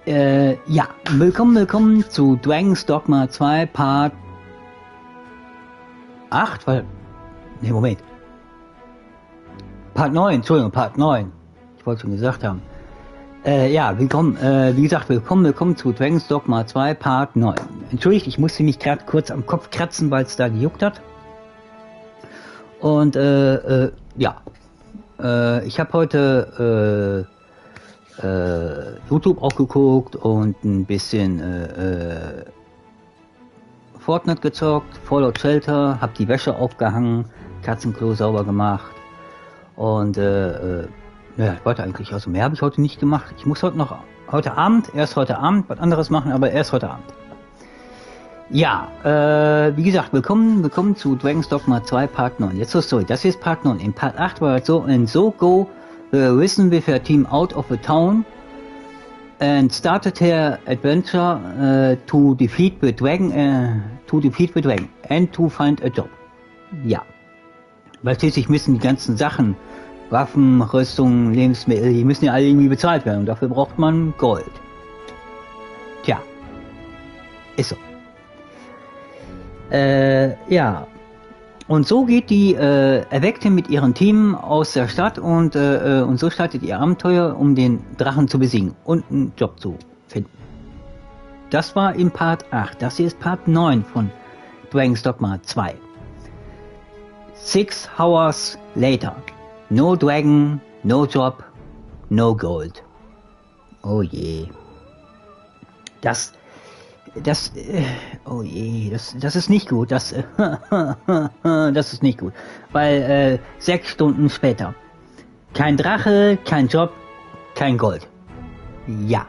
Ja, willkommen zu Dogma 2 Part 8, ne, Moment. Part 9, Entschuldigung, Part 9. Ich wollte schon gesagt haben. Ja, willkommen zu Dogma 2 Part 9. Entschuldigt, ich musste mich gerade kurz am Kopf kratzen, weil es da gejuckt hat. Und, ja. Ich habe heute, YouTube auch geguckt und ein bisschen Fortnite gezockt, Fallout Shelter, hab die Wäsche aufgehangen, Katzenklo sauber gemacht und ja, ich wollte eigentlich, also mehr habe ich heute nicht gemacht. Ich muss heute Abend was anderes machen, aber erst heute Abend. Ja, wie gesagt, willkommen zu Dogma 2 Part 9. Jetzt zur Story, das ist Part 9. In Part 8 war es so, in Soko risen with her team out of the town and started her adventure to defeat the dragon and to find a job. Ja, weil schließlich müssen die ganzen Sachen, Waffen, Rüstung, Lebensmittel, die müssen ja alle irgendwie bezahlt werden und dafür braucht man Gold. Tja, ist so. Ja. Und so geht die Erweckte mit ihrem Team aus der Stadt und so startet ihr Abenteuer, um den Drachen zu besiegen und einen Job zu finden. Das war in Part 8. Das hier ist Part 9 von Dogma 2. 6 hours later. No Dragon, no Job, no Gold. Oh je. Oh je, das ist nicht gut, das ist nicht gut, weil 6 Stunden später, kein Drache, kein Job, kein Gold. Ja,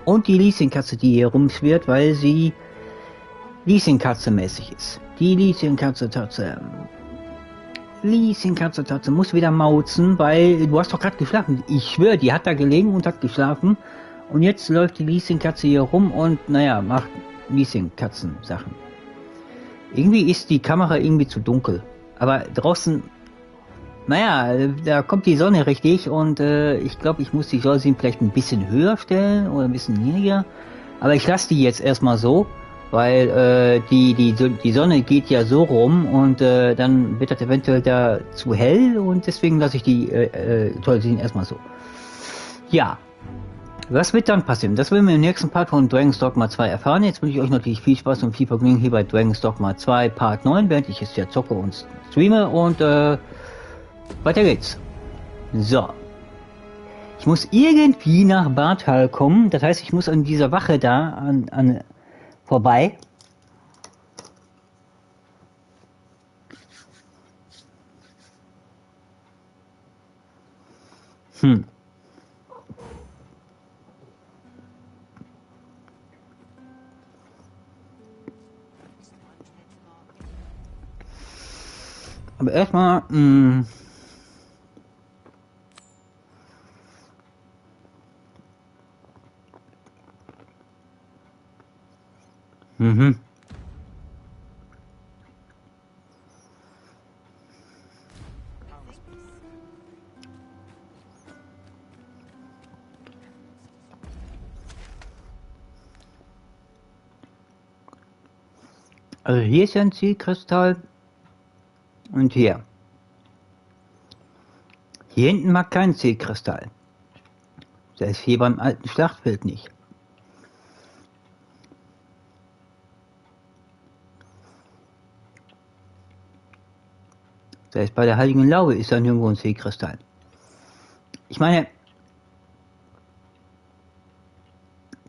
und die Leasingkatze, die hier rumschwirrt, weil sie Leasingkatze mäßig ist. Die Leasingkatze muss wieder mauzen, weil du hast doch gerade geschlafen. Ich schwöre, die hat da gelegen und hat geschlafen. Und jetzt läuft die Leasingkatze hier rum und, naja, macht Leasingkatzen-Sachen. Irgendwie ist die Kamera irgendwie zu dunkel. Aber draußen, naja, da kommt die Sonne richtig und ich glaube, ich muss die Jalousien vielleicht ein bisschen höher stellen oder ein bisschen niedriger. Aber ich lasse die jetzt erstmal so, weil die Sonne geht ja so rum und dann wird das eventuell da zu hell und deswegen lasse ich die Jalousien erstmal so. Ja. Was wird dann passieren? Das werden wir im nächsten Part von Dogma 2 erfahren. Jetzt wünsche ich euch natürlich viel Spaß und viel Vergnügen hier bei Dogma 2 Part 9, während ich es ja zocke und streame und weiter geht's. So. Ich muss irgendwie nach Bartal kommen, das heißt, ich muss an dieser Wache da an vorbei. Aber erstmal, also hier ist ja ein Zielkristall und hier. Hier hinten mag kein Zielkristall. Selbst hier beim alten Schlachtfeld nicht. Selbst bei der Heiligen Laube ist da nirgendwo ein Zielkristall. Ich meine,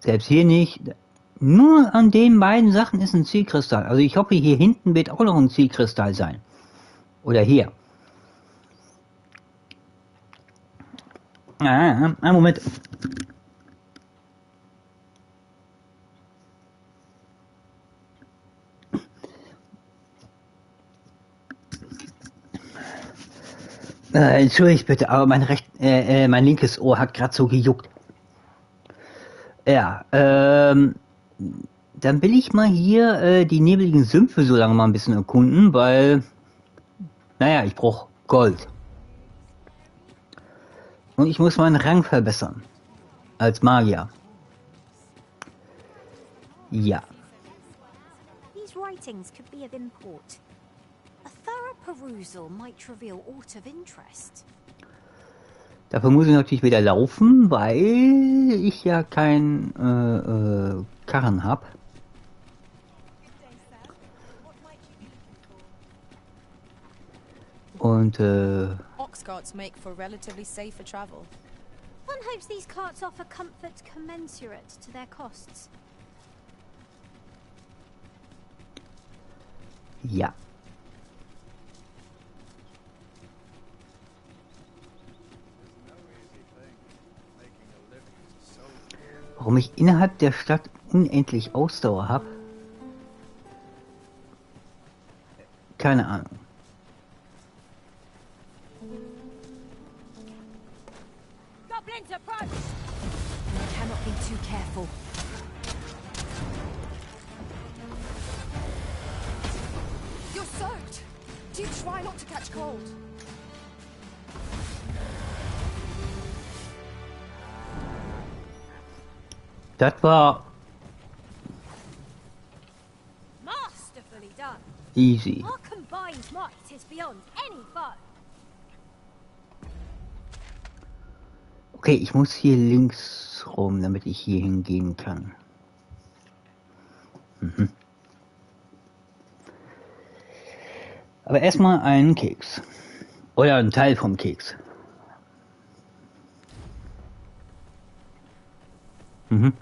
selbst hier nicht. Nur an den beiden Sachen ist ein Zielkristall. Also ich hoffe, hier hinten wird auch noch ein Zielkristall sein. Oder hier. Einen Moment. Entschuldigt bitte, aber mein linkes Ohr hat gerade so gejuckt. Ja, dann will ich mal hier die nebligen Sümpfe so lange mal ein bisschen erkunden, weil, naja, ich brauche Gold. Und ich muss meinen Rang verbessern. Als Magier. Ja. These writings could be of import. A thorough perusal might reveal aught of interest. Dafür muss ich natürlich wieder laufen, weil ich ja kein Karren habe. Und Ox carts make for relatively safer travel. One hopes these carts offer comfort commensurate to their costs. ja. Warum ich innerhalb der Stadt unendlich Ausdauer habe? Keine Ahnung. Goblins approach! Cannot be too careful. You're soaked. Do try not to catch cold. Das war Masterfully done. easy. Our combined might is beyond any foe. Okay, ich muss hier links rum, damit ich hier hingehen kann. Mhm. Aber erstmal einen Keks. Oder ein Teil vom Keks. Mhm.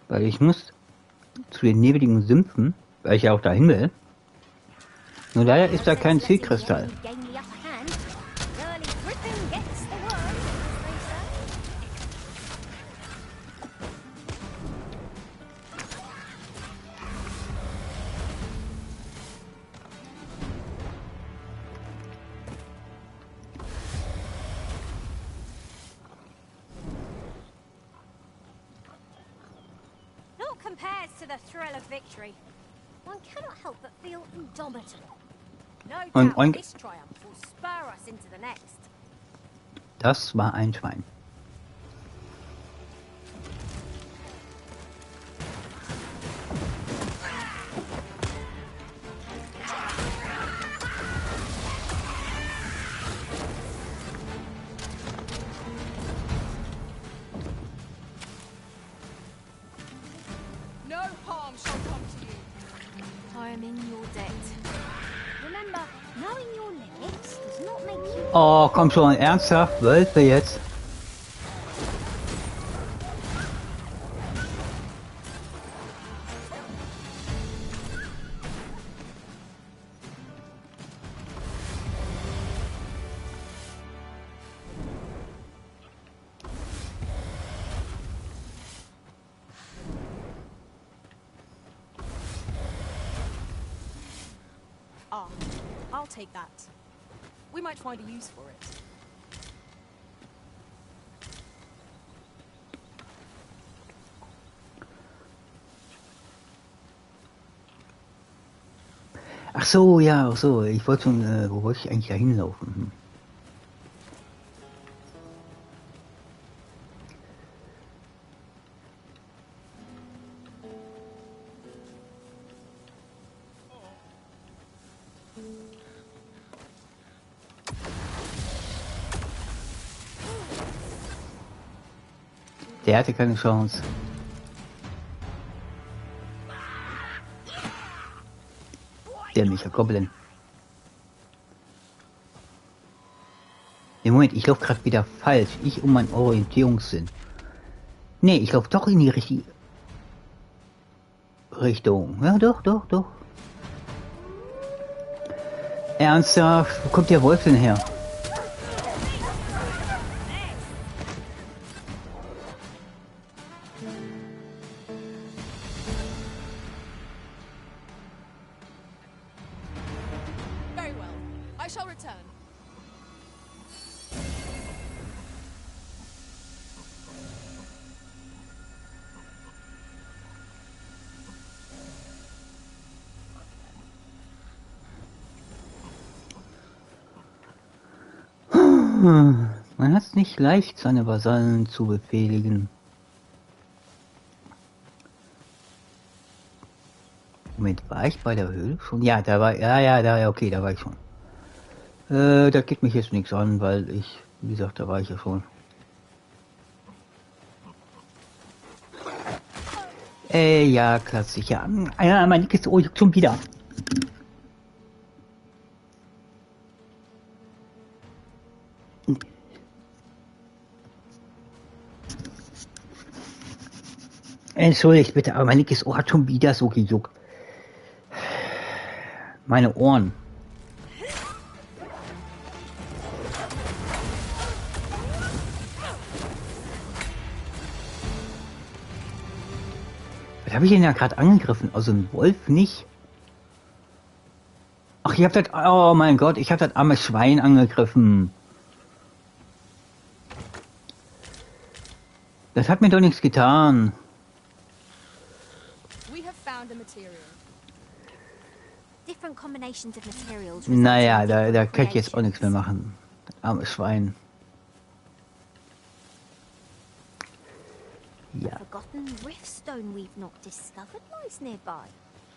Weil ich muss zu den nebligen Sümpfen, weil ich ja auch dahin will. Nur leider ist da kein Zielkristall. Compares to the thrill of victory. One cannot help but feel indomitable. No doubt this triumph will spur us into the next. Das war ein Schwein. Oh, komm schon, ernsthaft? Wölfe jetzt? Ah, I'll take that. We might find a use for it. Ach so, ja, ach so. Ich wollte schon, wo wollte ich eigentlich da hinlaufen? Der hatte keine Chance. Dämlicher Goblin. Im Moment, ich laufe gerade wieder falsch. Ich um meinen Orientierungssinn. Nee, ich laufe doch in die richtige Richtung. Ja, doch, doch, doch. Ernsthaft? Wo kommt der Wolf denn her? Man hat es nicht leicht, seine Vasallen zu befehligen. Moment, war ich bei der Höhle schon? Ja, da war, okay, da war ich schon. Da geht mich jetzt nichts an, weil ich, wie gesagt, da war ich ja schon. Ja, klassisch, ja. Ja, mein Nick ist schon wieder. Entschuldigt bitte, aber mein linkes Ohr hat schon wieder so gejuckt. Meine Ohren. Was habe ich denn ja gerade angegriffen? Also ein Wolf nicht? Ach, ich habe das... Oh mein Gott, ich habe das arme Schwein angegriffen. Das hat mir doch nichts getan. Naja, da kann ich jetzt auch nichts mehr machen. Das arme Schwein. Ja. Forgotten riftstone we've not discovered lies nearby.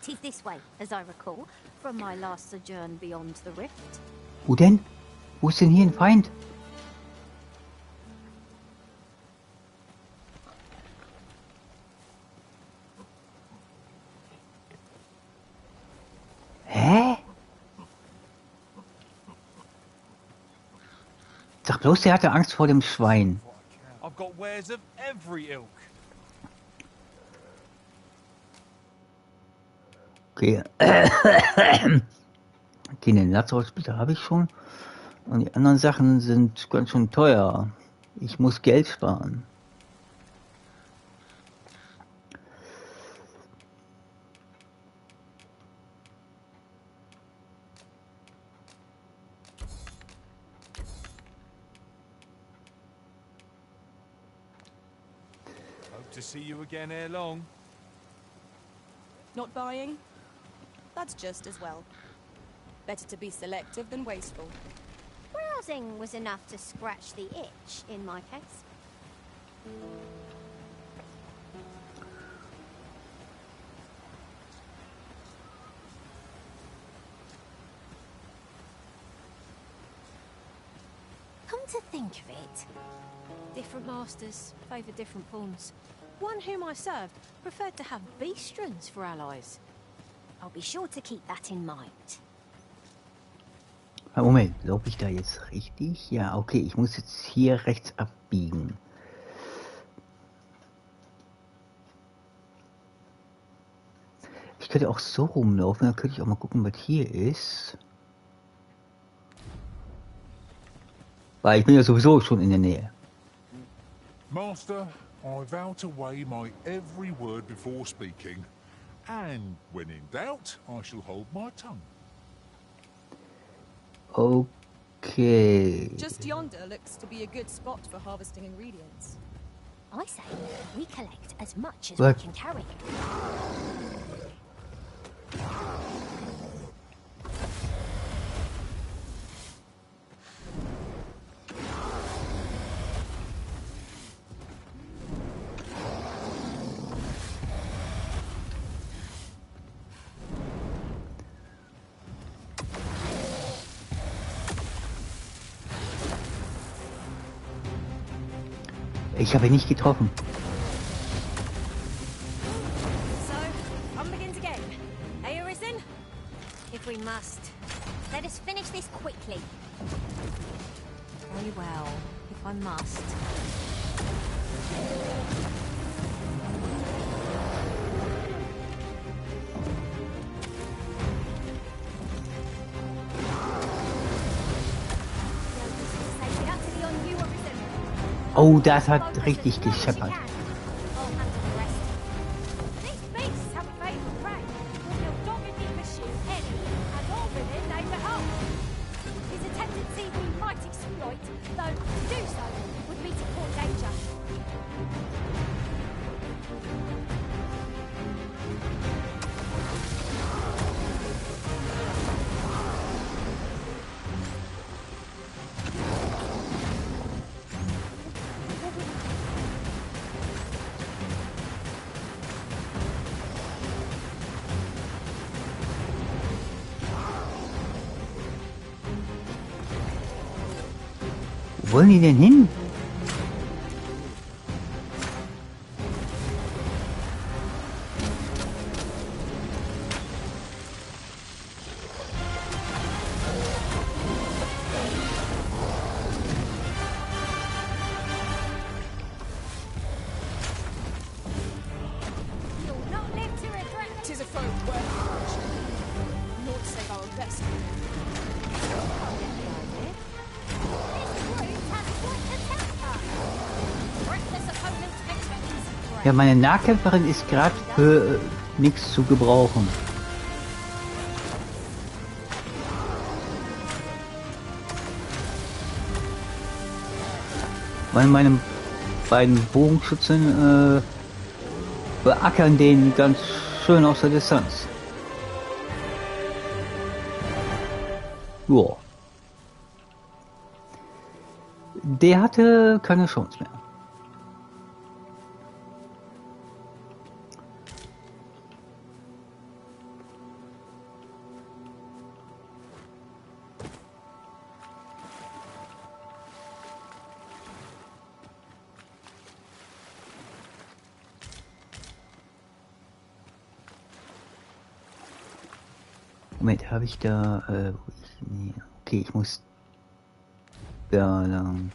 'Tis this way, as I recall, from my last sojourn beyond the rift. Wo denn? Wo ist denn hier ein Feind? Hä? Sag bloß, der hatte Angst vor dem Schwein. I've got wares of every ilk. Okay. Okay, den Latzholzsplitter habe ich schon. Und die anderen Sachen sind ganz schön teuer. Ich muss Geld sparen. Hope to see you again ere long. Not buying? That's just as well. Better to be selective than wasteful. Browsing was enough to scratch the itch, in my case. Come to think of it, different masters favour different pawns. One whom I served preferred to have beastrons for allies. I'll be sure to keep that in mind. Moment, laufe ich da jetzt richtig? Ja, okay, ich muss jetzt hier rechts abbiegen. Ich könnte auch so rumlaufen, dann könnte ich auch mal gucken, was hier ist. Weil ich bin ja sowieso schon in der Nähe. Master, I vow to weigh my every word before speaking. And when in doubt, I shall hold my tongue. Okay. Just yonder looks to be a good spot for harvesting ingredients. I say we collect as much as Look. we can carry. Ich habe ihn nicht getroffen. So, on begins again. Are you risen? If we must. Let us finish this quickly. Very well, if I must. Oh, das hat richtig gescheppert. Wo wollen die denn hin? You'll not live to regret it. Tis a foe worth crushing. Naught save our best. Ja, meine Nahkämpferin ist gerade für nichts zu gebrauchen. Weil meine beiden Bogenschützen beackern den ganz schön aus der Distanz. Joa. Der hatte keine Chance mehr. Moment, habe ich da... nee, okay, ich muss da lang.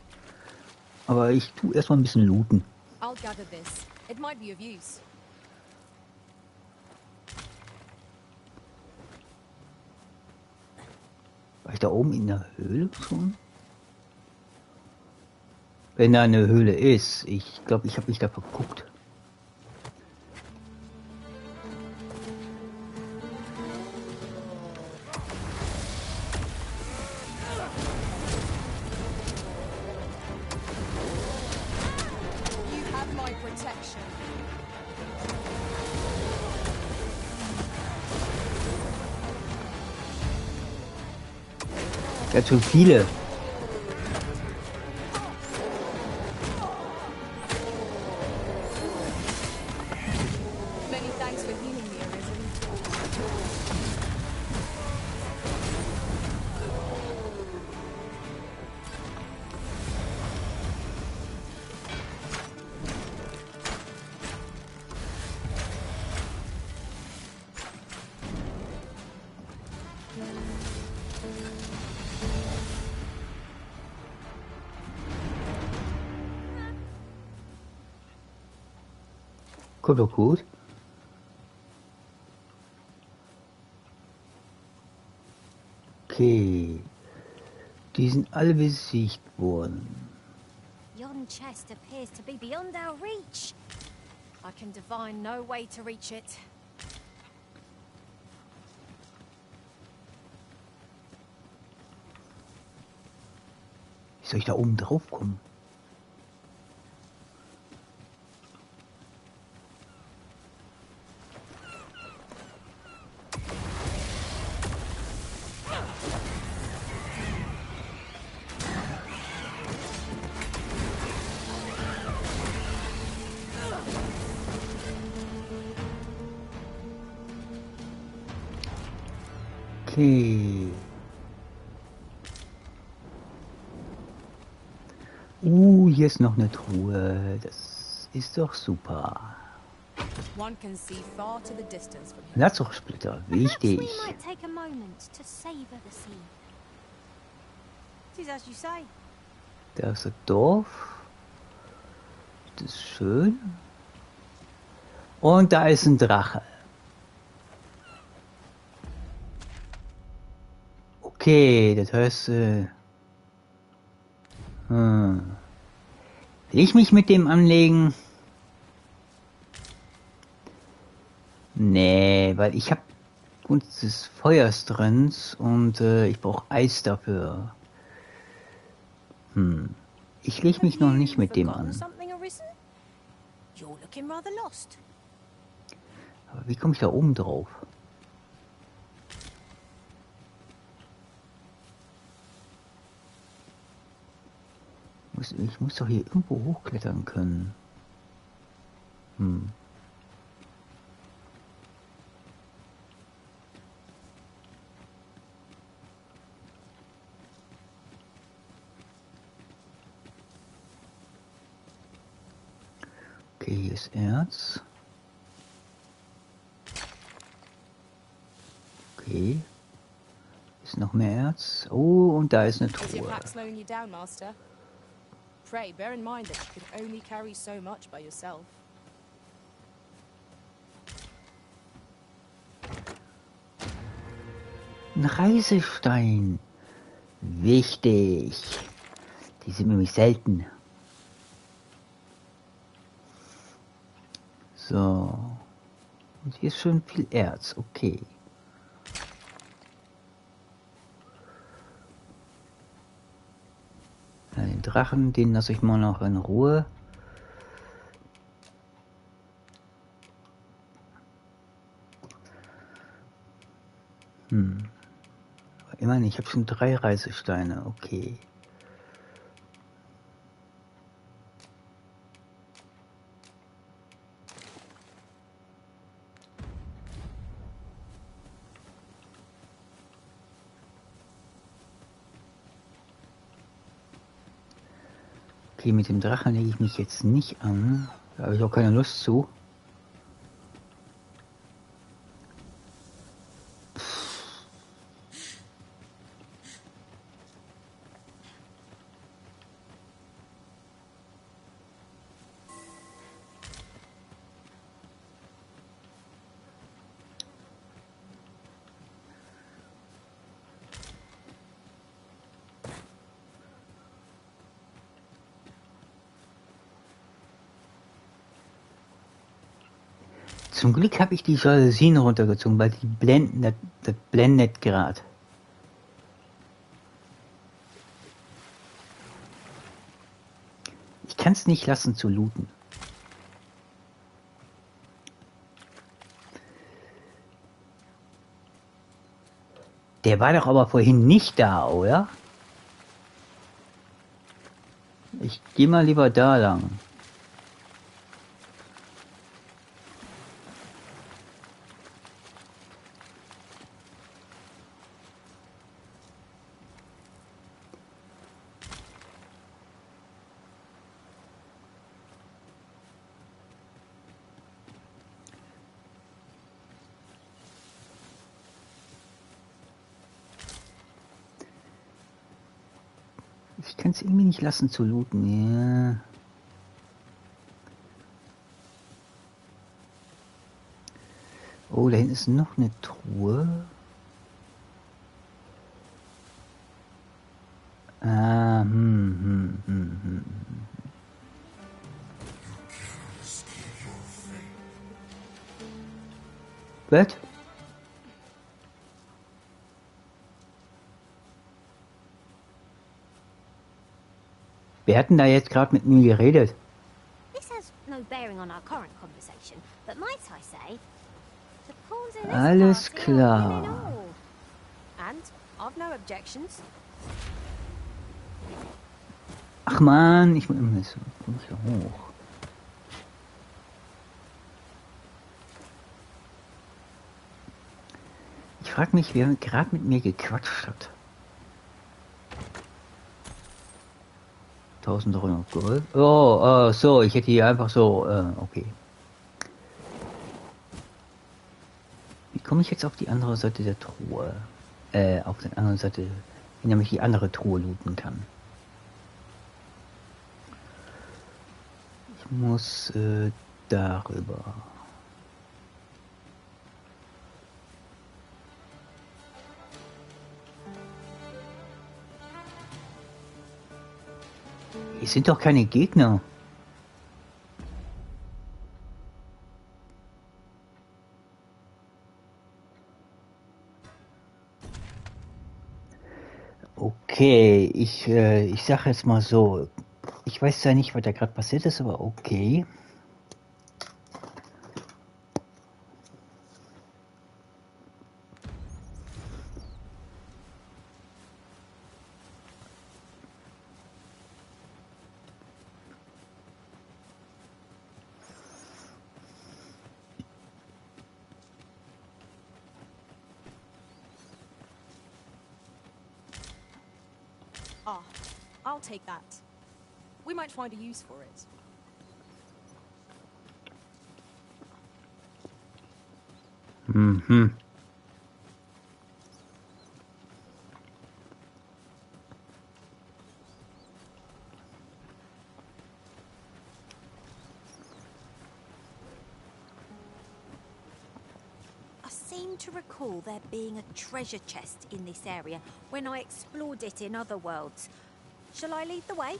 Aber ich tue erstmal ein bisschen looten. I'll gather this. It might be of use. War ich da oben in der Höhle schon? Wenn da eine Höhle ist. Ich glaube, ich habe mich da verguckt. You have my protection. Ganz schön viele. Many thanks for healing me, Arisen. Kommt doch gut. Okay. Die sind alle besiegt worden. Yon chest appears to be beyond our reach. I can divine no way to reach it. Wie soll ich da oben drauf kommen? Okay. Hier ist noch eine Truhe. Das ist doch super. One can see far to the distance from here. Lazarus-Splitter, Perhaps we wichtig. might take a moment to savor the scene. Tis as you say. Da ist das Dorf. Das ist schön. Und da ist ein Drache. Okay, das heißt, will ich mich mit dem anlegen? Nee, weil ich habe Gunst des Feuers drin und ich brauche Eis dafür. Ich leg mich noch nicht mit dem an. Something arisen? You're looking rather lost. Aber wie komme ich da oben drauf? Ich muss doch hier irgendwo hochklettern können. Okay, hier ist Erz. Okay. Ist noch mehr Erz. Oh, und da ist eine Is your Truhe. pack slowing you down, Master? Pray, bear in mind that you can only carry so much by yourself. Ein Reisestein. Wichtig. Die sind nämlich selten. So. Und hier ist schon viel Erz. Okay. Ja, den Drachen, den lasse ich mal noch in Ruhe. Immerhin, ich habe schon 3 Reisesteine. Okay. Okay, mit dem Drachen lege ich mich jetzt nicht an. Da habe ich auch keine Lust zu. Zum Glück habe ich die Jalousien runtergezogen, weil die blenden, das blendet gerade. Ich kann es nicht lassen zu looten. Der war doch aber vorhin nicht da, oder? Ich gehe mal lieber da lang. Ich kann es irgendwie nicht lassen zu looten. Ja. Oh, da hinten ist noch eine Truhe. Ah, Was? Wer hat denn da jetzt gerade mit mir geredet? This has no bearing on our current conversation, but might I say, the pawns in this Alles party are klar. winning all. And I've no objections. Ach man, ich muss hier hoch. Ich frage mich, wer gerade mit mir gequatscht hat. 1300 Gold. Oh, so, ich hätte hier einfach so, okay. Wie komme ich jetzt auf die andere Seite der Truhe? Auf der anderen Seite, wie nämlich die andere Truhe looten kann. Ich muss darüber. Hier sind doch keine Gegner. Okay, ich sage jetzt mal so. Ich weiß ja nicht, was da gerade passiert ist, aber okay. Ah, I'll take that. We might find a use for it. Mhm. I seem to recall there being a treasure chest in this area when I explored it in other worlds. Shall I lead the way?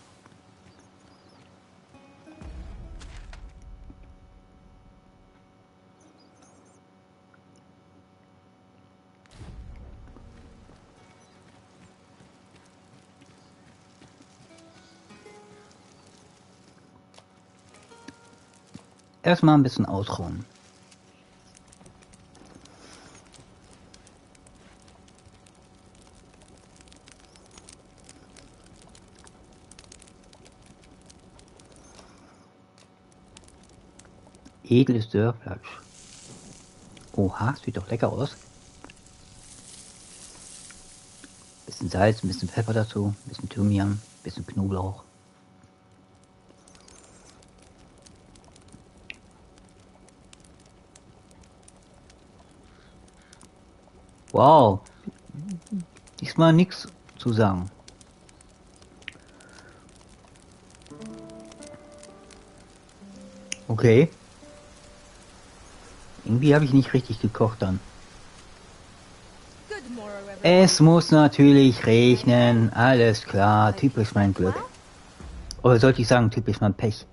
Erstmal ein bisschen ausruhen. Edles Dörrfleisch. Oha, sieht doch lecker aus. Bisschen Salz, ein bisschen Pfeffer dazu, ein bisschen Thymian, ein bisschen Knoblauch. Wow, diesmal nichts zu sagen. Okay. Irgendwie habe ich nicht richtig gekocht dann. Good morrow, everyone. Es muss natürlich regnen, alles klar, typisch mein Glück. Oder sollte ich sagen, typisch mein Pech.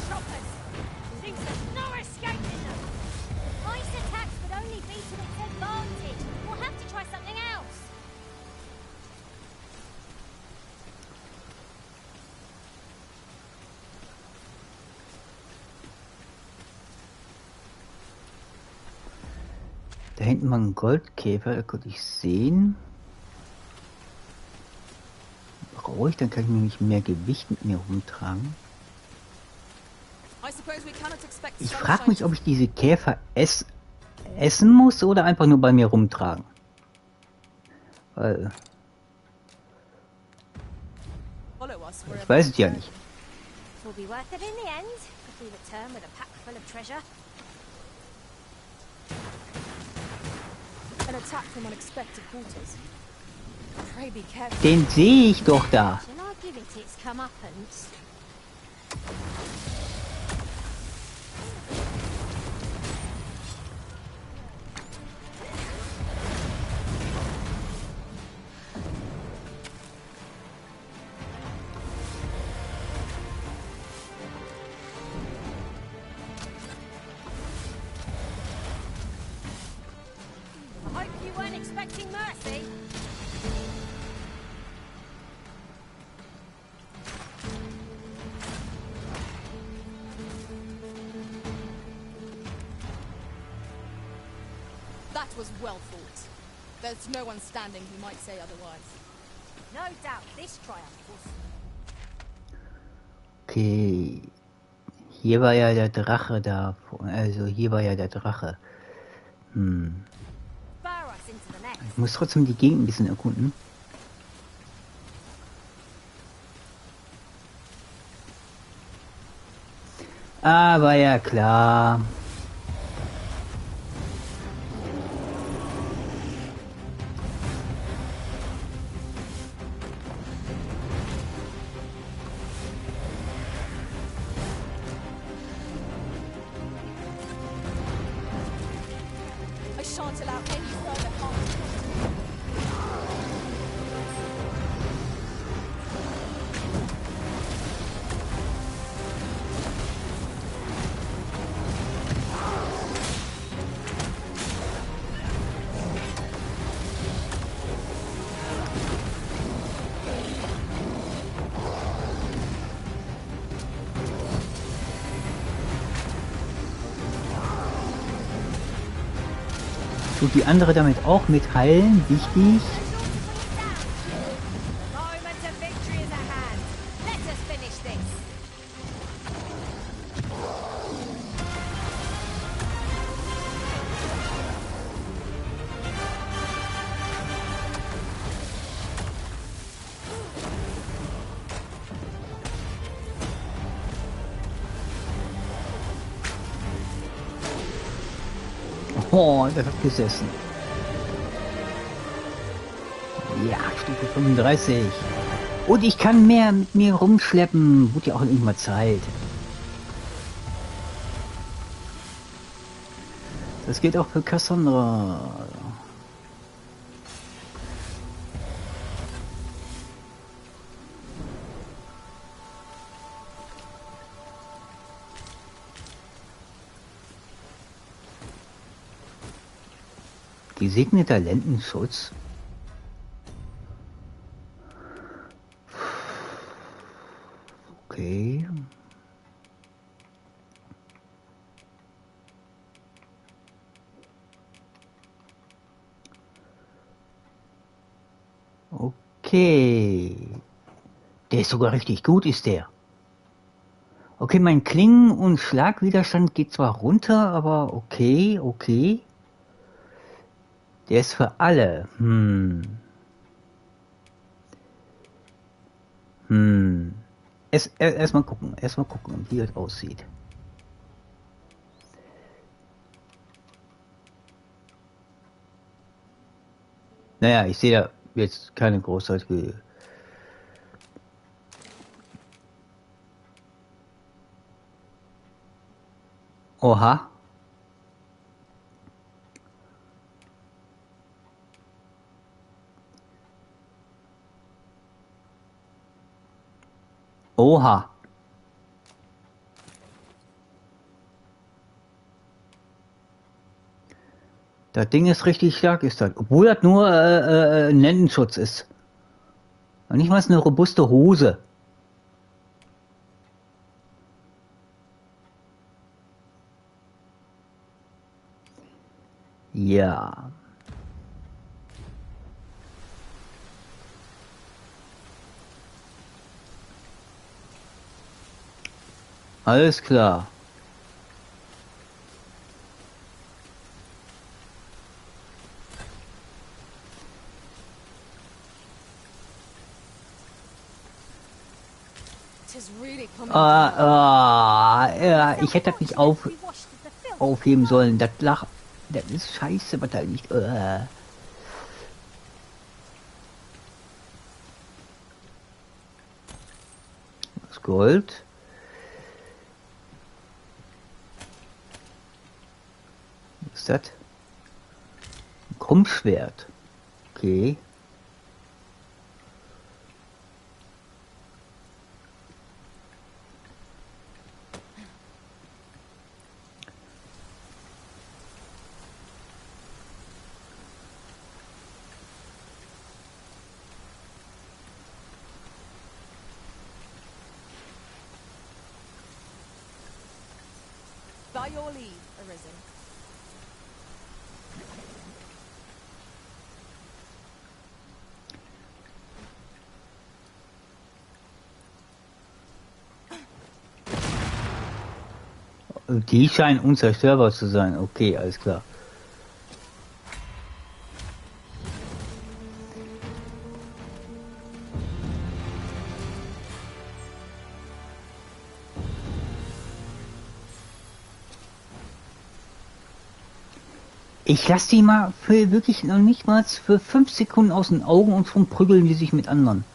Shoppers! Seems there's no escaping them! Ice attacks would only be to its advantage. We'll have to try something else. Da hinten war ein Goldkäfer, da konnte ich sehen. Brauche ich, dann kann ich nämlich mehr Gewicht mit mir rumtragen. I suppose we cannot expect Ich sunshine frage mich, to ob ich diese Käfer essen muss oder einfach nur bei mir rumtragen. Weil follow us ich wherever weiß we es ja go. nicht. Will be worth it in the end if we return with a pack full of treasure. An attack from unexpected quarters. Pray be careful. Den sehe ich doch da. Shall I give it its comeuppance? I hope you weren't expecting mercy. That was well fought. There's no one standing who might say otherwise. No doubt this triumph will Okay. Hier war ja der Drache da. Also hier war ja der Drache. spur us into the next. Ich muss trotzdem die Gegend ein bisschen erkunden. Aber ja klar. I shan't allow any further harm. Tut die andere damit auch mit heilen? Wichtig. The moment of victory is at hand. Let us finish this. Oh, das hat gesessen. Ja, Stufe 35. Und ich kann mehr mit mir rumschleppen. Wurde ja auch irgendwann Zeit. Das geht auch für Cassandra. Gesegneter Lendenschutz. Okay. Okay. Der ist sogar richtig gut, ist der. Okay, mein Klingen- und Schlagwiderstand geht zwar runter, aber okay, okay. Der ist für alle. Erstmal gucken, wie das aussieht. Naja, ich sehe da jetzt keine großartige. Oha. Oha. Das Ding ist richtig stark, ist das. Obwohl das nur ein Lendenschutz ist. Und nicht mal eine robuste Hose. Ja. Alles klar. Ja, ich hätte das nicht aufheben sollen. Das ist scheiße, was da liegt. Das Gold. Was ist das? Ein Krummschwert. Okay. By your leave, Arisen. Die scheinen unzerstörbar zu sein. Okay, alles klar. Ich lasse die mal für wirklich noch nicht mal für 5 Sekunden aus den Augen und schon prügeln die sich mit anderen.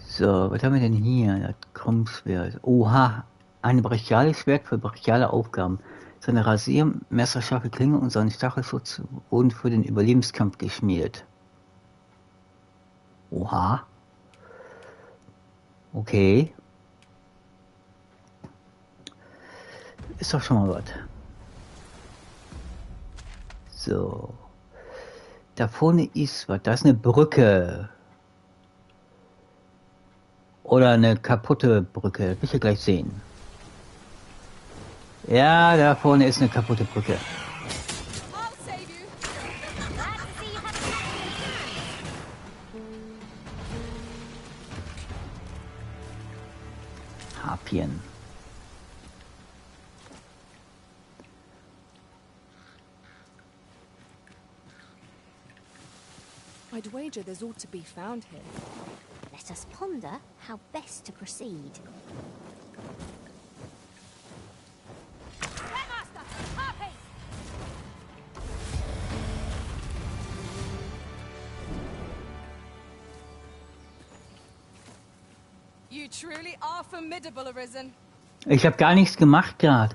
So, was haben wir denn hier? Das Krummschwert. Oha, ein brachiales Schwert für brachiale Aufgaben. Seine Rasier, messerscharfe Klinge und sein Stachelschutz wurden für den Überlebenskampf geschmiedet. Oha. Okay. Ist doch schon mal was. So. Da vorne ist was. Da ist eine Brücke. Oder eine kaputte Brücke. Das will ich ja gleich sehen. Ja, da vorne ist eine kaputte Brücke. Harpien. I'd wager there's ought to be found here. Let us ponder how best to proceed. Master, Harpy! You truly are formidable, Arisen. Ich habe gar nichts gemacht gerade.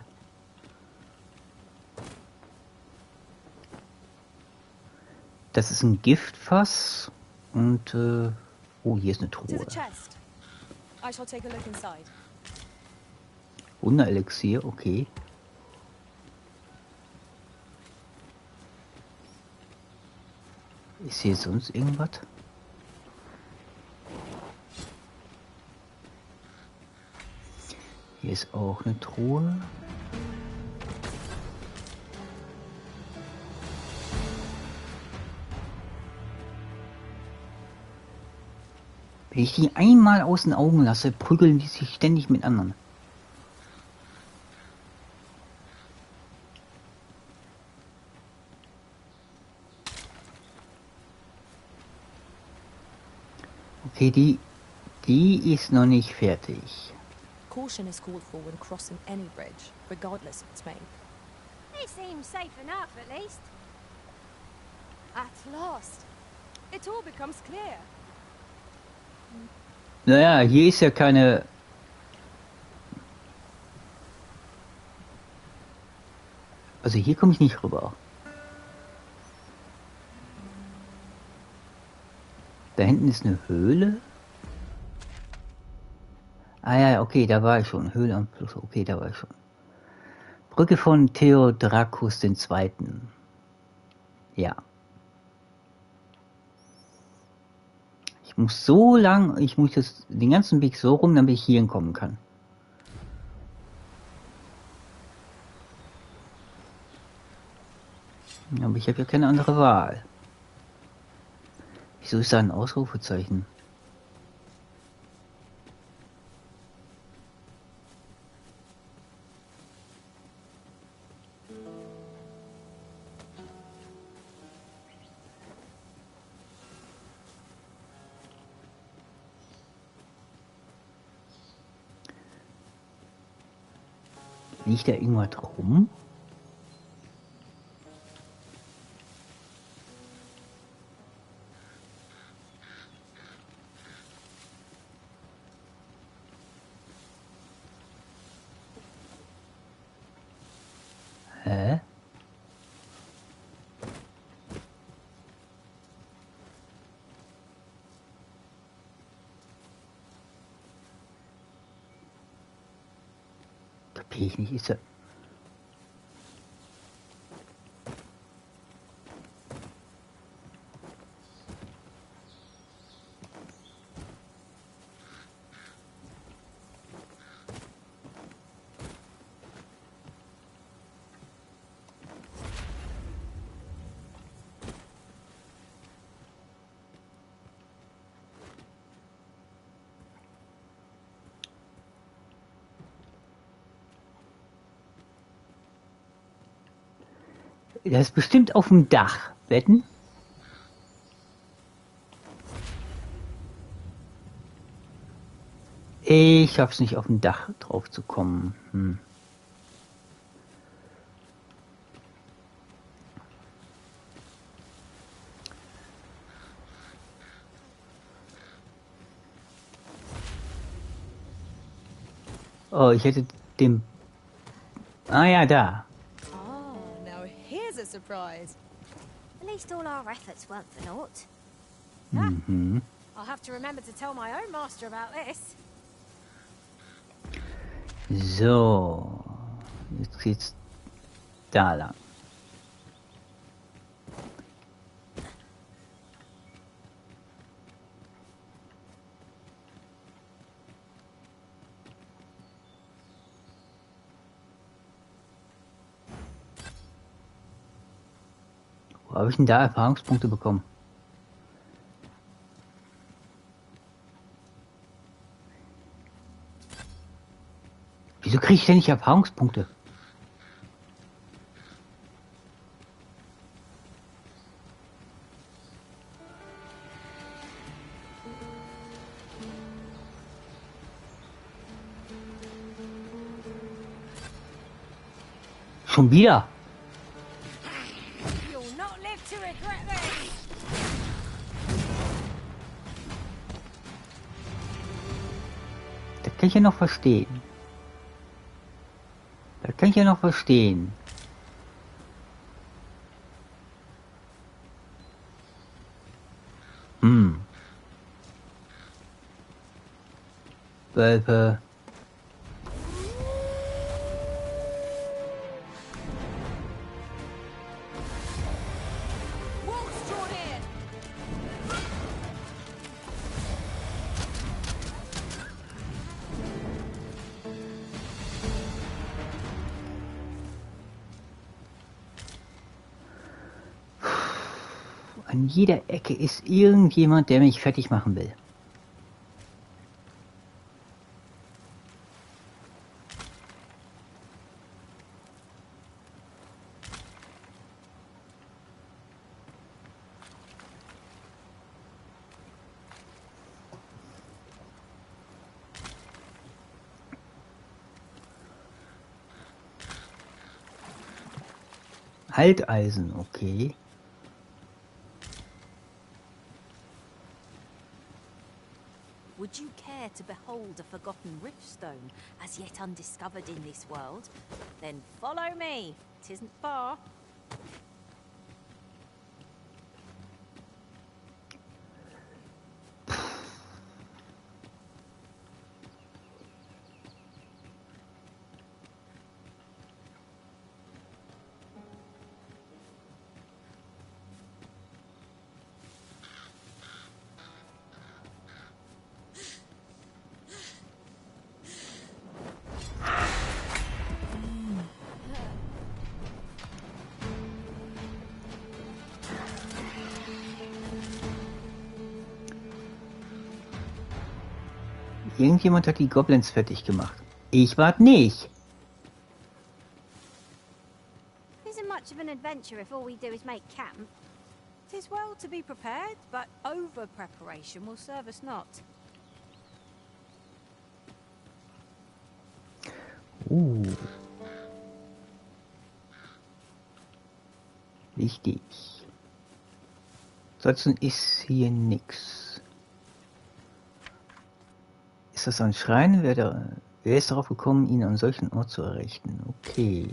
Das ist ein Giftfass und oh, hier ist eine To Truhe. the chest. I shall take a look inside. Wunderelixier, okay. Ist hier sonst irgendwas? Hier ist auch eine Truhe. Wenn ich die einmal aus den Augen lasse, prügeln die sich ständig mit anderen. Okay, die ist noch nicht fertig. Caution is called for when crossing any bridge, regardless of its main. It seems safe enough, at least. At last, it all becomes clear. Naja, hier ist ja keine... Also hier komme ich nicht rüber. Da hinten ist eine Höhle. Ah ja, okay, da war ich schon. Höhle am Fluss, okay, da war ich schon. Brücke von Theodracus II. Ja. Ich muss so lang, ich muss jetzt den ganzen Weg so rum, damit ich hier hinkommen kann. Aber ich habe ja keine andere Wahl. Wieso ist da ein Ausrufezeichen? Liegt da irgendwas rum? Hä? Kapier ich nicht, ist er... Das ist bestimmt auf dem Dach. Wetten? Ich schaff's nicht, auf dem Dach drauf zu kommen. Oh, ich hätte den... Ah ja, da. Now here's a surprise. At least all our efforts weren't for naught. Mhm. I'll have to remember to tell my own master about this. So. Jetzt geht's da lang. Wo habe ich denn da Erfahrungspunkte bekommen? Wieso kriege ich denn nicht Erfahrungspunkte? Schon wieder. You'll not live to regret this. Das kann ich ja noch verstehen. Das kann ich ja noch verstehen. Wölfe. Wolves drawn in! An jeder Ecke ist irgendjemand, der mich fertig machen will. Halteisen, okay. Would you care to behold a forgotten riftstone as yet undiscovered in this world? Then follow me. 'Tisn't far. Irgendjemand hat die Goblins fertig gemacht. Ich wart nicht. Isn't much of an adventure if all we do is make camp. 'Tis well to be prepared, but over preparation will serve us not. Wichtig. Ansonsten ist hier nix. Ist das ein Schrein? Wer ist darauf gekommen, ihn an solchen Ort zu errichten? Okay.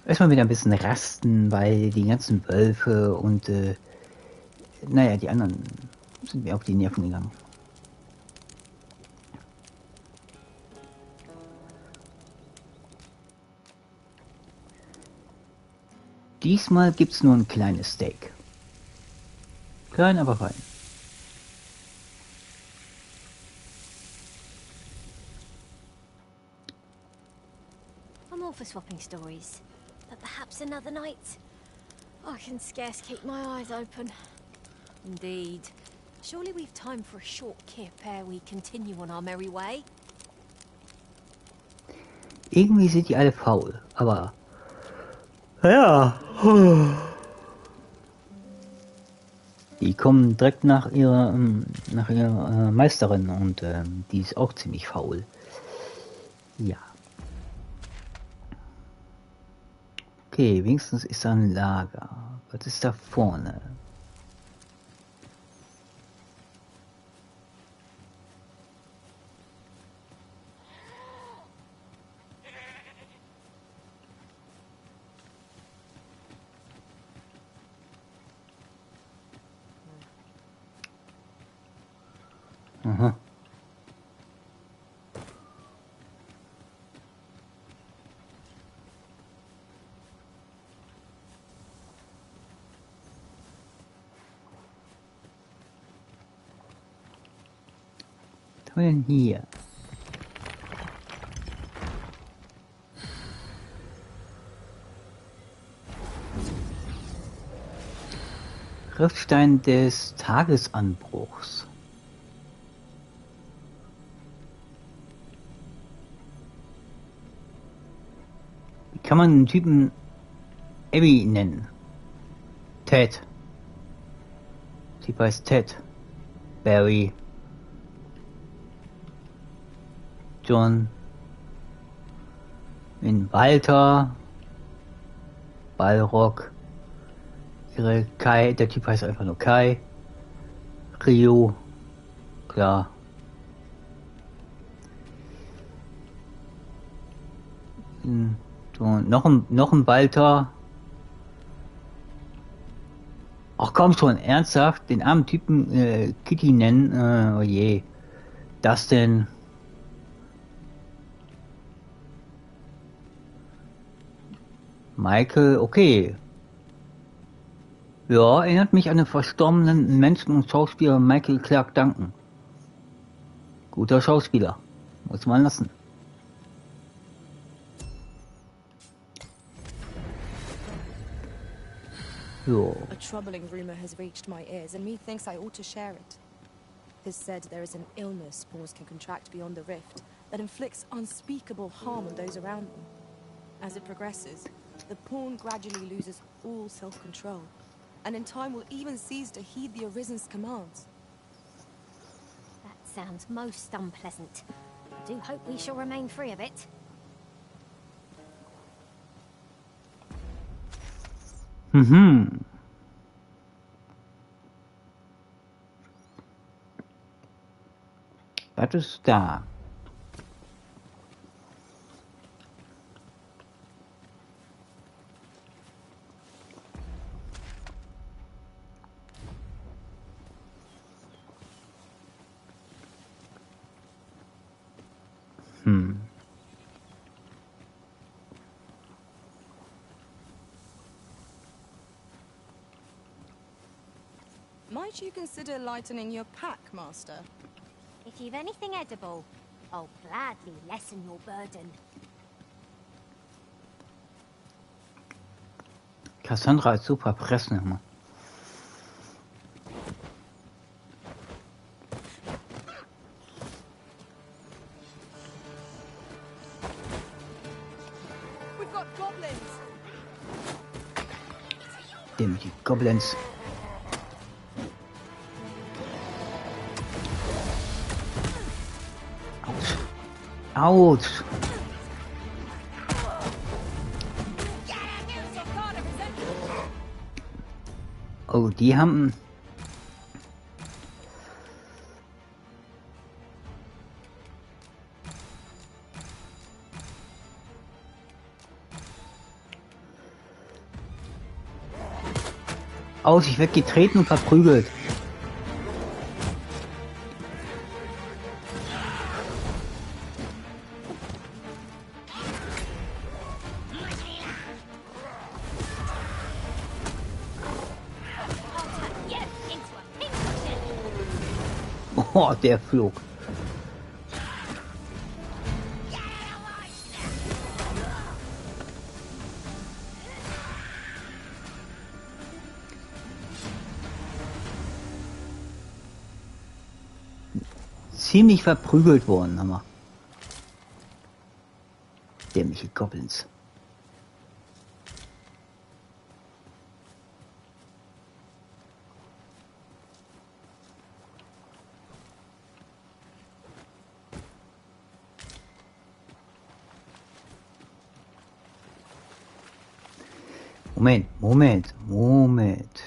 Erstmal wieder ein bisschen rasten, weil die ganzen Wölfe und naja, die anderen sind mir auf die Nerven gegangen. Diesmal gibt's nur ein kleines Steak. Klein, aber fein. I'm all for swapping stories, but perhaps another night. I can scarce keep my eyes open. Indeed. Surely we've time for a short kip ere we continue on our merry way. Irgendwie sind die alle faul, aber ja. Die kommen direkt nach ihrer Meisterin und die ist auch ziemlich faul. Ja. Okay, wenigstens ist da ein Lager. Was ist da vorne? Aha. Was haben wir denn hier? Riftstein des Tagesanbruchs. Wie kann man einen Typen Abby nennen? Ted. Typ heißt Ted. Barry. John. In Walter. Balrog. Ihre Kai. Der Typ heißt einfach nur Kai. Rio. Klar. So, noch ein Walter. Ach komm schon, ernsthaft? Den armen Typen Kitty nennen? Oh je. Das denn? Michael, okay. Ja, erinnert mich an den verstorbenen Menschen und Schauspieler Michael Clark Duncan. Guter Schauspieler. Muss man lassen. Jo. A troubling rumor has reached my ears, and methinks I ought to share it. 'Tis said there is an illness spores can contract beyond the rift that inflicts unspeakable harm on those around them. As it progresses, the pawn gradually loses all self-control, and in time will even cease to heed the Arisen's commands. That sounds most unpleasant. I do hope we shall remain free of it. Mhm. Was ist da? Might you consider lightening your pack, Master? If you've anything edible, I'll gladly lessen your burden. Cassandra ist super pressen immer. We've got goblins! Dem die Goblins. Autsch. Oh, die haben... Aus, ich werde getreten und verprügelt. Oh, der flog. Ziemlich verprügelt worden, Hammer. Dämliche Goblins. Moment.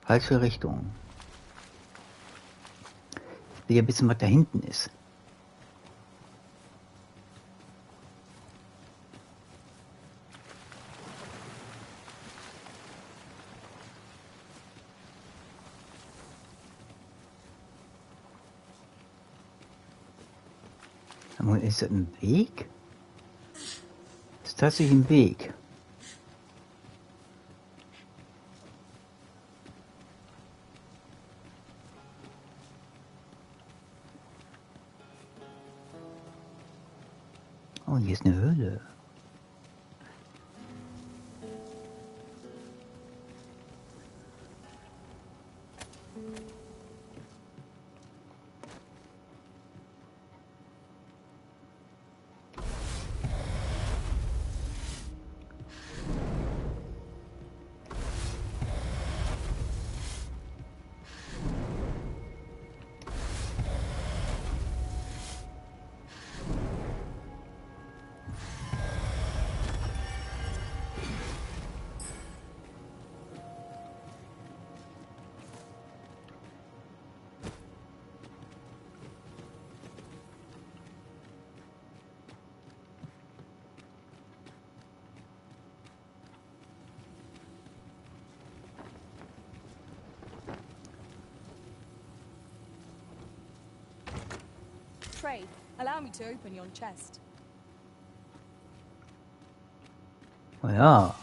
Falsche Richtung. Ich will ja wissen, was da hinten ist. Ist das ein Weg? Das ist tatsächlich ein Weg. Oh, hier ist eine Höhle. pray, allow me to open yon chest. Oh ja.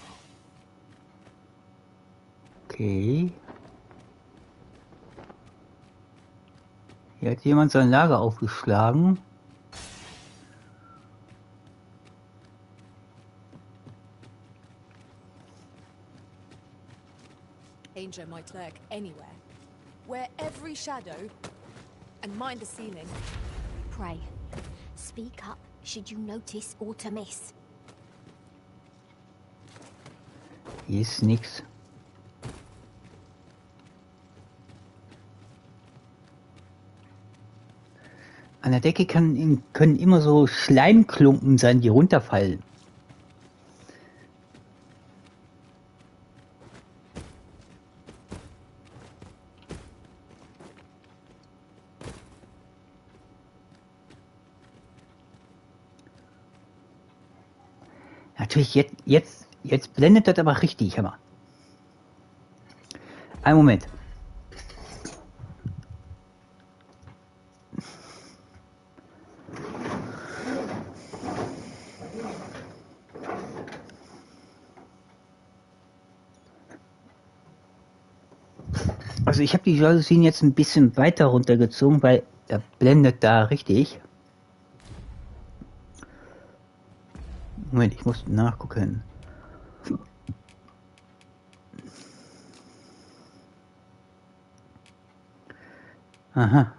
Okay. Hier hat jemand sein Lager aufgeschlagen. Danger might lurk anywhere. Where every shadow... And mind the ceiling. Pray. Speak up should you notice or to miss. Hier ist nix. An der Decke können immer so Schleimklumpen sein, die runterfallen. Natürlich, jetzt blendet das aber richtig, Hammer. Einen Moment. Also ich habe die Jalousien jetzt ein bisschen weiter runtergezogen, weil er blendet da richtig. Moment, ich muss nachgucken. Aha.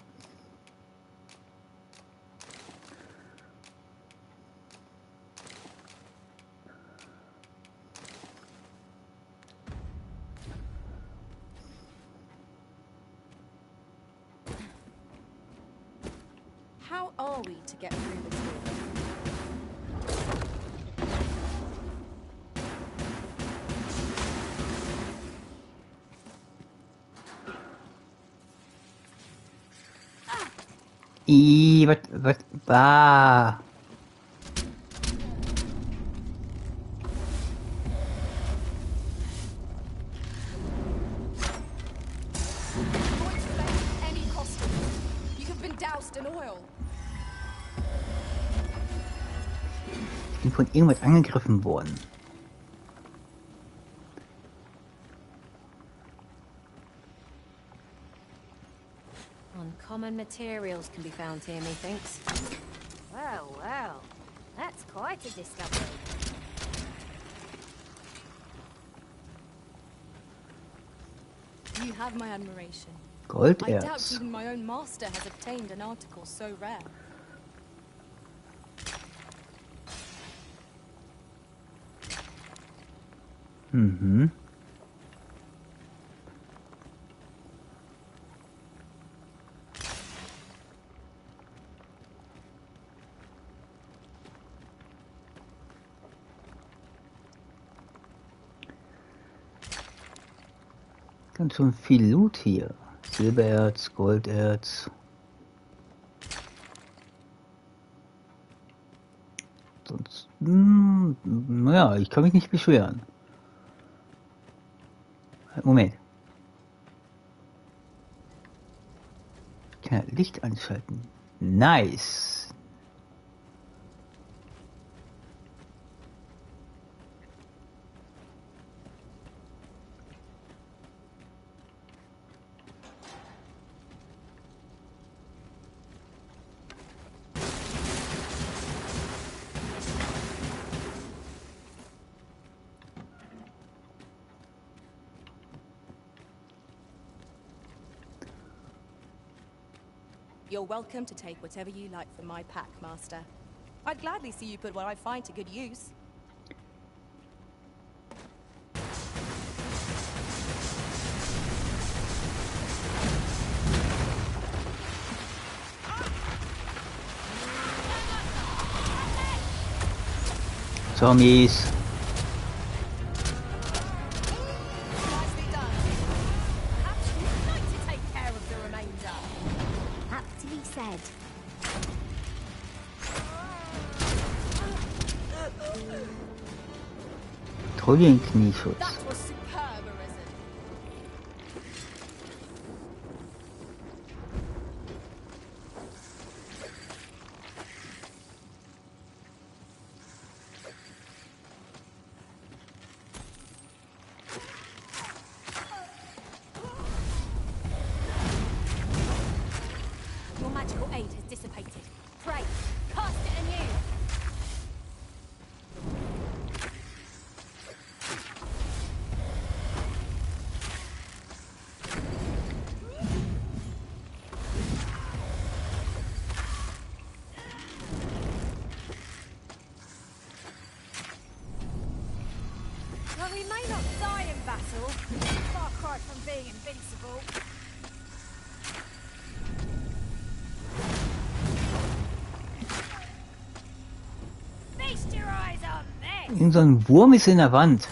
How are we to get through this door? Was? Going to fail at any cost. You have been doused in oil. Ich bin von irgendwas angegriffen worden. Uncommon materials can be found here, methinks. Well, well. That's quite a discovery. You have my admiration. I Golderz. doubt even my own master has obtained an article so rare. Mhm. Ganz schön viel Loot hier. Silbererz, Golderz. Sonst, naja, ich kann mich nicht beschweren. Moment. Ich kann Licht einschalten. Nice. You're welcome to take whatever you like from my pack, Master. I'd gladly see you put what I find to good use. Zombies. Nicely done. Perhaps you'd like to take care of the remainder. Aptly said. Trollenknieschutz. That was superb, Arisen. Well, we may not die in battle. Far cry from being invincible. Feast your eyes on this! Irgend so ein Wurm ist in der Wand.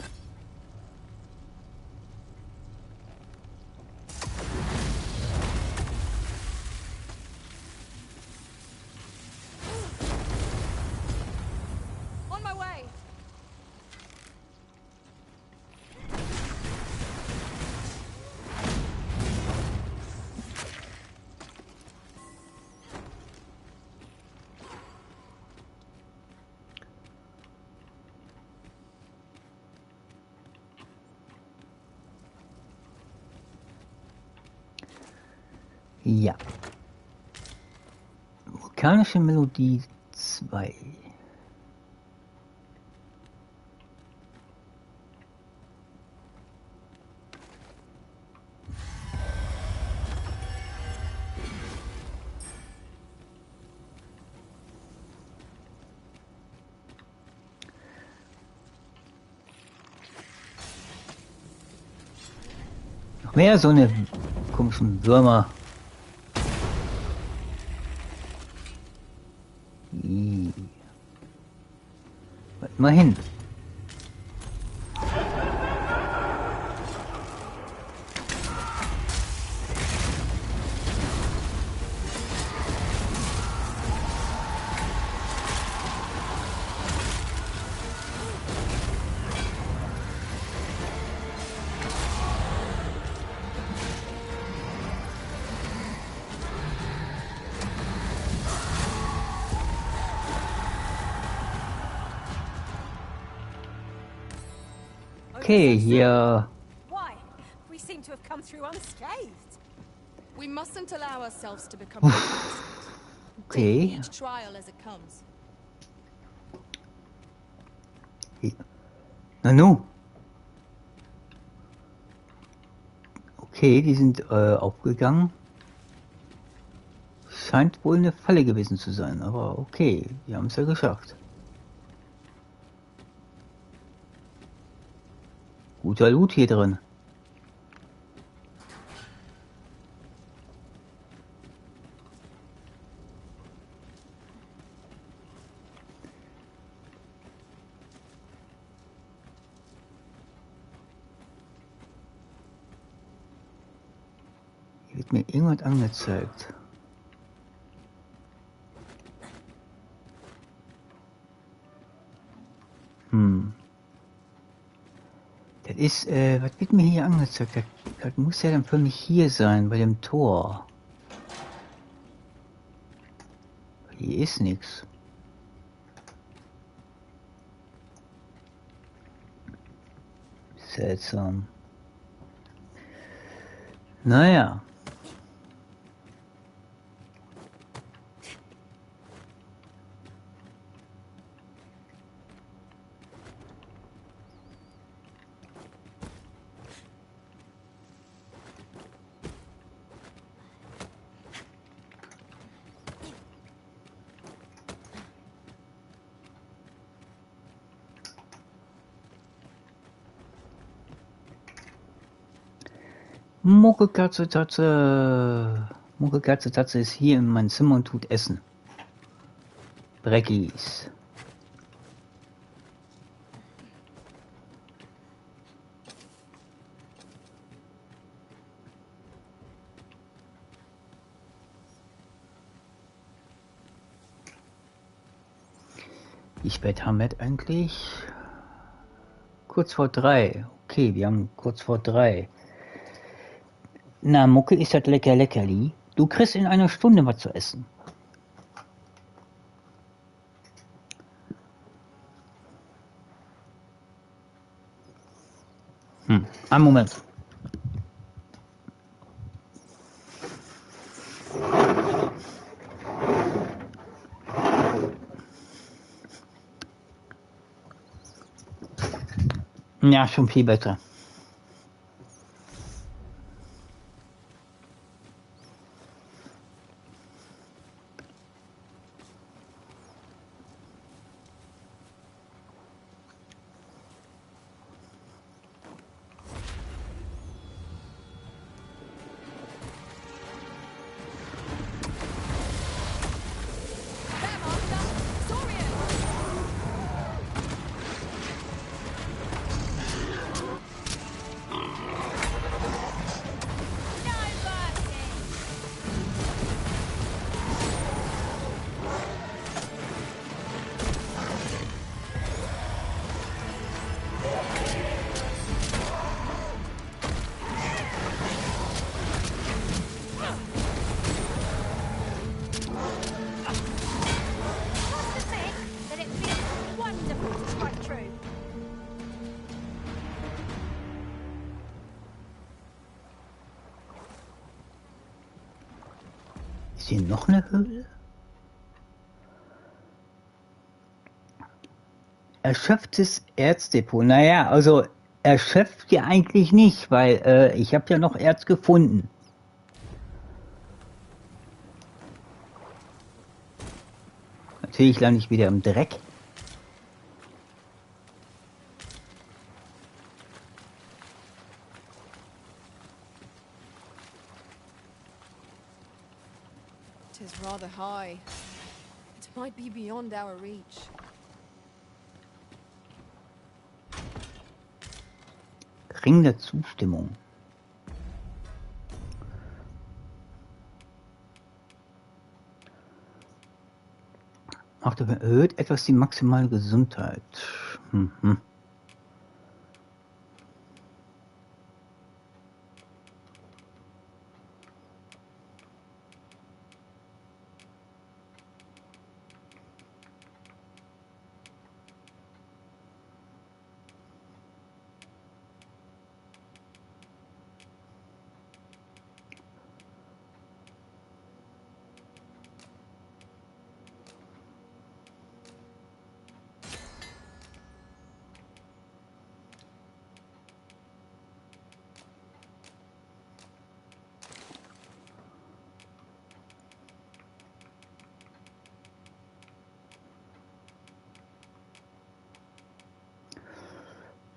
On my way. Ja. Vulkanische Melodie 2. Noch mehr so eine komischen Würmer. Warte mal hin. Okay, hier. Why? We seem to have come through unscathed. We mustn't allow ourselves to become complacent. Okay. Take each trial as it comes. Nanu. Okay, die sind aufgegangen. Scheint wohl eine Falle gewesen zu sein, aber okay, wir haben es ja geschafft. Guter Loot hier drin. Hier wird mir irgendwas angezeigt. Das ist, was wird mir hier angezeigt? Das muss ja dann für mich hier sein, bei dem Tor. Hier ist nichts. Seltsam. Naja. Muckelkatze Tatze. Muckelkatze Tatze ist hier in meinem Zimmer und tut Essen. Breckis. Wie spät haben wir es eigentlich? Kurz vor 3. Okay, wir haben kurz vor 3. Na, Mucke, ist das lecker Leckerli? Du kriegst in einer Stunde was zu essen. Einen Moment. Ja, schon viel besser. Ist hier noch eine Höhle? Erschöpftes Erzdepot. Naja, also erschöpft ja eigentlich nicht, weil ich habe ja noch Erz gefunden. Natürlich lande ich wieder im Dreck. It is rather high. It might be beyond our reach. Ring der Zustimmung. Erhöht etwas die maximale Gesundheit. Mhm.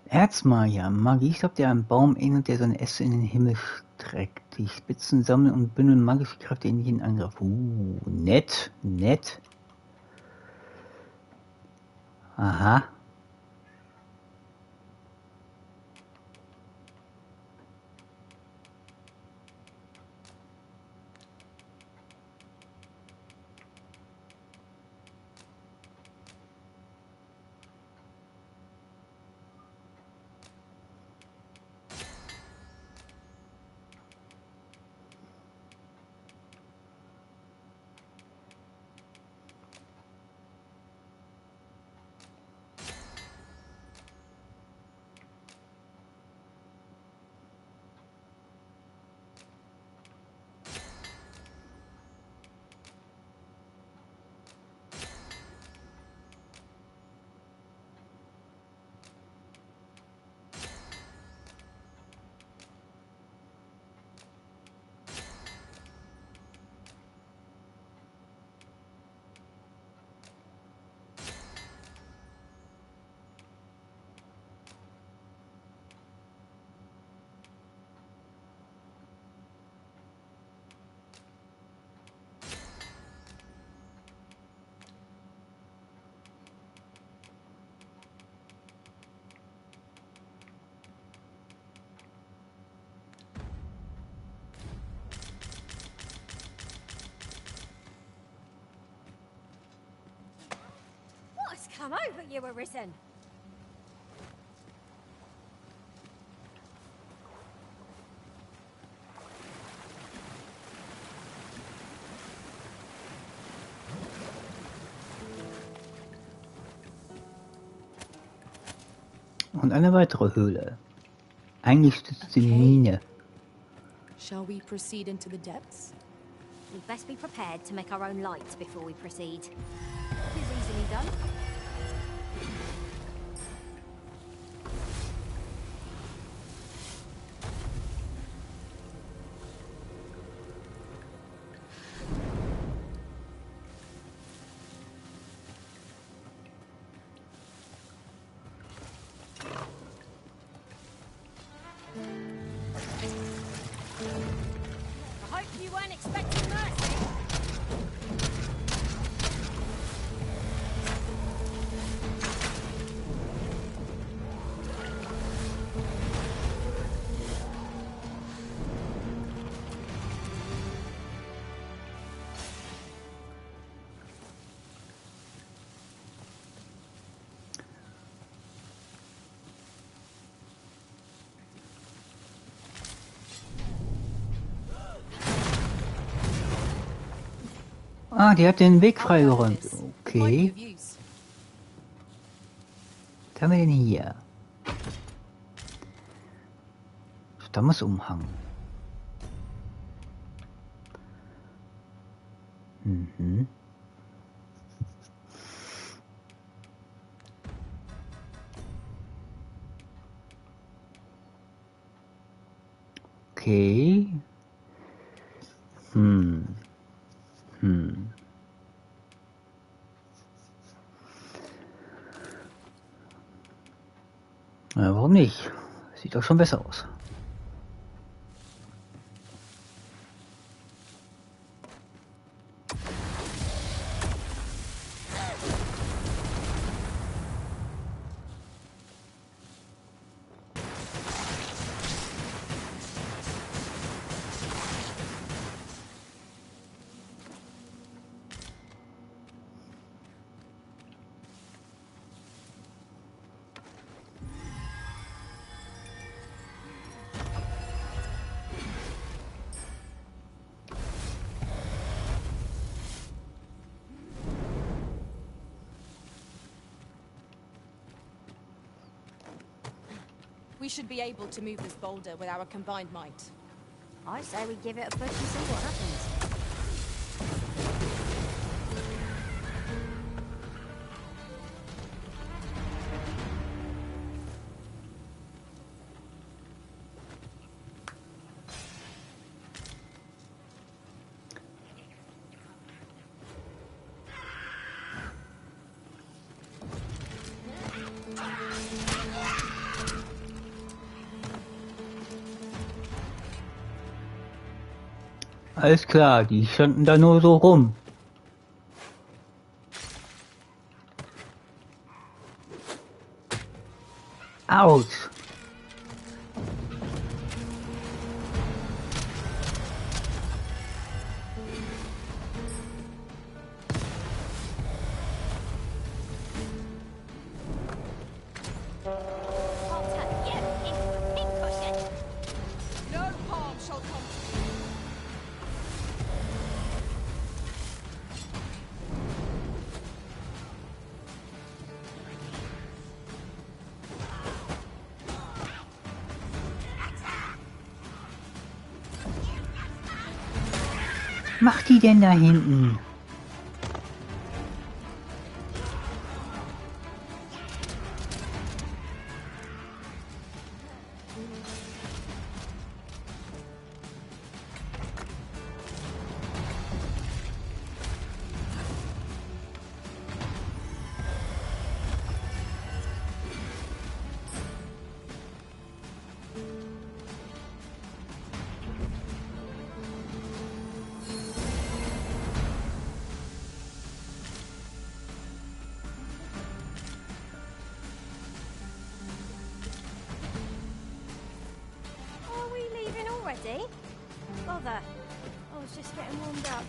Erzmagier. Magie stoppt der einen Baum ähnelt, der seine Äste in den Himmel streckt. Die Spitzen sammeln und bündeln magische Kräfte in jeden Angriff. Nett, nett. Aha. What's come over you, Arisen? Und eine weitere Höhle. Eingestützte Mine. Shall we proceed into the depths? We'd best be prepared to make our own light before we proceed. It is easily done. I hope you weren't expecting mercy. Ah, die hat den Weg I'll handle freigeräumt. this. It might be Okay. of use. Was haben wir denn hier? Stammesumhang. Mhm. Okay. Hm. Hm. Na, warum nicht? Sieht doch schon besser aus. We should be able to move this boulder with our combined might. I say we give it a push and see what happens. Alles klar, die standen da nur so rum. Autsch. I'll turn you into a pincushion. No harm shall come to you. Macht die denn da hinten? Are we leaving already? Bother. I was just getting warmed up.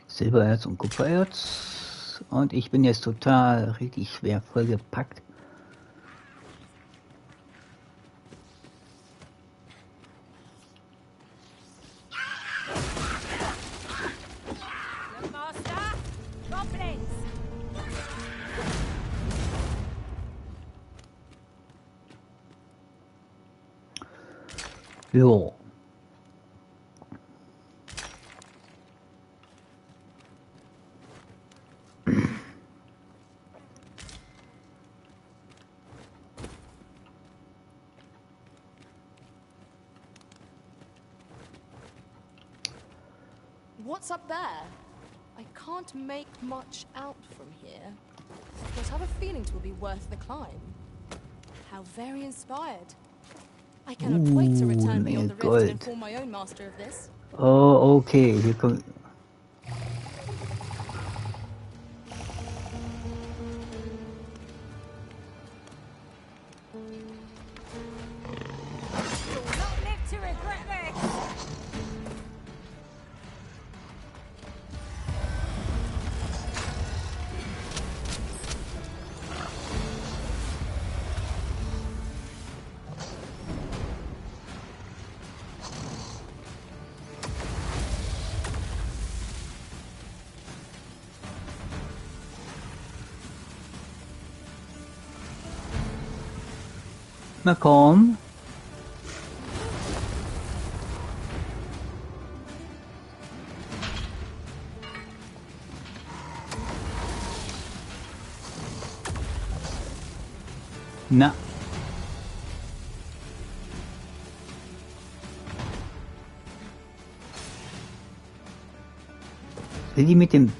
Silbererz und Kupfererz. Und ich bin jetzt total richtig schwer vollgepackt. Look, Master! Goblins! Jo. What's up there? I can't make much out from here, but I have a feeling it will be worth the climb. How very inspired. I cannot wait to return beyond the rift Gold. and inform my own master of this. Oh, okay. Hier kommt. You'll not live to regret this! Na komm. Na. Will die mit dem...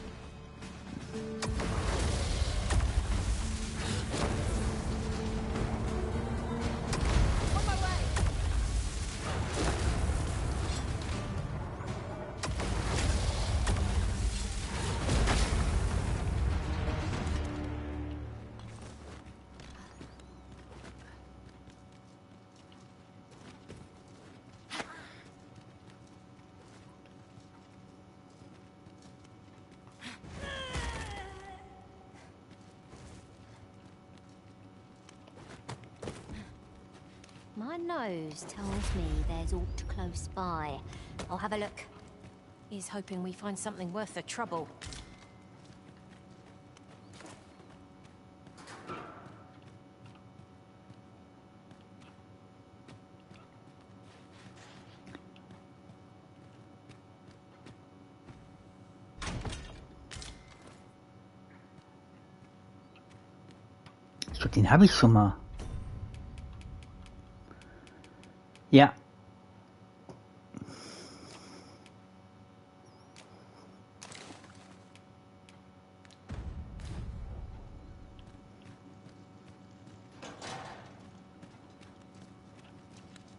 My nose tells me there's aught close by. I'll have a look. He's hoping we find something worth the trouble. Ich glaub, den habe ich schon mal. Ja.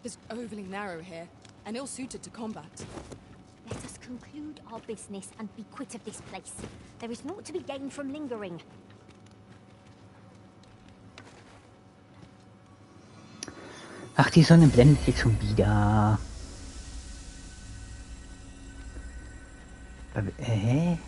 It's overly narrow here, and ill-suited to combat. Let us conclude our business and be quit of this place. There is naught to be gained from lingering. Ach, die Sonne blendet jetzt schon wieder. Hä?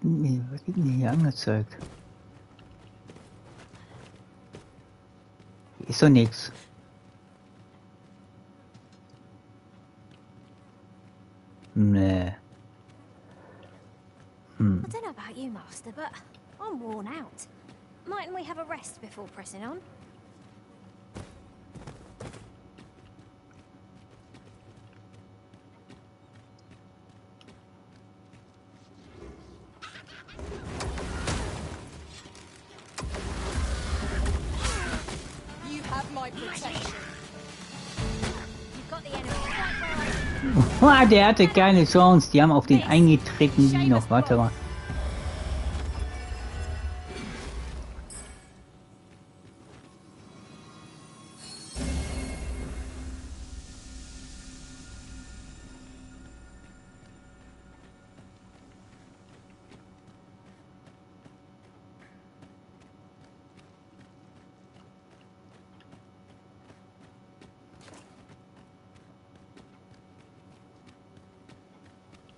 Was wird denn hier angezeigt? Hier ist doch nichts. Nee. I don't know about you, Master, but I'm worn out. Mightn't we have a rest before pressing on? You have my protection. You've got the enemy right where I... Der hatte keine Chance. Die haben auf den eingetreten, die noch. Warte mal.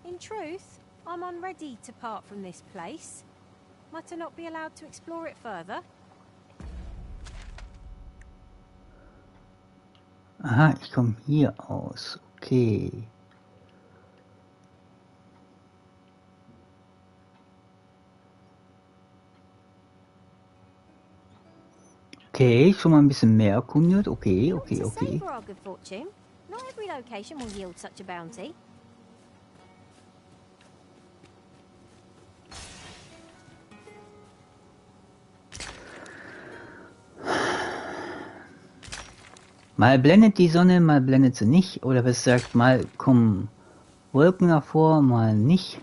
In truth, I'm unready to part from this place. Might I not be allowed to explore it further? Aha, ich komme hier aus. Okay. Okay, schon mal ein bisschen mehr erkundet. Okay, okay, To okay. savour our good fortune. Not every location will yield such a bounty. Mal blendet die Sonne, mal blendet sie nicht. Oder was sagt, mal kommen Wolken hervor, mal nicht.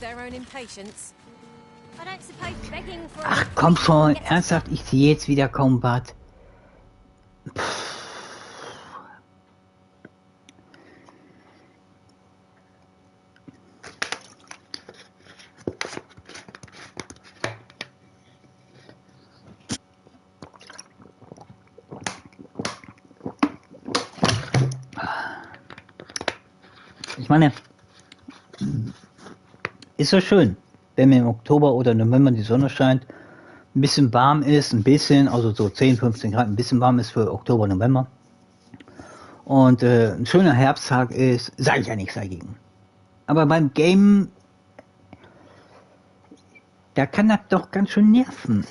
their own impatience. I don't suppose begging for Ach komm schon, ernsthaft, ich sehe jetzt wieder kaum was. Ich meine, ist so schön, wenn mir im Oktober oder November die Sonne scheint, ein bisschen warm ist, ein bisschen, also so 10, 15 Grad, ein bisschen warm ist für Oktober, November. Und ein schöner Herbsttag ist, sage ich ja nichts dagegen. Aber beim Game, da kann das doch ganz schön nerven.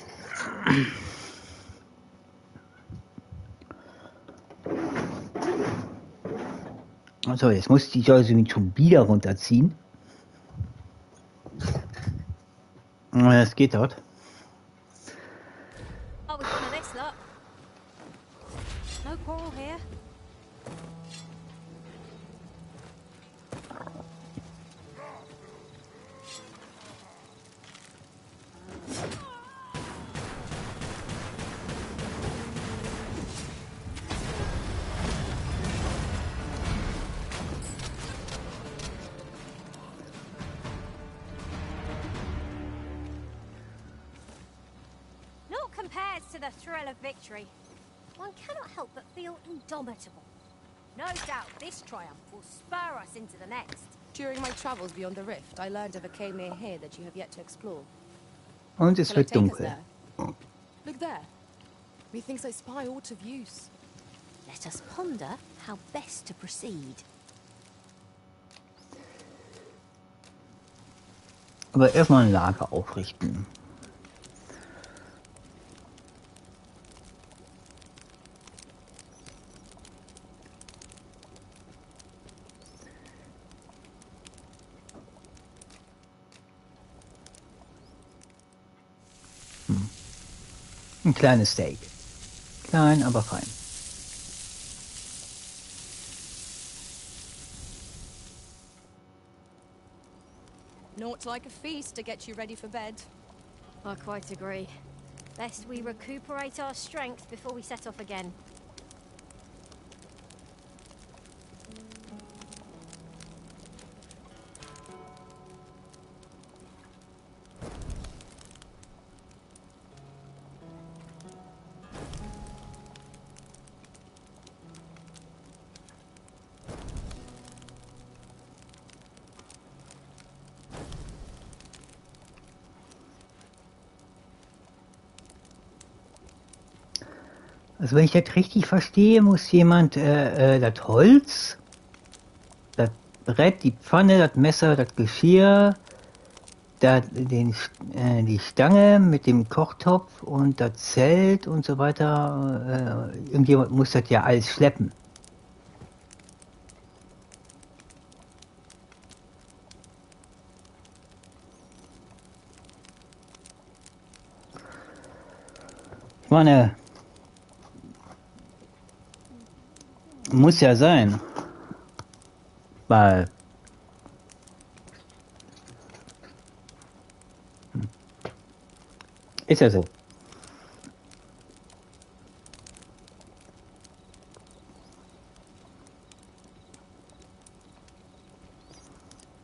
Also jetzt muss ich die Joyce schon wieder runterziehen. Das geht dort. I was one of this lot. No quarrel here. Not compared to the thrill of victory. One cannot help but feel indomitable. No doubt this triumph will spur us into the next. During my travels beyond the rift, I learned of a cave near here that you have yet to explore. Und es Shall I wird take us dunkel. there? Look there. Methinks I spy aught of use. Let us ponder how best to proceed. Aber erstmal ein Lager aufrichten. Ein kleines Steak. Klein, aber fein. Naught like a feast to get you ready for bed. I quite agree. Best we recuperate our strength before we set off again. Also wenn ich das richtig verstehe, muss jemand das Holz, das Brett, die Pfanne, das Messer, das Geschirr, die Stange mit dem Kochtopf und das Zelt und so weiter, irgendjemand muss das ja alles schleppen. Ich meine, muss ja sein, weil ist ja so.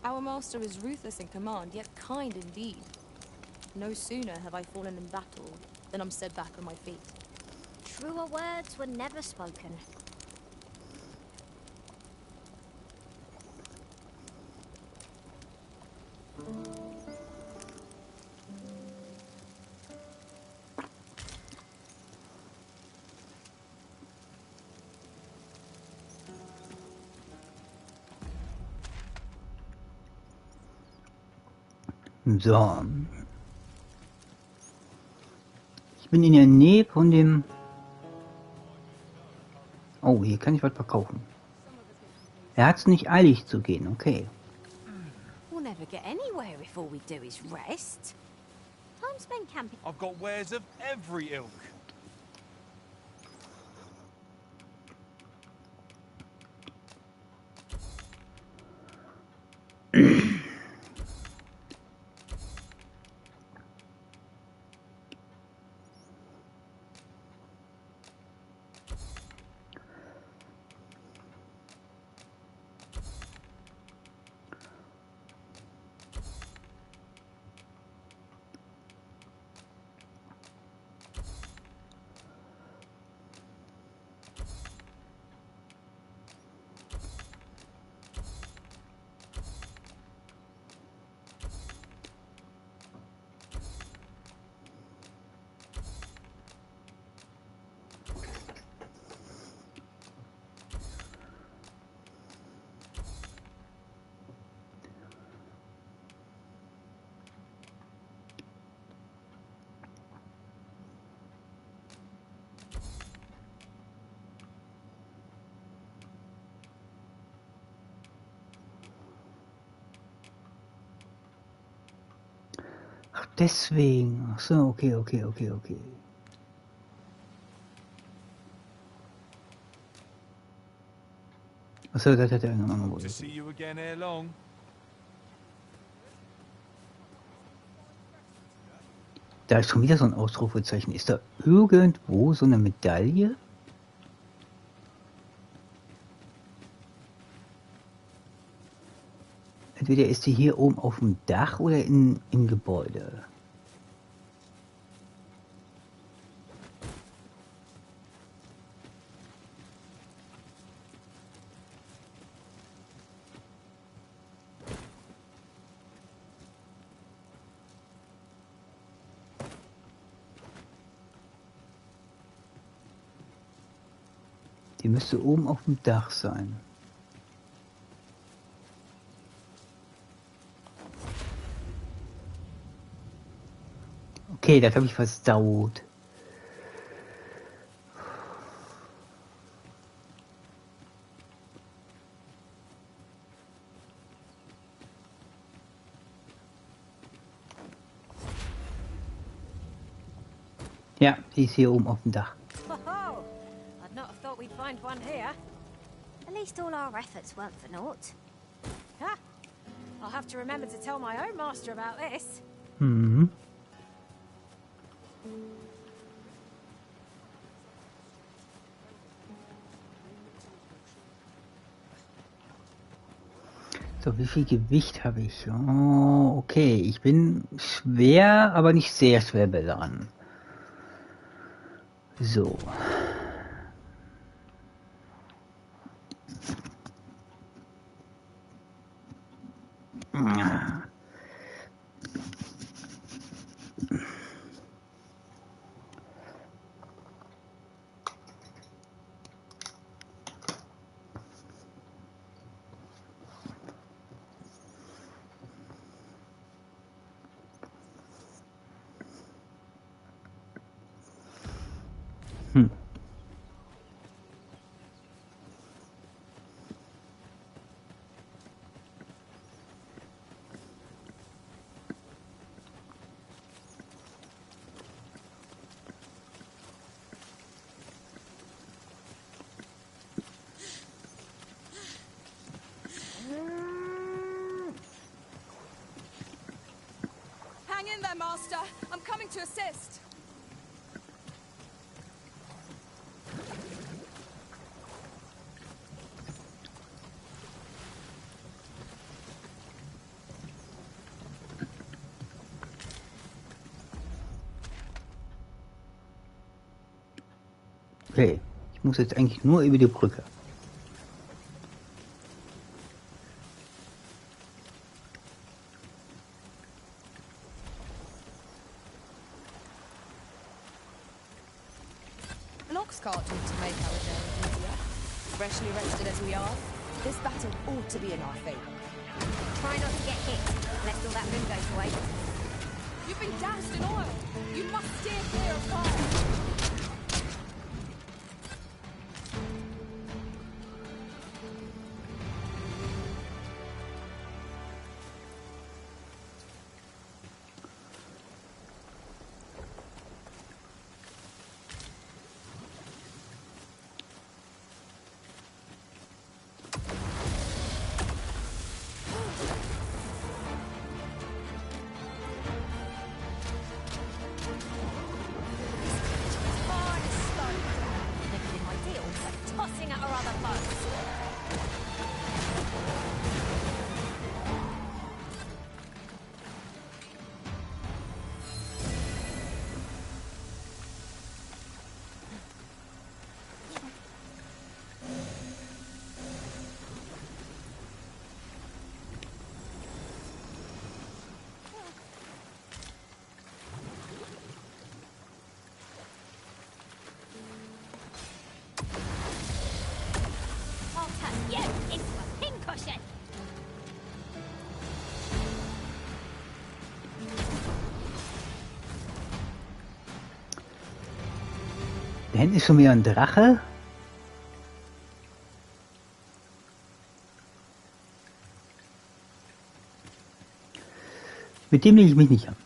Our master is ruthless in command, yet kind indeed. No sooner have I fallen in battle than I'm set back on my feet. Truer words were never spoken. So. Ich bin in der Nähe von dem... Oh, hier kann ich was verkaufen. Er hat es nicht eilig zu gehen, okay. We'll never get anywhere if all we do is rest. Time spent camping. I've got wares of every ilk. deswegen. Ach so, okay. Achso, das hat er irgendwann To angeboten. see you again ere long. Da ist schon wieder so ein Ausrufezeichen. Ist da irgendwo so eine Medaille? Entweder ist die hier oben auf dem Dach oder im Gebäude. Die müsste oben auf dem Dach sein. Okay, das habe ich versaut. Ja, die ist hier oben auf dem Dach. Oh, I'd not have thought we'd find one here. At least all our efforts weren't for naught. Ha! I'll have to remember to tell my own master about this. Mhm. So, wie viel Gewicht habe ich? Oh, okay, ich bin schwer, aber nicht sehr schwer beladen. So. Hm. Hang in there, Master. I'm coming to assist. Okay, ich muss jetzt eigentlich nur über die Brücke. An ox cart ought to make our journey easier. Freshly rested as we are, this battle ought to be in our favor. Try not to get hit, lest all that wind goes away. You've been doused in oil. You must steer clear of fire. Hard as stone. Never been ideal, but tossing at our other foes. I'll turn you into a pincushion. Da hinten ist schon wieder ein Drache. Mit dem lege ich mich nicht an.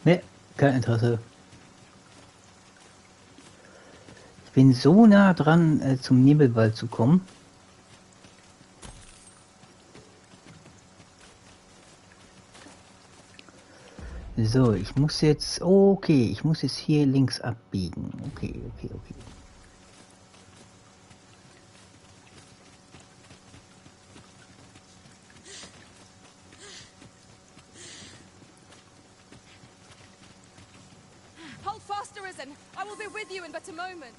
Ne, kein Interesse. Ich bin so nah dran, zum Nebelwald zu kommen. So, ich muss jetzt... Okay, ich muss jetzt hier links abbiegen. Okay. Hold fast, Arisen. I will be with you in but a moment.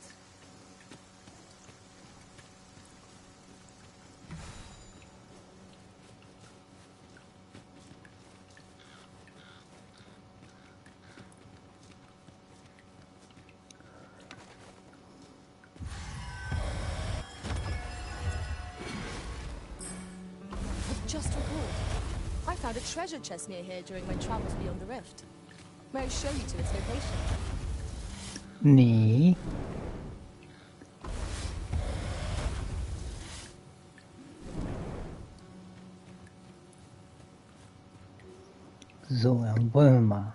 Just recalled. I found a treasure chest near here during my travels beyond the rift. May I show you to its location? Nee. So, dann wollen wir mal.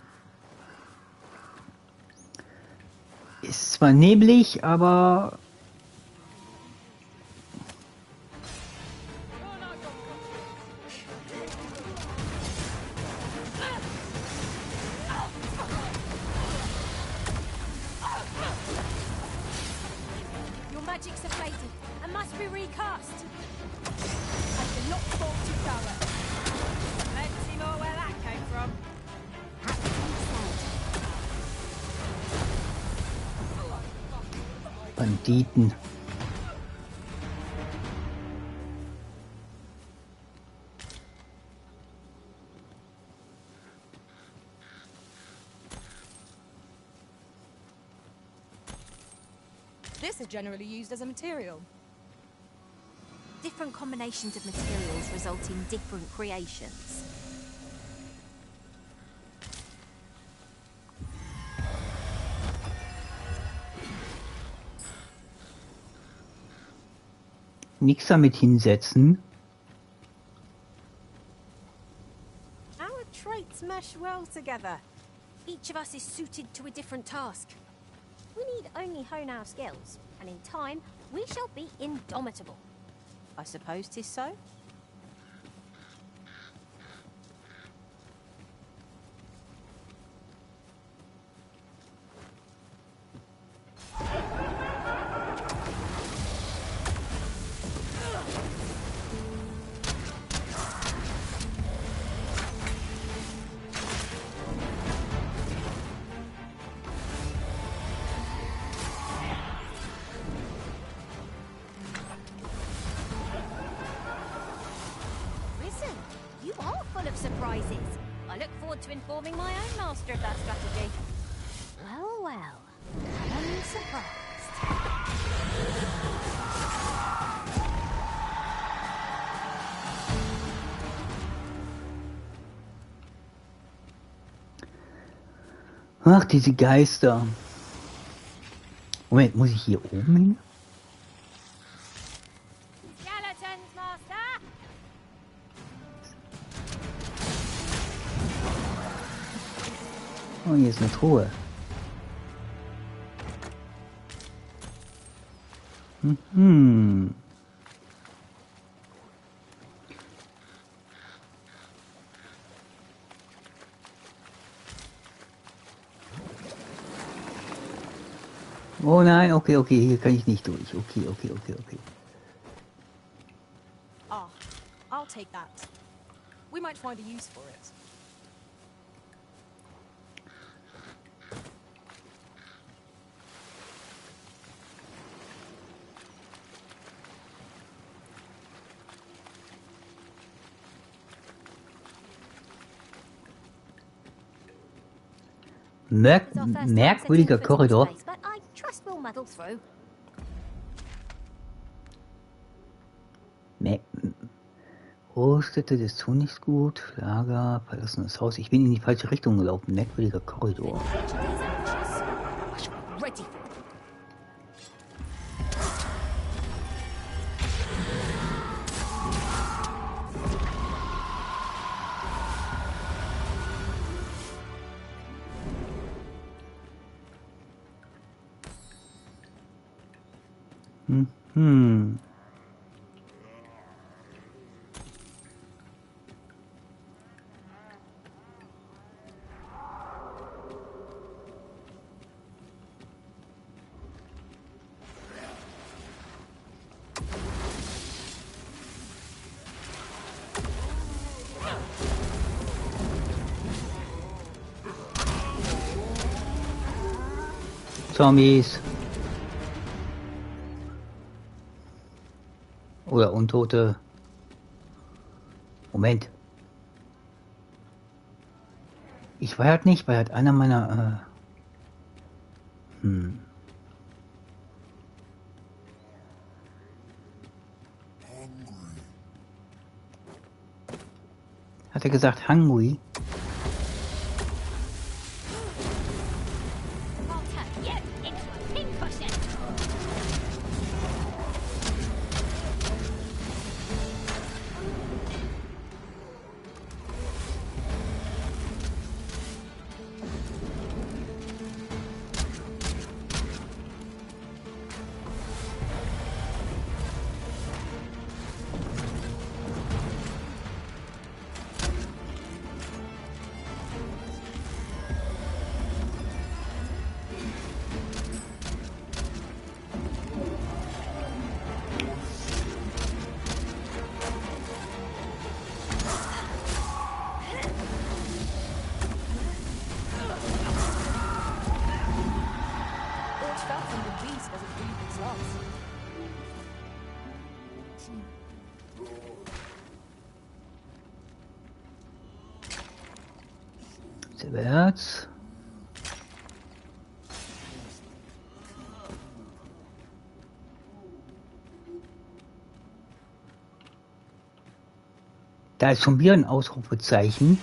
Ist zwar neblig, aber... Your magics are faded and must be recast. I cannot fall to power. Let's see more where that came from. Banditen. This is generally used as a material. Different combinations of materials result in different creations. Nix damit hinsetzen. Our traits mesh well together. Each of us is suited to a different task. We need only hone our skills, and in time, we shall be indomitable. I suppose 'tis so? Surprises. I look forward to informing my own master of that strategy. Well, I'm surprised. Ach, diese Geister. Moment, muss ich hier oben hin? Skeletons, Master! Oh, hier ist eine Truhe. Mhm. Oh nein, okay, hier kann ich nicht durch. Okay. Ah, I'll take that. We might find a use for it. Merkwürdiger Korridor. But I trust we'll muddle through. Großstädte des Honiggut, Lager, verlassenes Haus. Ich bin in die falsche Richtung gelaufen. Merkwürdiger Korridor. Ready for it. Hm. Zombies. Oder Untote. Moment. Ich war halt nicht, weil halt einer meiner... Hat er gesagt hungry? I'll turn you into a pincushion. What felt from the beast as it breathed its last. Silberherz. Da ist schon wieder ein Ausrufezeichen.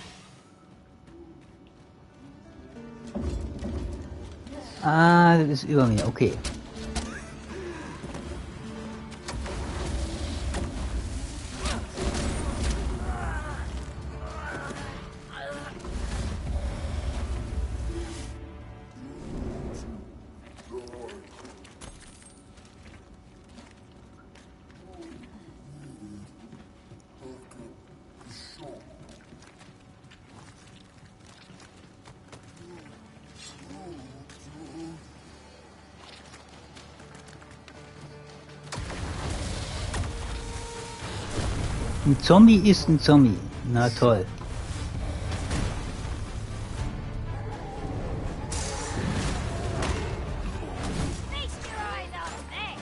Ah, das ist über mir, okay. Ein Zombie ist ein Zombie. Na toll. Feast your eyes on this.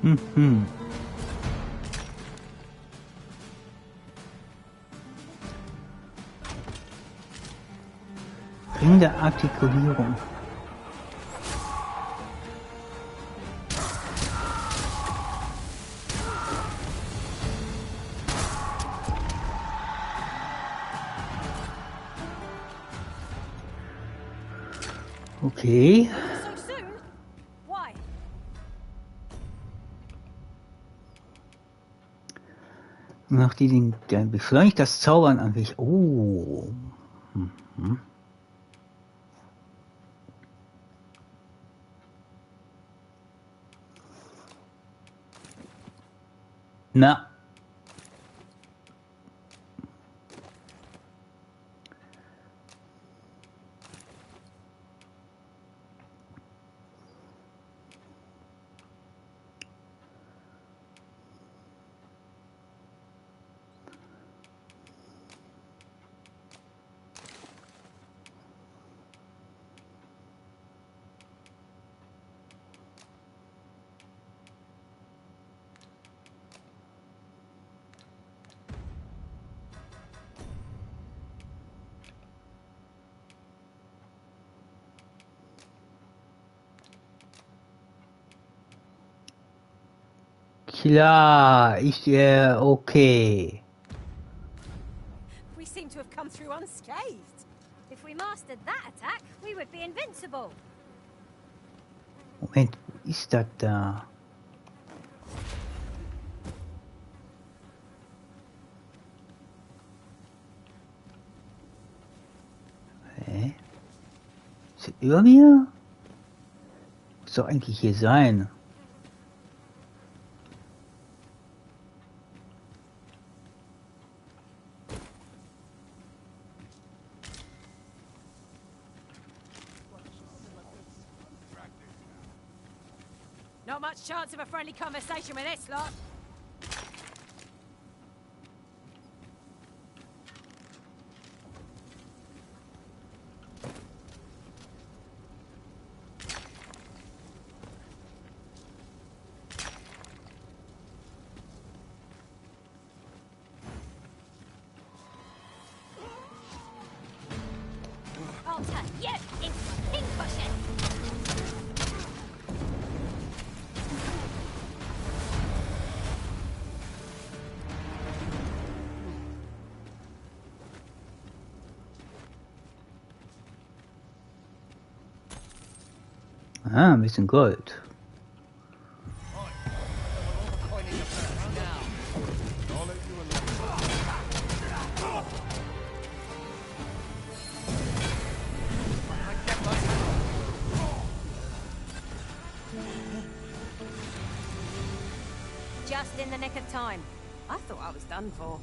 Mhm. Ring der Artikulierung. Okay. So soon? Why? Macht die den beschleunigt das Zaubern an sich. Oh. Mhm. Na. Klar, okay. We seem to have come through unscathed. If we mastered that attack, we would be invincible. Moment, wo ist das da? Hä? Ist das über mir? Muss doch eigentlich hier sein. Not much chance of a friendly conversation with this lot. I'll turn you into a pincushion. Ah, ein bisschen Gold. Just in the nick of time. I thought I was done for.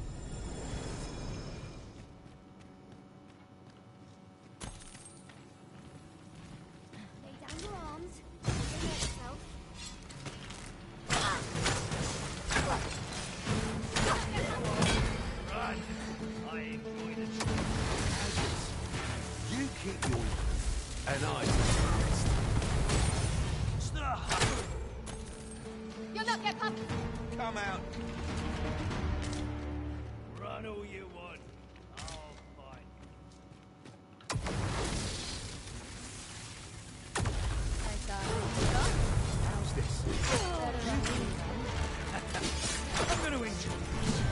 Lay down your arms. Protect yourself. Right. I enjoy the You keep your and I You'll not get past. come out. Run all you want. I'll fight. How's this? I'm gonna enjoy this.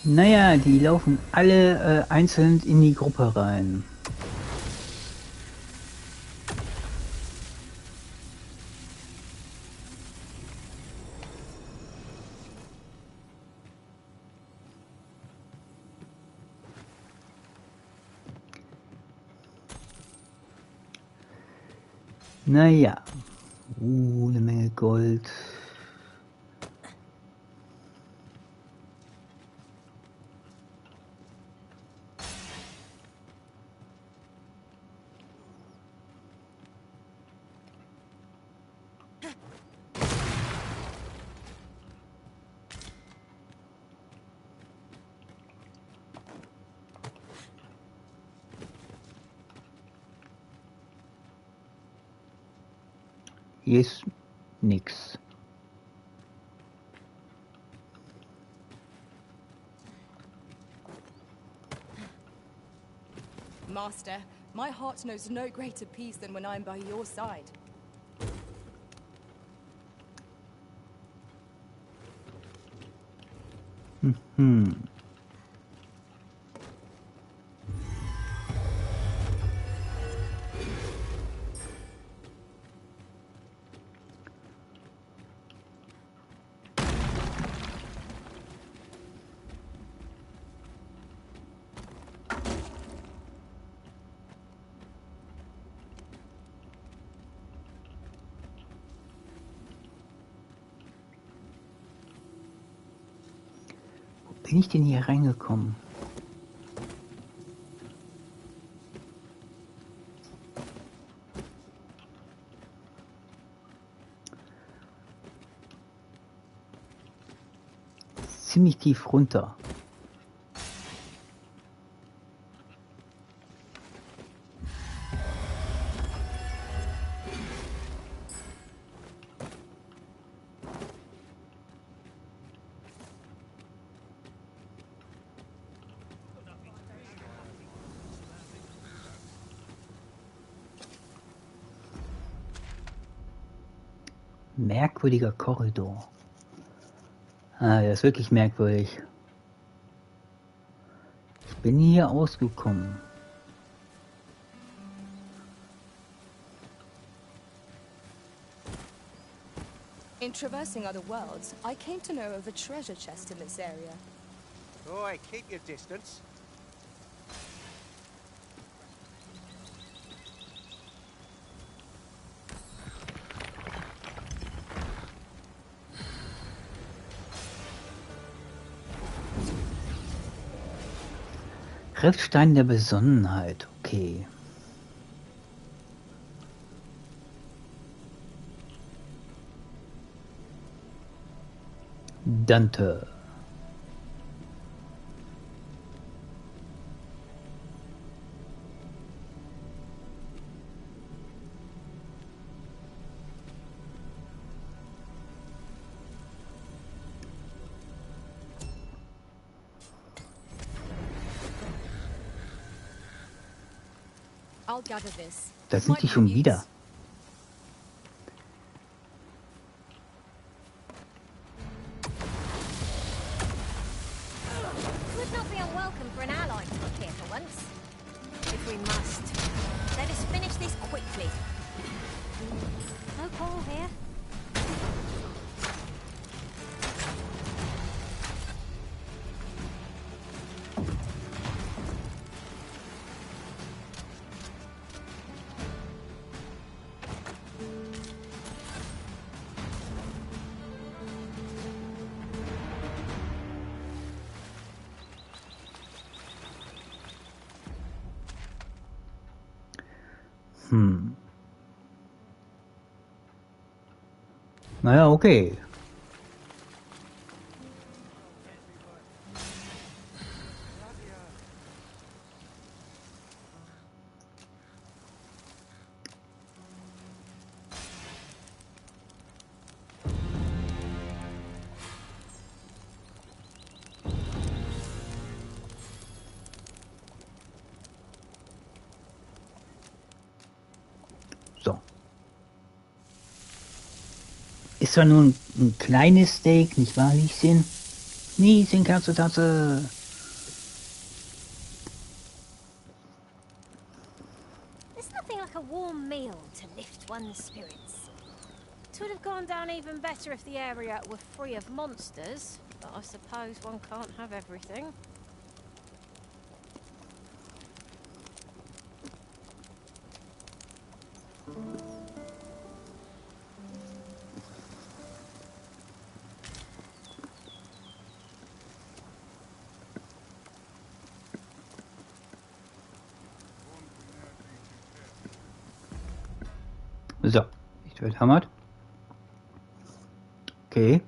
Naja, die laufen alle einzeln in die Gruppe rein. Naja, eine Menge Gold. Hier ist nix. Master, my heart knows no greater peace than when I'm by your side. Hm. Wo bin ich denn hier reingekommen? Ziemlich tief runter. Merkwürdiger Korridor. Ah, der ist wirklich merkwürdig. Ich bin hier ausgekommen. In traversing other worlds, I came to know of a treasure chest in this area. Oi, keep your distance. Riftstein der Besonnenheit, okay. Dante. I'll gather this. Da It sind might die be of schon use. wieder. Would not be unwelcome for an ally to look here for once. If we must. Let us finish this quickly. No quarrel here. Naja, okay. So. Ist zwar nur ein kleines Steak, nicht wahr, Lieschen? Lieschen, Katze, Tatze. There's nothing like a warm meal to lift one's spirits. It would have gone down even better if the area were free of monsters, but I suppose one can't have everything. So. Ich wird hammert. Okay.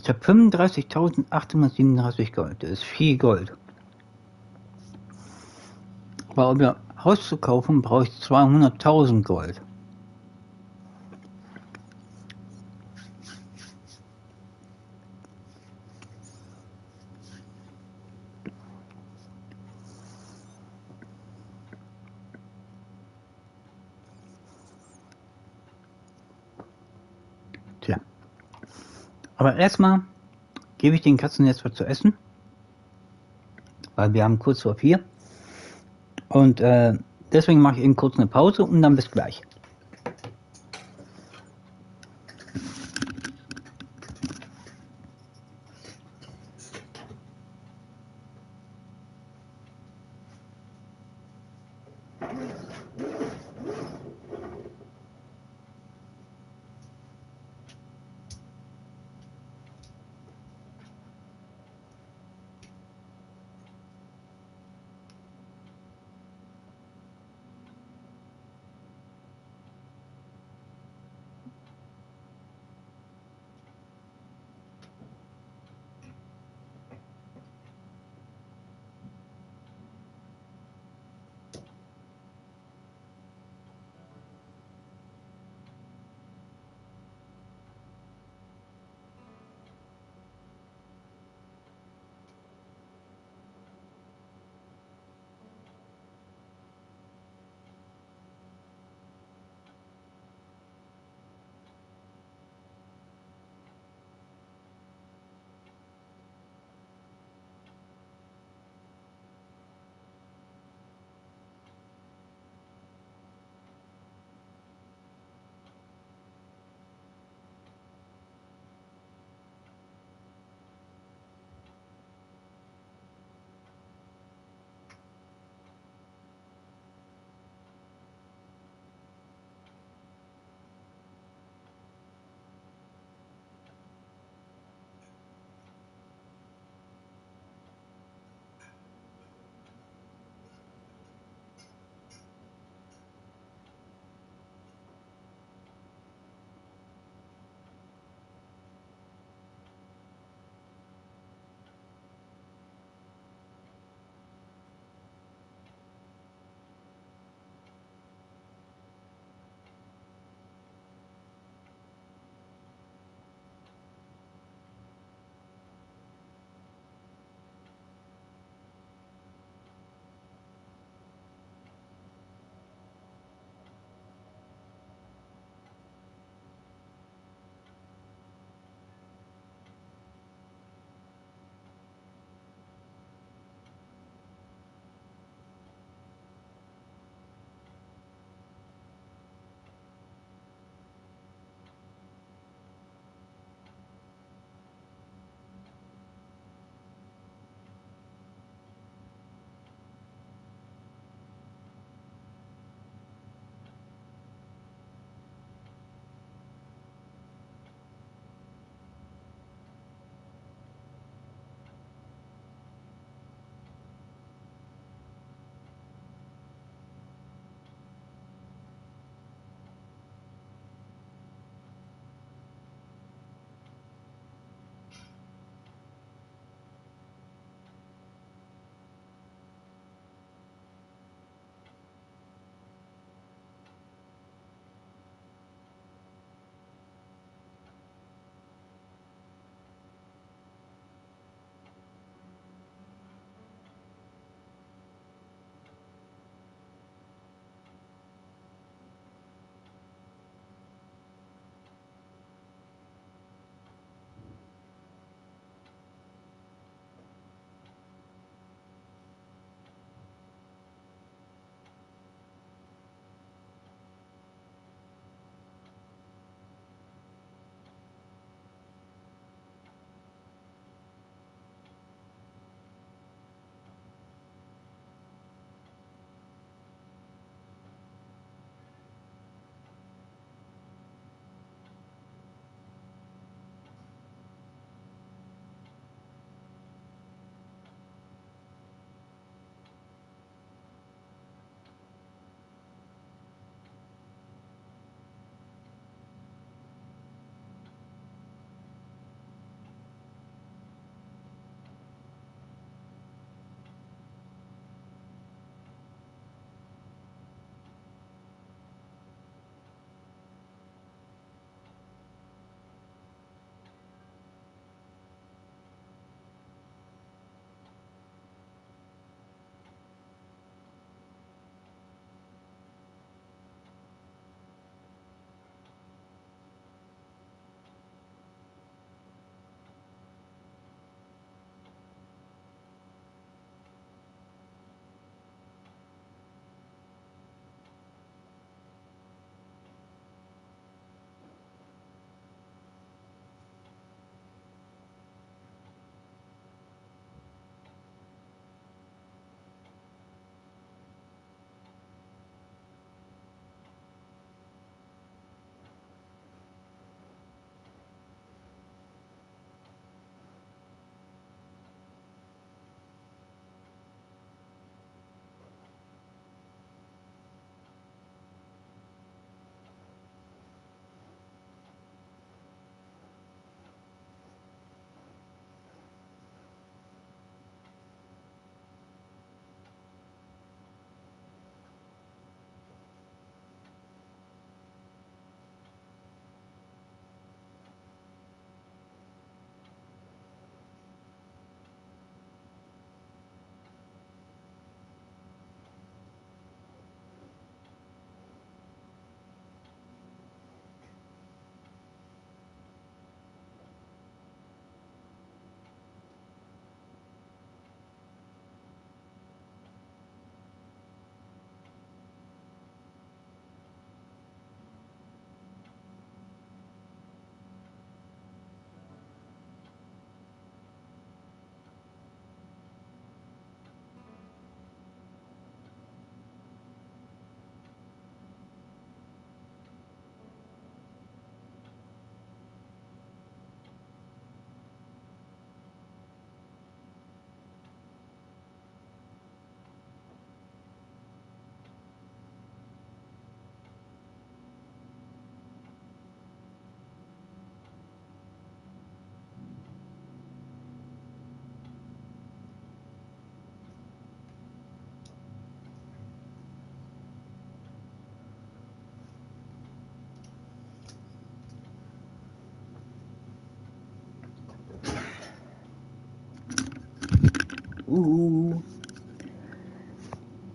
Ich habe 35.837 Gold. Das ist viel Gold. Aber um ein Haus zu kaufen, brauche ich 200.000 Gold. Tja. Aber erstmal gebe ich den Katzen jetzt was zu essen. Weil wir haben kurz vor 4. Und deswegen mache ich eben kurz eine Pause und dann bis gleich.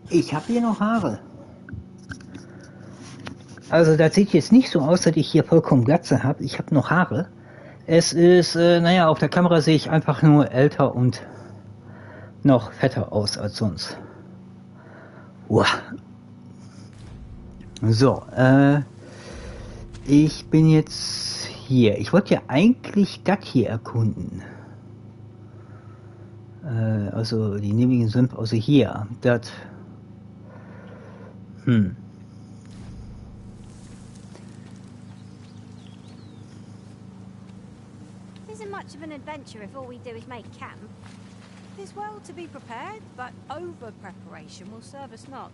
Ich habe hier noch Haare. Also das sieht jetzt nicht so aus, dass ich hier vollkommen Glatze habe. Ich habe noch Haare. Es ist, naja, auf der Kamera sehe ich einfach nur älter und noch fetter aus als sonst. Uah. So, ich bin jetzt hier. Ich wollte ja eigentlich das hier erkunden. Also die nebligen Sümpfe, also hier. Das. Isn't much of an adventure if all we do is make camp. There's well to be prepared, but over-preparation will serve us not.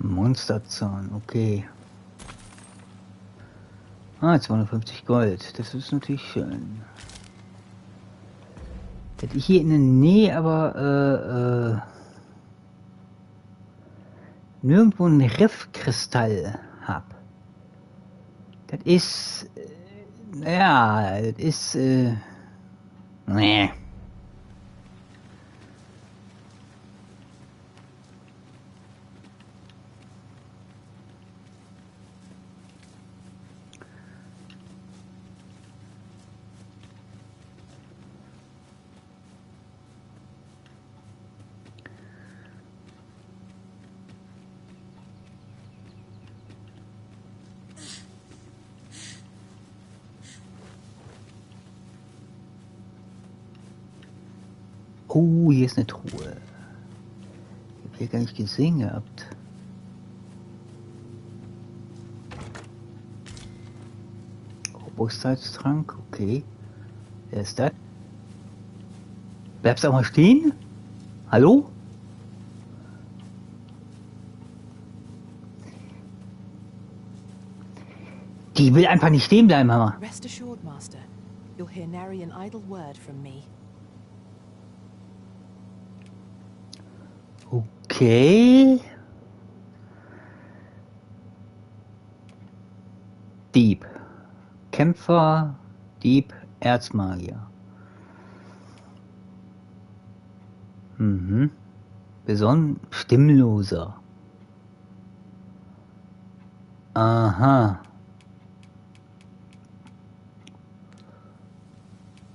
Monsterzahn, okay. Ah, 250 Gold. Das ist natürlich schön. Hätte ich hier in der Nähe aber nirgendwo einen Riffkristall hab. Das ist ja, das ist nee. Oh, hier ist eine Truhe. Ich habe hier gar nicht gesehen gehabt. Robustheitstrank, okay. Wer ist das? Bleibst du auch mal stehen? Hallo? Die will einfach nicht stehen bleiben, Hammer. Rest assured, Master. You'll hear nary an idle word from me. Okay. Dieb. Kämpfer, Dieb, Erzmagier. Besonnen, Stimmloser. Aha.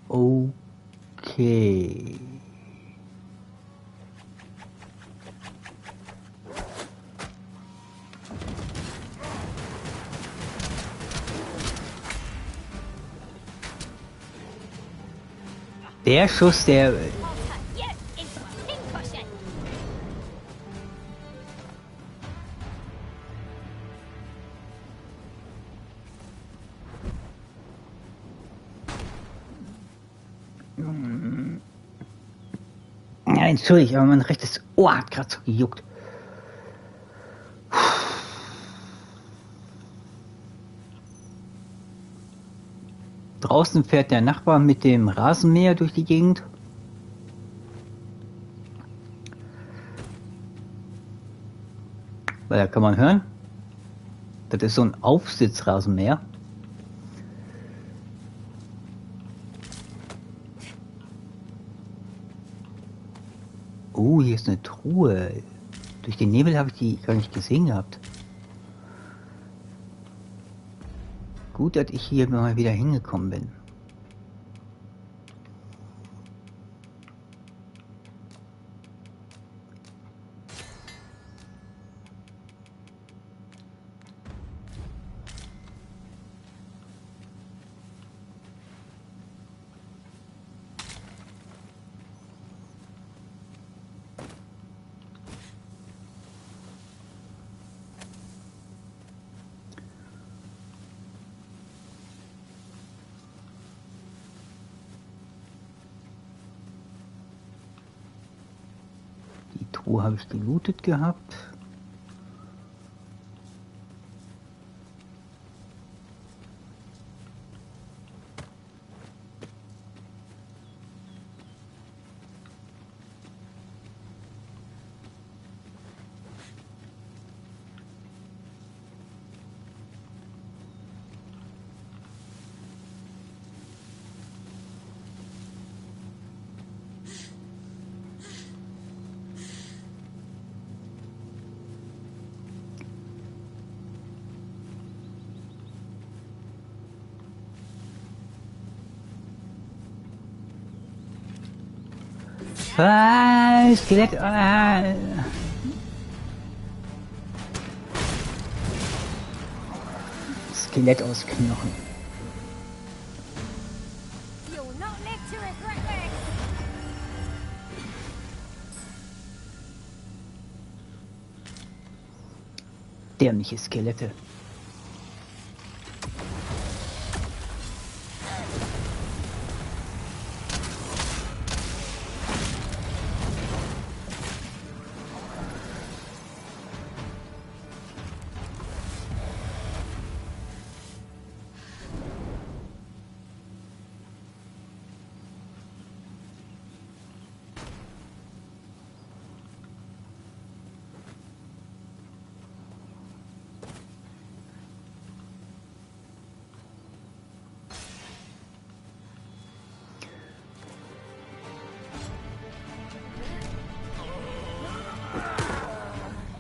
Okay. Der Schuss, der... I'll turn you into a pincushion. Ja, entschuldigt, aber mein rechtes Ohr hat gerade so gejuckt. Draußen fährt der Nachbar mit dem Rasenmäher durch die Gegend. Weil da kann man hören. Das ist so ein Aufsitzrasenmäher. Oh, hier ist eine Truhe. Durch den Nebel habe ich die gar nicht gesehen gehabt. Gut, dass ich hier mal wieder hingekommen bin. Die Truhe habe ich gelootet gehabt. Ah, Skelett. Ah. Skelett aus Knochen. You'll not live to regret this. Dämliche Skelette.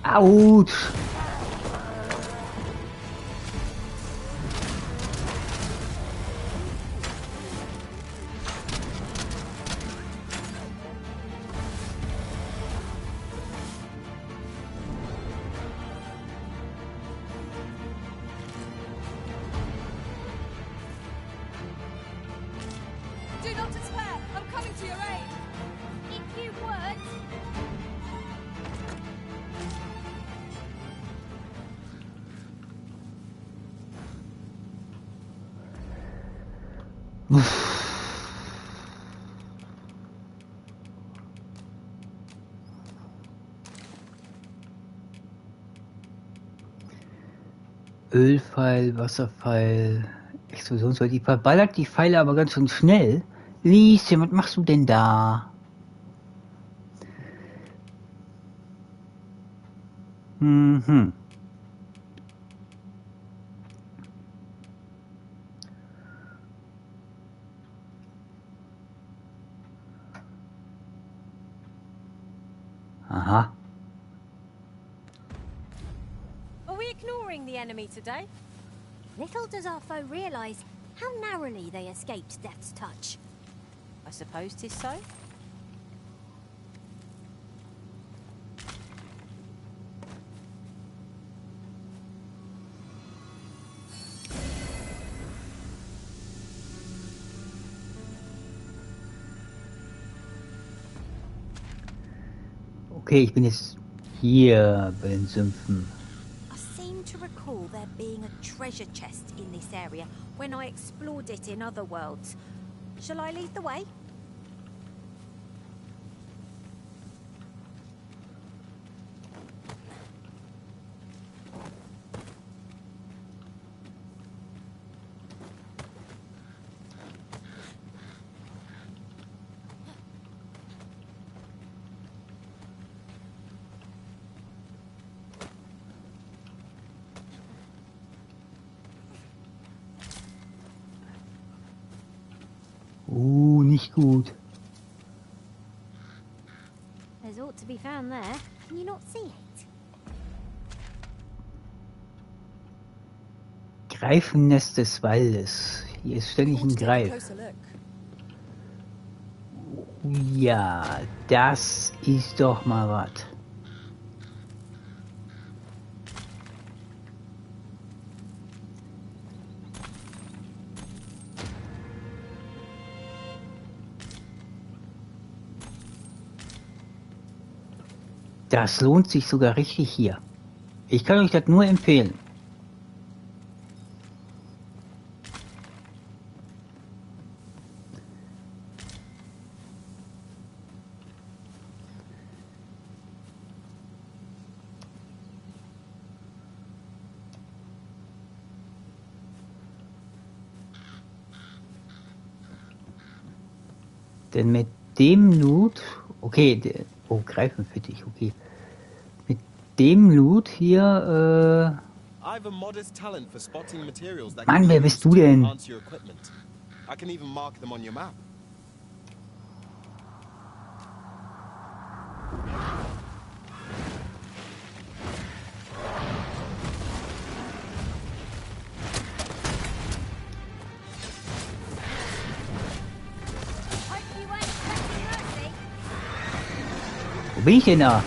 Autsch! Do not despair! I'm coming to your aid! If you would. Ölpfeil, Wasserpfeil, Explosionsfall. Die verballert die Pfeile aber ganz schön schnell. Lieschen, was machst du denn da? Mhm. Aha. Are we ignoring the enemy today? Little does our foe realise how narrowly they escaped death's touch. I suppose 'tis so. Okay, ich bin jetzt hier bei den Sümpfen. I seem to recall there being a treasure chest in this area when I explored it in other worlds. Shall I lead the way? Nicht gut. There's ought to be found there. Can you not see it? Greifennest des Waldes. Hier ist ständig ein Greif. Closer look. Ja, das ist doch mal was. Das lohnt sich sogar richtig hier. Ich kann euch das nur empfehlen. Denn mit dem Loot, okay, oh, Greifenfittich, okay. Mit dem Loot hier, I've a modest talent for spotting materials that Mann, can be wer bist used du to denn? enhance your equipment. I can even mark them on your map. Hope you weren't expecting mercy. Wo bin ich denn da?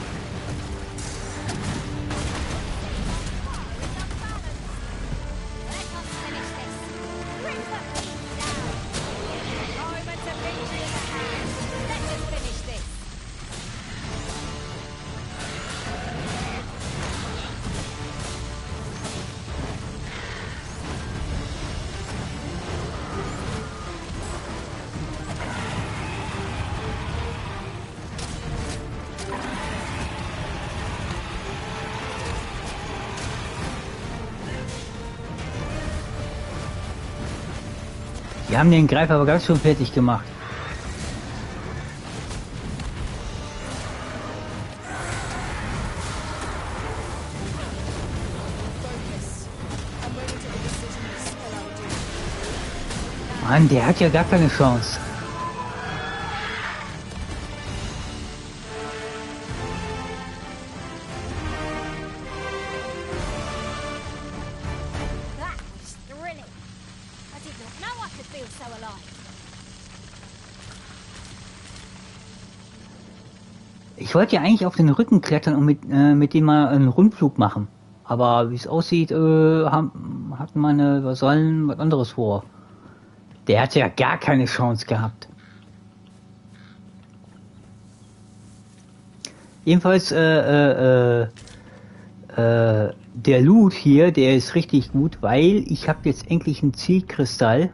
Die haben den Greifer aber ganz schön fertig gemacht. Mann, der hat ja gar keine Chance. That was thrilling. I did not know I could feel so alive. Ich wollte ja eigentlich auf den Rücken klettern und mit dem mal einen Rundflug machen. Aber wie es aussieht, hatten meine Vasallen was anderes vor. Der hatte ja gar keine Chance gehabt. Jedenfalls, der Loot hier, der ist richtig gut, weil ich habe jetzt endlich einen Zielkristall.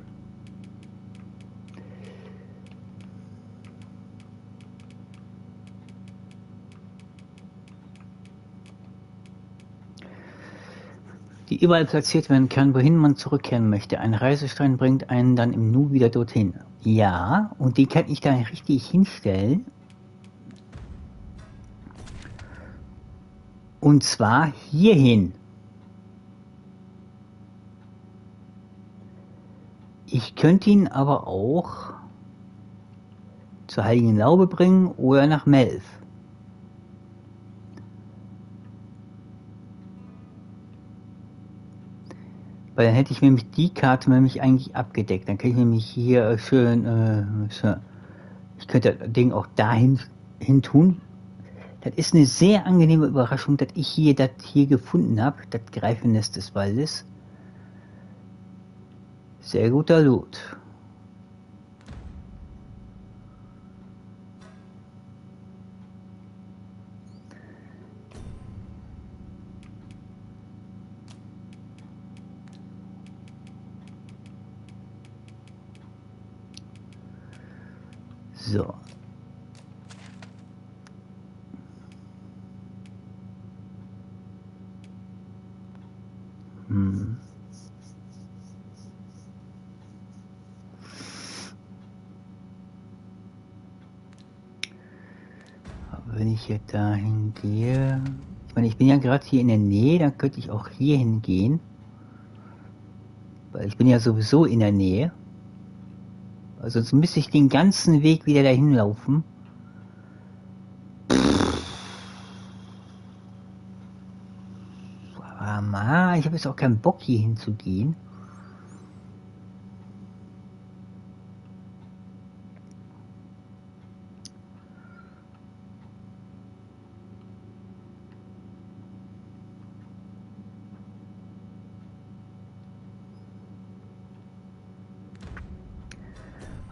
Die überall platziert werden kann, wohin man zurückkehren möchte. Ein Reisestein bringt einen dann im Nu wieder dorthin. Ja, und den kann ich da richtig hinstellen. Und zwar hierhin. Ich könnte ihn aber auch zur Heiligen Laube bringen oder nach Melf. Weil dann hätte ich nämlich die Karte nämlich eigentlich abgedeckt. Dann kann ich nämlich hier schön, ich könnte das Ding auch dahin tun. Das ist eine sehr angenehme Überraschung, dass ich das hier gefunden habe, das Greifennest des Waldes. Sehr guter Loot. So. Aber wenn ich jetzt dahin gehe, ich meine, ich bin ja gerade hier in der Nähe, dann könnte ich auch hier hingehen, weil ich bin ja sowieso in der Nähe. Also sonst müsste ich den ganzen Weg wieder dahin laufen. Aber ich habe jetzt auch keinen Bock hier hinzugehen.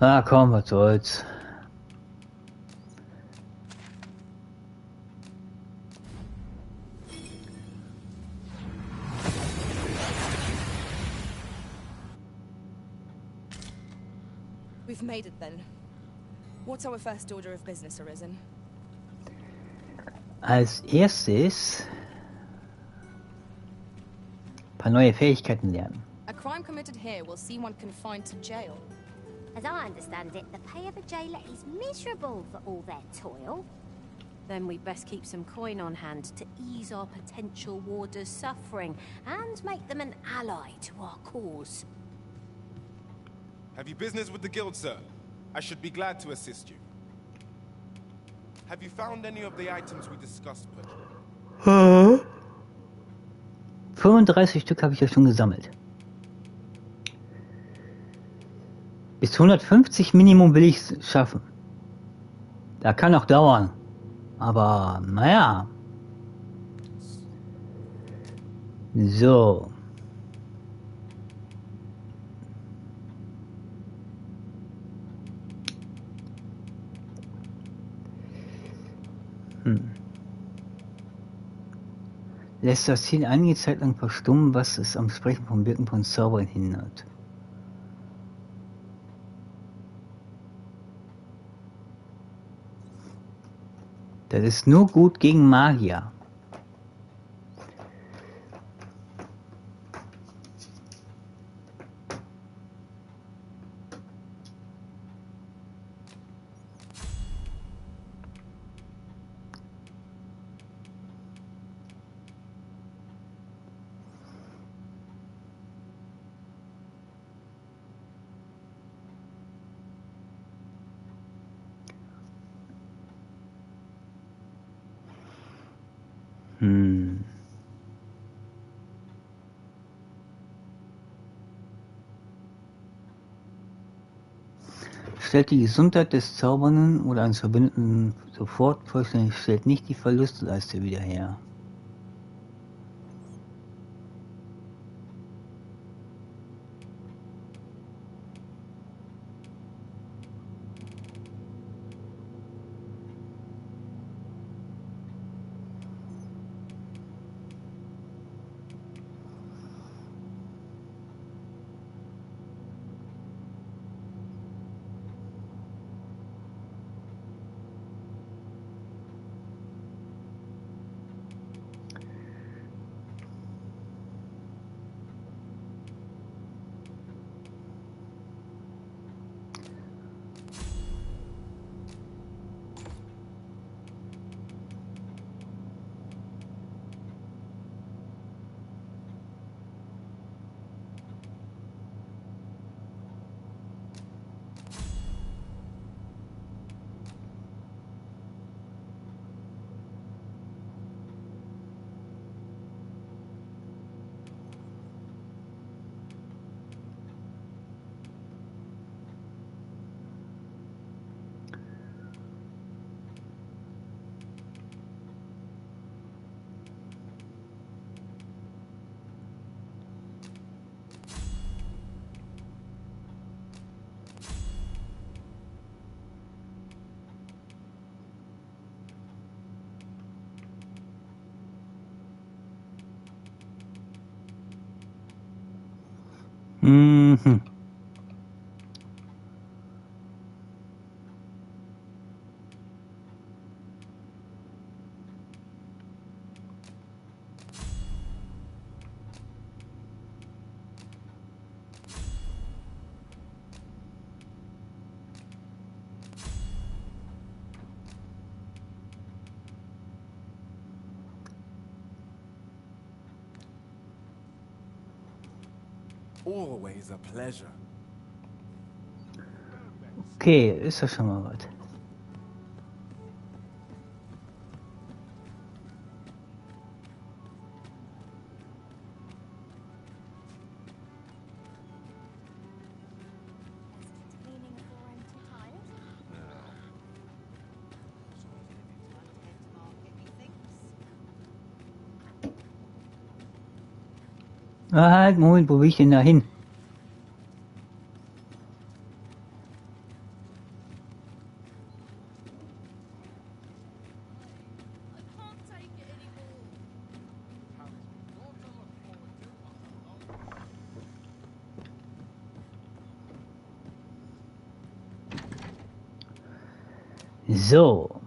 Ah, komm, was soll's. We've made it then. What's our first order of business, Arisen? Als erstes ein paar neue Fähigkeiten lernen. A crime committed here will see one confined to jail. As I understand it, the pay of a jailer is miserable for all their toil. Then we'd best keep some coin on hand to ease our potential warders' suffering and make them an ally to our cause. Have you business with the guild, sir? I should be glad to assist you. Have you found any of the items we discussed, but 35 Stück habe ich ja schon gesammelt. Bis 150 Minimum will ich es schaffen. Da kann auch dauern. Aber naja. So. Lässt das Ziel einige Zeit lang verstummen, was es am Sprechen vom Wirken von Zaubern hindert. Das ist nur gut gegen Magier. Stellt die Gesundheit des Zaubernden oder eines Verbündeten sofort vollständig, stellt nicht die Verlustleiste wieder her. Mhm. Always a pleasure. Okay, ist ja schon mal was. Ah, halt, Moment, wo will ich denn da hin? So.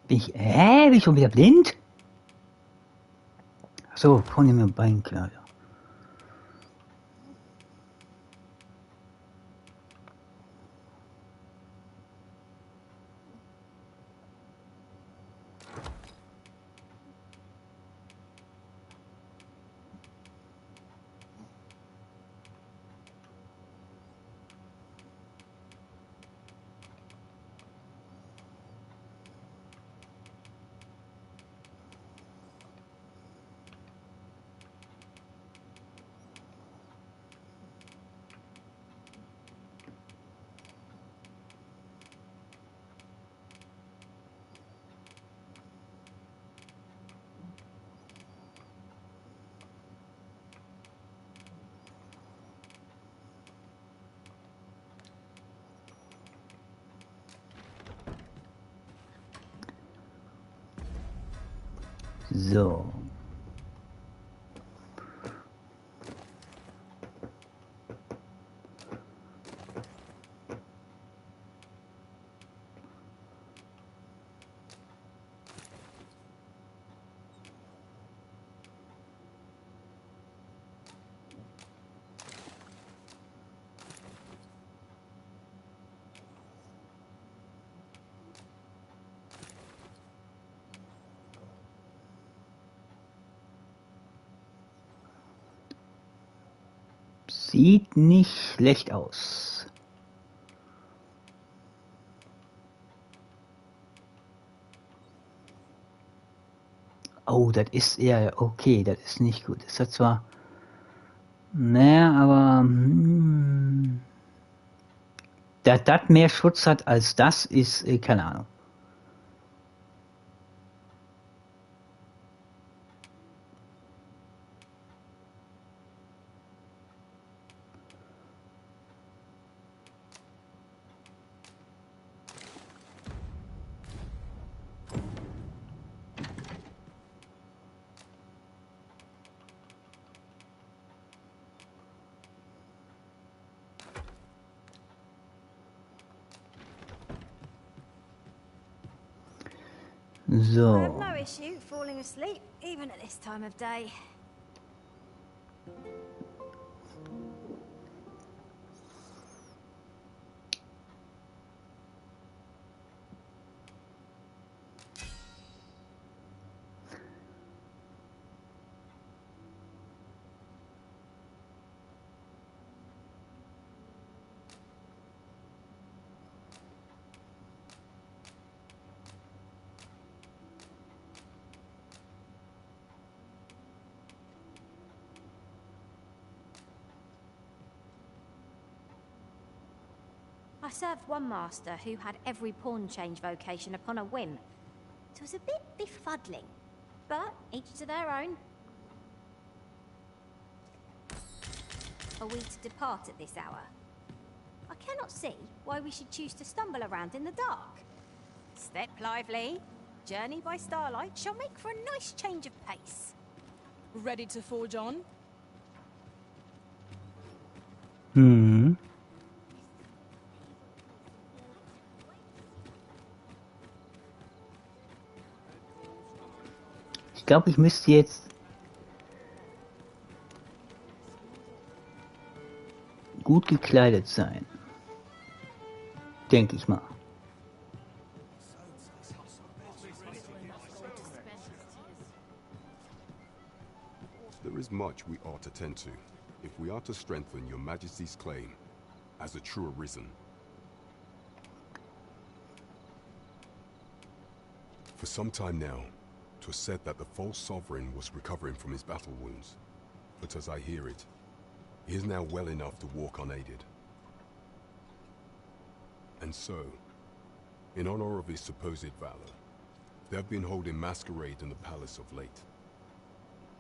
Bin ich schon wieder blind? So, vorne mir Bein, klar. So. Sieht nicht schlecht aus. Oh, das ist eher okay, das ist nicht gut. Das hat zwar, naja, aber dass das mehr Schutz hat als das ist, keine Ahnung. I have So. no issue falling asleep, even at this time of day. I served one master who had every pawn change vocation upon a whim. It was a bit befuddling, but each to their own. Are we to depart at this hour? I cannot see why we should choose to stumble around in the dark. Step lively. Journey by starlight shall make for a nice change of pace. Ready to forge on? Ich glaube, ich müsste jetzt gut gekleidet sein. Denke ich mal. There is much we ought to tend to, if we are to strengthen your Majesty's claim as a true arisen. For some time now, 'twas said that the false sovereign was recovering from his battle wounds, but as I hear it, he is now well enough to walk unaided. And so, in honor of his supposed valor, they have been holding masquerade in the palace of late.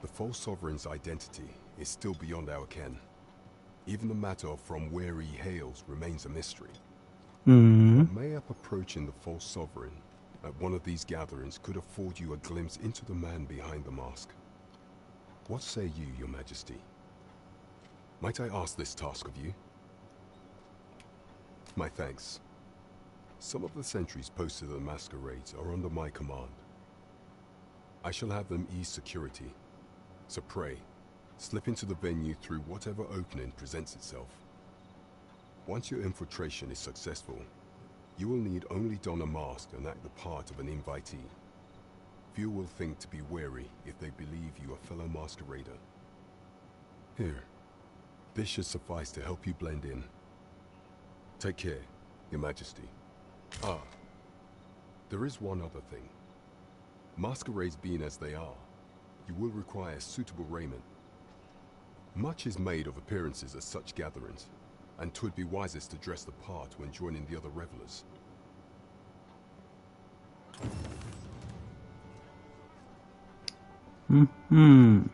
The false sovereign's identity is still beyond our ken. Even the matter of from where he hails remains a mystery. But mayhap approaching the false sovereign at one of these gatherings could afford you a glimpse into the man behind the mask. What say you, Your Majesty? Might I ask this task of you? My thanks. Some of the sentries posted at the masquerades are under my command. I shall have them ease security. So pray, slip into the venue through whatever opening presents itself. Once your infiltration is successful, you will need only don a mask and act the part of an invitee. Few will think to be wary if they believe you a fellow masquerader. Here, this should suffice to help you blend in. Take care, Your Majesty. Ah, there is one other thing. Masquerades being as they are, you will require suitable raiment. Much is made of appearances at such gatherings, and 'twould be wisest to dress the part when joining the other revelers. Mhm.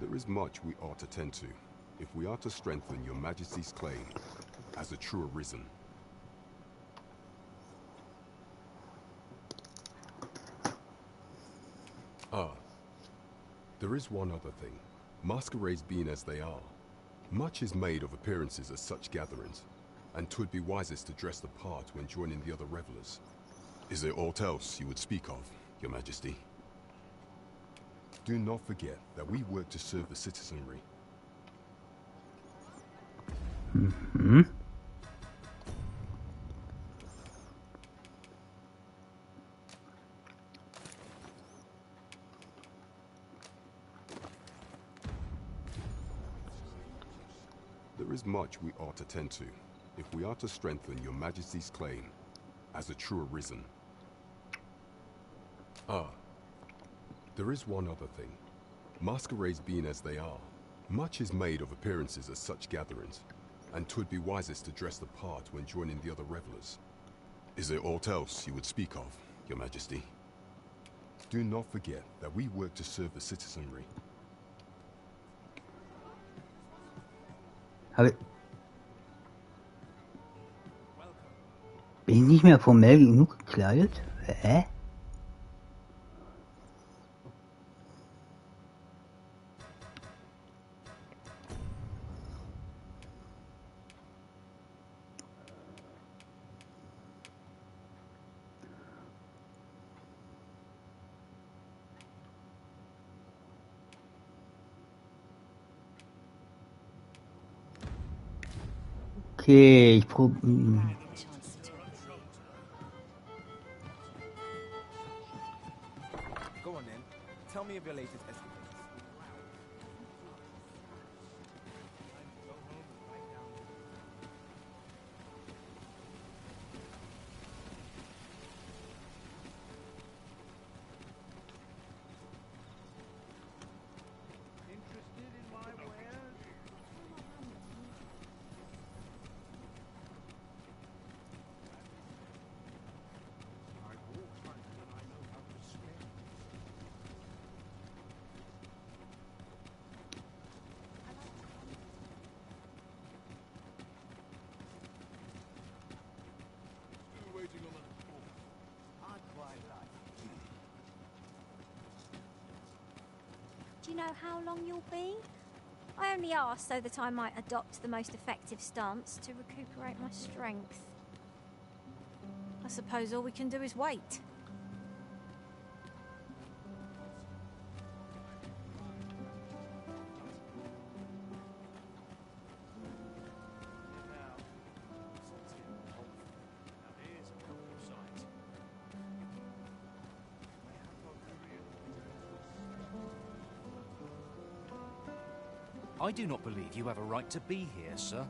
There is much we ought to tend to, if we are to strengthen Your Majesty's claim as a true arisen. Ah, there is one other thing. Masquerades being as they are, much is made of appearances at such gatherings, and 'twould be wisest to dress the part when joining the other revelers. Is there aught else you would speak of, Your Majesty? Do not forget that we work to serve the citizenry. Mhm. There is much we ought to tend to, if we are to strengthen Your Majesty's claim as a true arisen. Ah, there is one other thing. Masquerades being as they are, much is made of appearances at such gatherings, and 'twould be wisest to dress the part when joining the other revelers. Is there aught else you would speak of, Your Majesty? Do not forget that we work to serve the citizenry. Bin ich nicht mehr formell genug gekleidet? Hä? Okay, ich probiere. Go on then. Tell me of your latest escapades. Interested in my wares? I walk hunting and I know how to spend. Still waiting on a... I'd quite like. Do you know how long you'll be? I only asked so that I might adopt the most effective stance to recuperate my strength. I suppose all we can do is wait. I do not believe you have a right to be here, sir.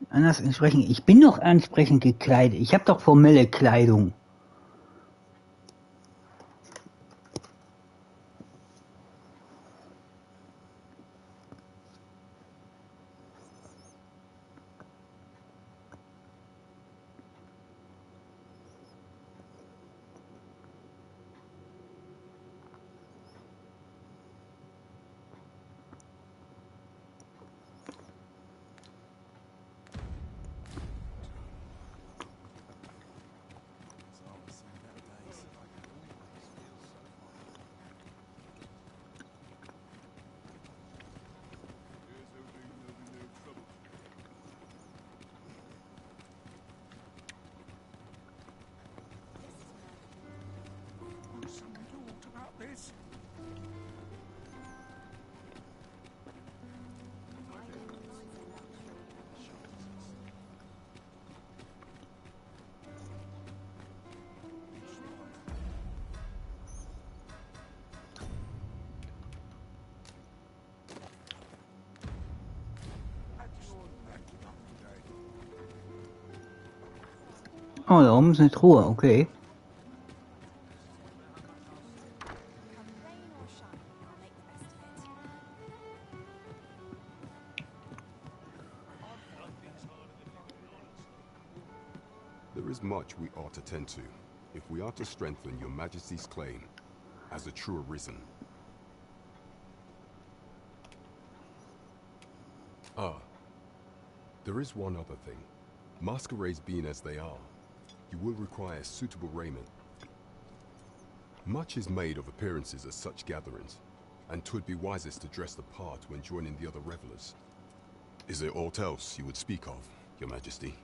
Anders entsprechend. Ich bin doch ansprechend gekleidet. Ich habe doch formelle Kleidung. Oh, da oben ist eine Truhe, okay. There is much we ought to tend to, if we are to strengthen your Majesty's claim as a true arisen. Ah, there is one other thing. Masquerades being as they are, you will require suitable raiment. Much is made of appearances at such gatherings, and 'twould be wisest to dress the part when joining the other revelers. Is there aught else you would speak of, Your Majesty?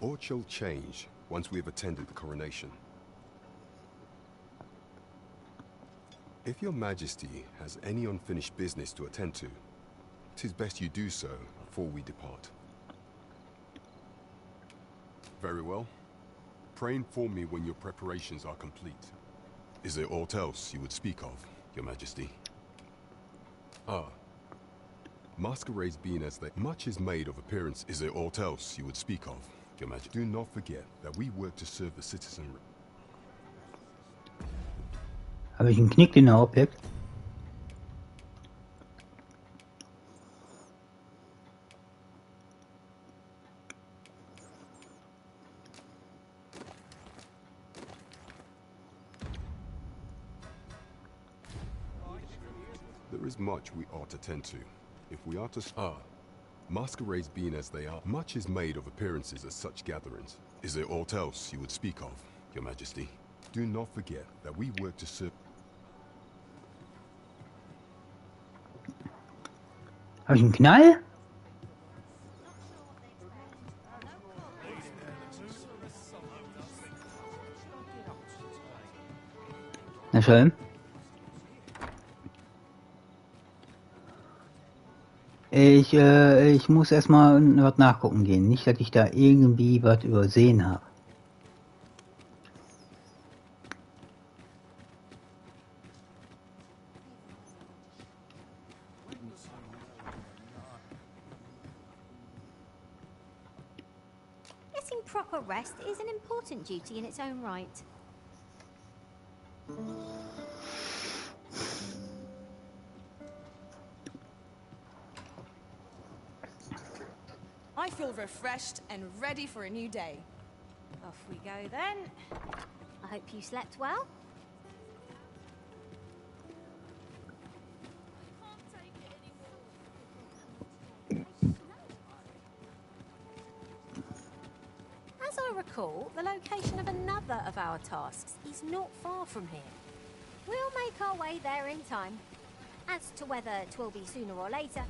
Aught shall change once we have attended the coronation. If Your Majesty has any unfinished business to attend to, 'tis best you do so before we depart. Very well. Pray inform me when your preparations are complete. Is there aught else you would speak of, Your Majesty? Ah. Masquerades being as they... Much is made of appearance. Is there aught else you would speak of, Your Majesty? Do not forget that we work to serve the citizenry. Habe ich einen Knick in der Objekt? There is much we ought to tend to, if we are to... Ah. Masquerades being as they are, much is made of appearances at such gatherings. Is there aught else you would speak of, Your Majesty? Do not forget that we work to serve... Habe ich einen Knall? Na schön. Ich muss erstmal was nachgucken gehen. Nicht, dass ich da irgendwie was übersehen habe. Getting proper rest is an important duty in its own right. I feel refreshed and ready for a new day. Off we go then. I hope you slept well. As I recall, the location of another of our tasks is not far from here. We'll make our way there in time. As to whether 'twill be sooner or later,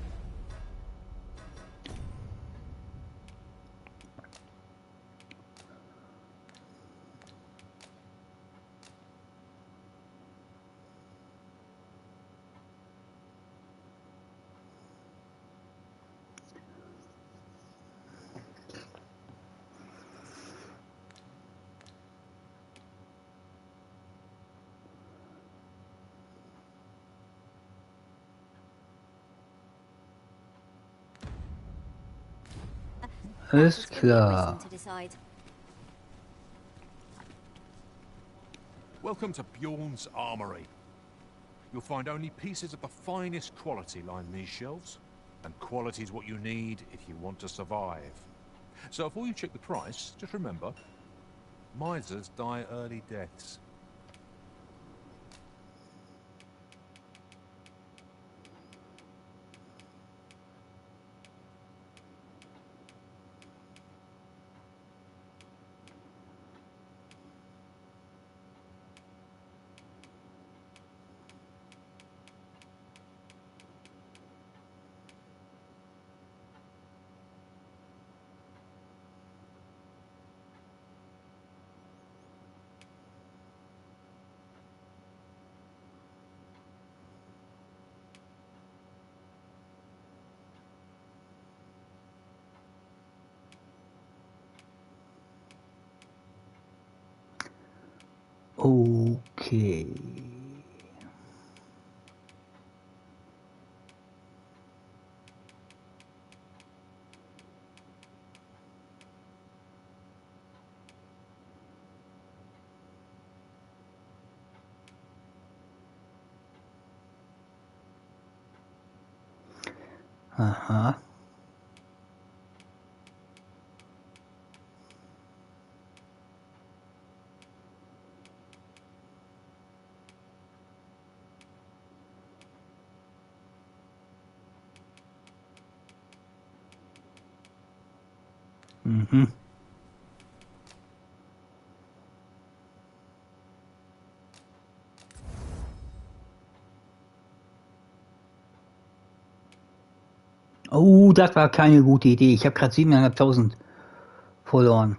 Alles for your klar. wisdom to decide. Welcome to Bjorn's Armory. You'll find only pieces of the finest quality line these shelves, and quality is what you need if you want to survive. So before you check the price, just remember, misers die early deaths. Okay. Aha. Mhm. Oh, das war keine gute Idee. Ich habe gerade 7.500 verloren.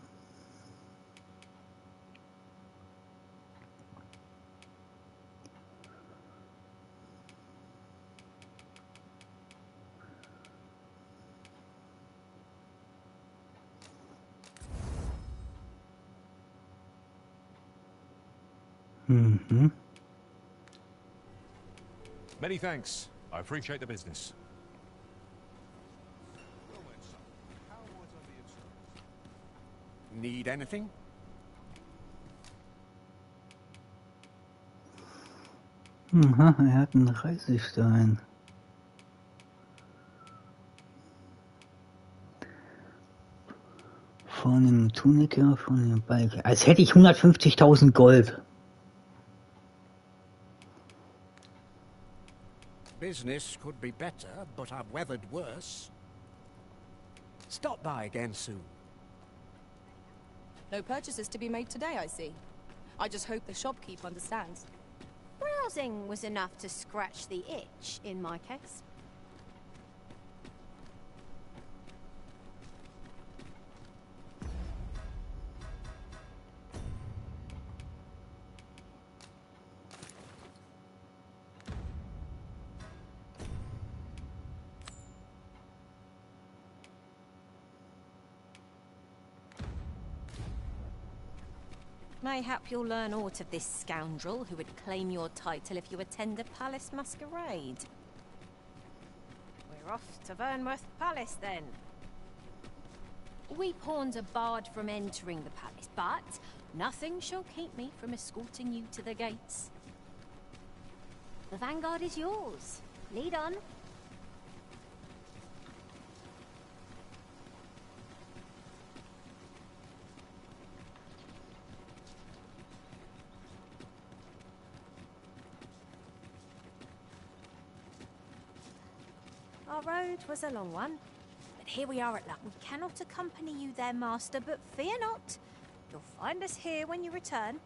Mhm. Many thanks. I appreciate the business. Need anything? Aha, er hat einen Reisestein. Von dem Tuniker, von dem Balken. Als hätte ich 150.000 Gold. Business could be better, but I've weathered worse. Stop by again soon. No purchases to be made today, I see. I just hope the shopkeep understands. Browsing was enough to scratch the itch, in my case. Mayhap you'll learn aught of this scoundrel who would claim your title if you attend a palace masquerade. We're off to Vernworth Palace, then. We pawns are barred from entering the palace, but nothing shall keep me from escorting you to the gates. The vanguard is yours. Lead on. Our road was a long one, but here we are at last. We cannot accompany you there, master, but fear not. You'll find us here when you return.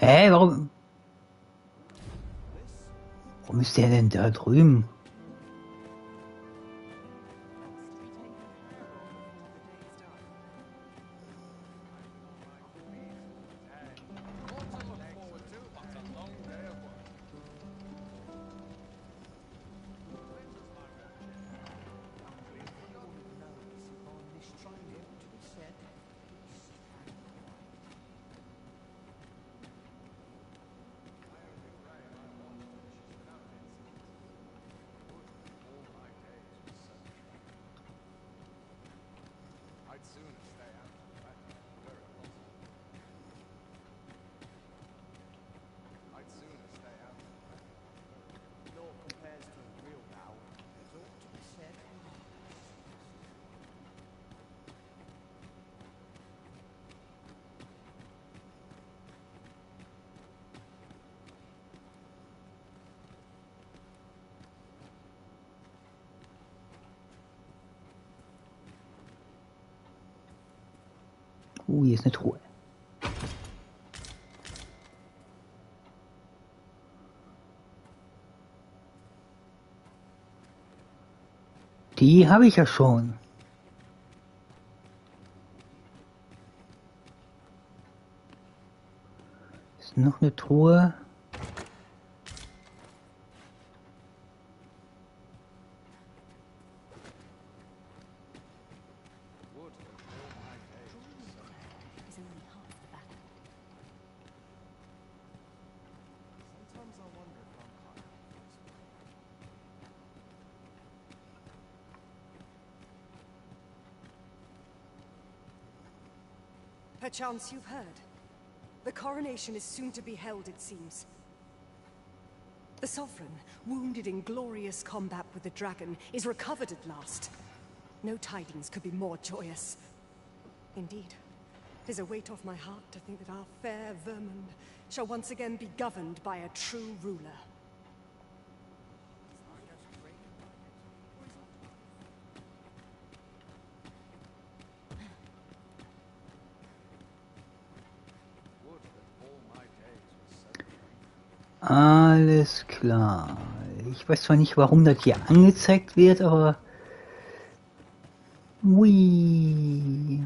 Hä, warum ist der denn da drüben? Oh, hier ist eine Truhe. Die habe ich ja schon. Ist noch eine Truhe. Perchance you've heard. The coronation is soon to be held, it seems. The Sovereign, wounded in glorious combat with the dragon, is recovered at last. No tidings could be more joyous. Indeed, 'tis a weight off my heart to think that our fair Vermund shall once again be governed by a true ruler. Alles klar. Ich weiß zwar nicht, warum das hier angezeigt wird, aber... Ui.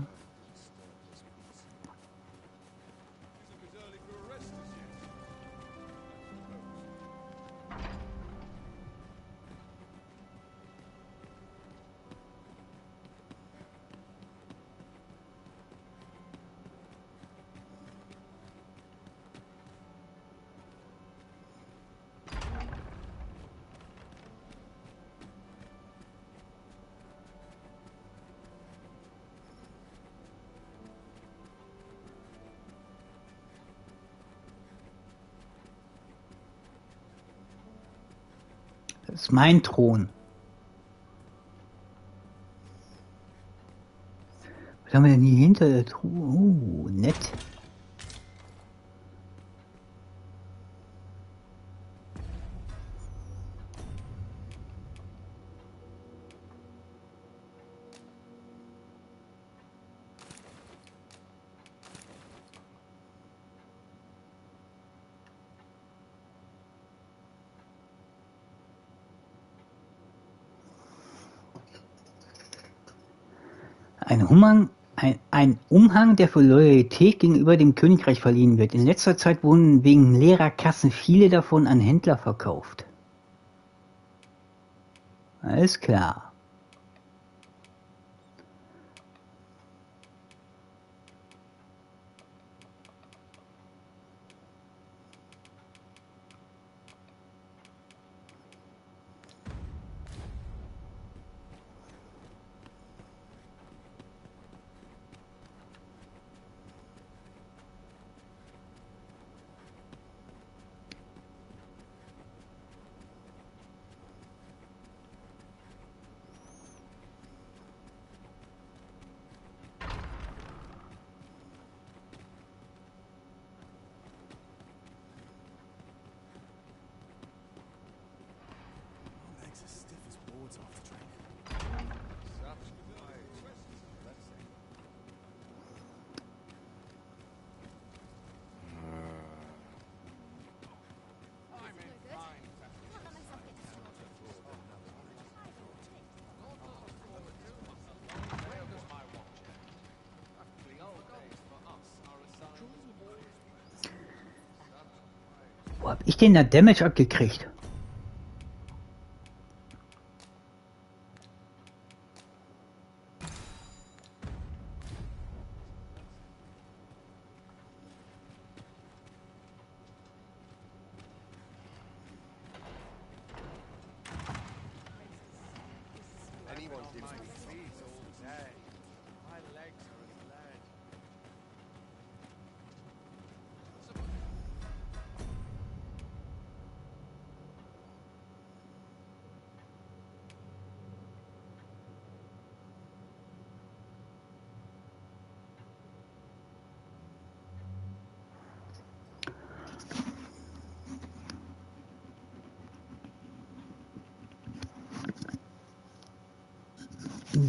Das ist mein Thron. Was haben wir denn hier hinter der Truhe? Oh, nett. Ein Umhang, der für Loyalität gegenüber dem Königreich verliehen wird. In letzter Zeit wurden wegen leerer Kassen viele davon an Händler verkauft. Alles klar. Wo hab ich denn da Damage abgekriegt?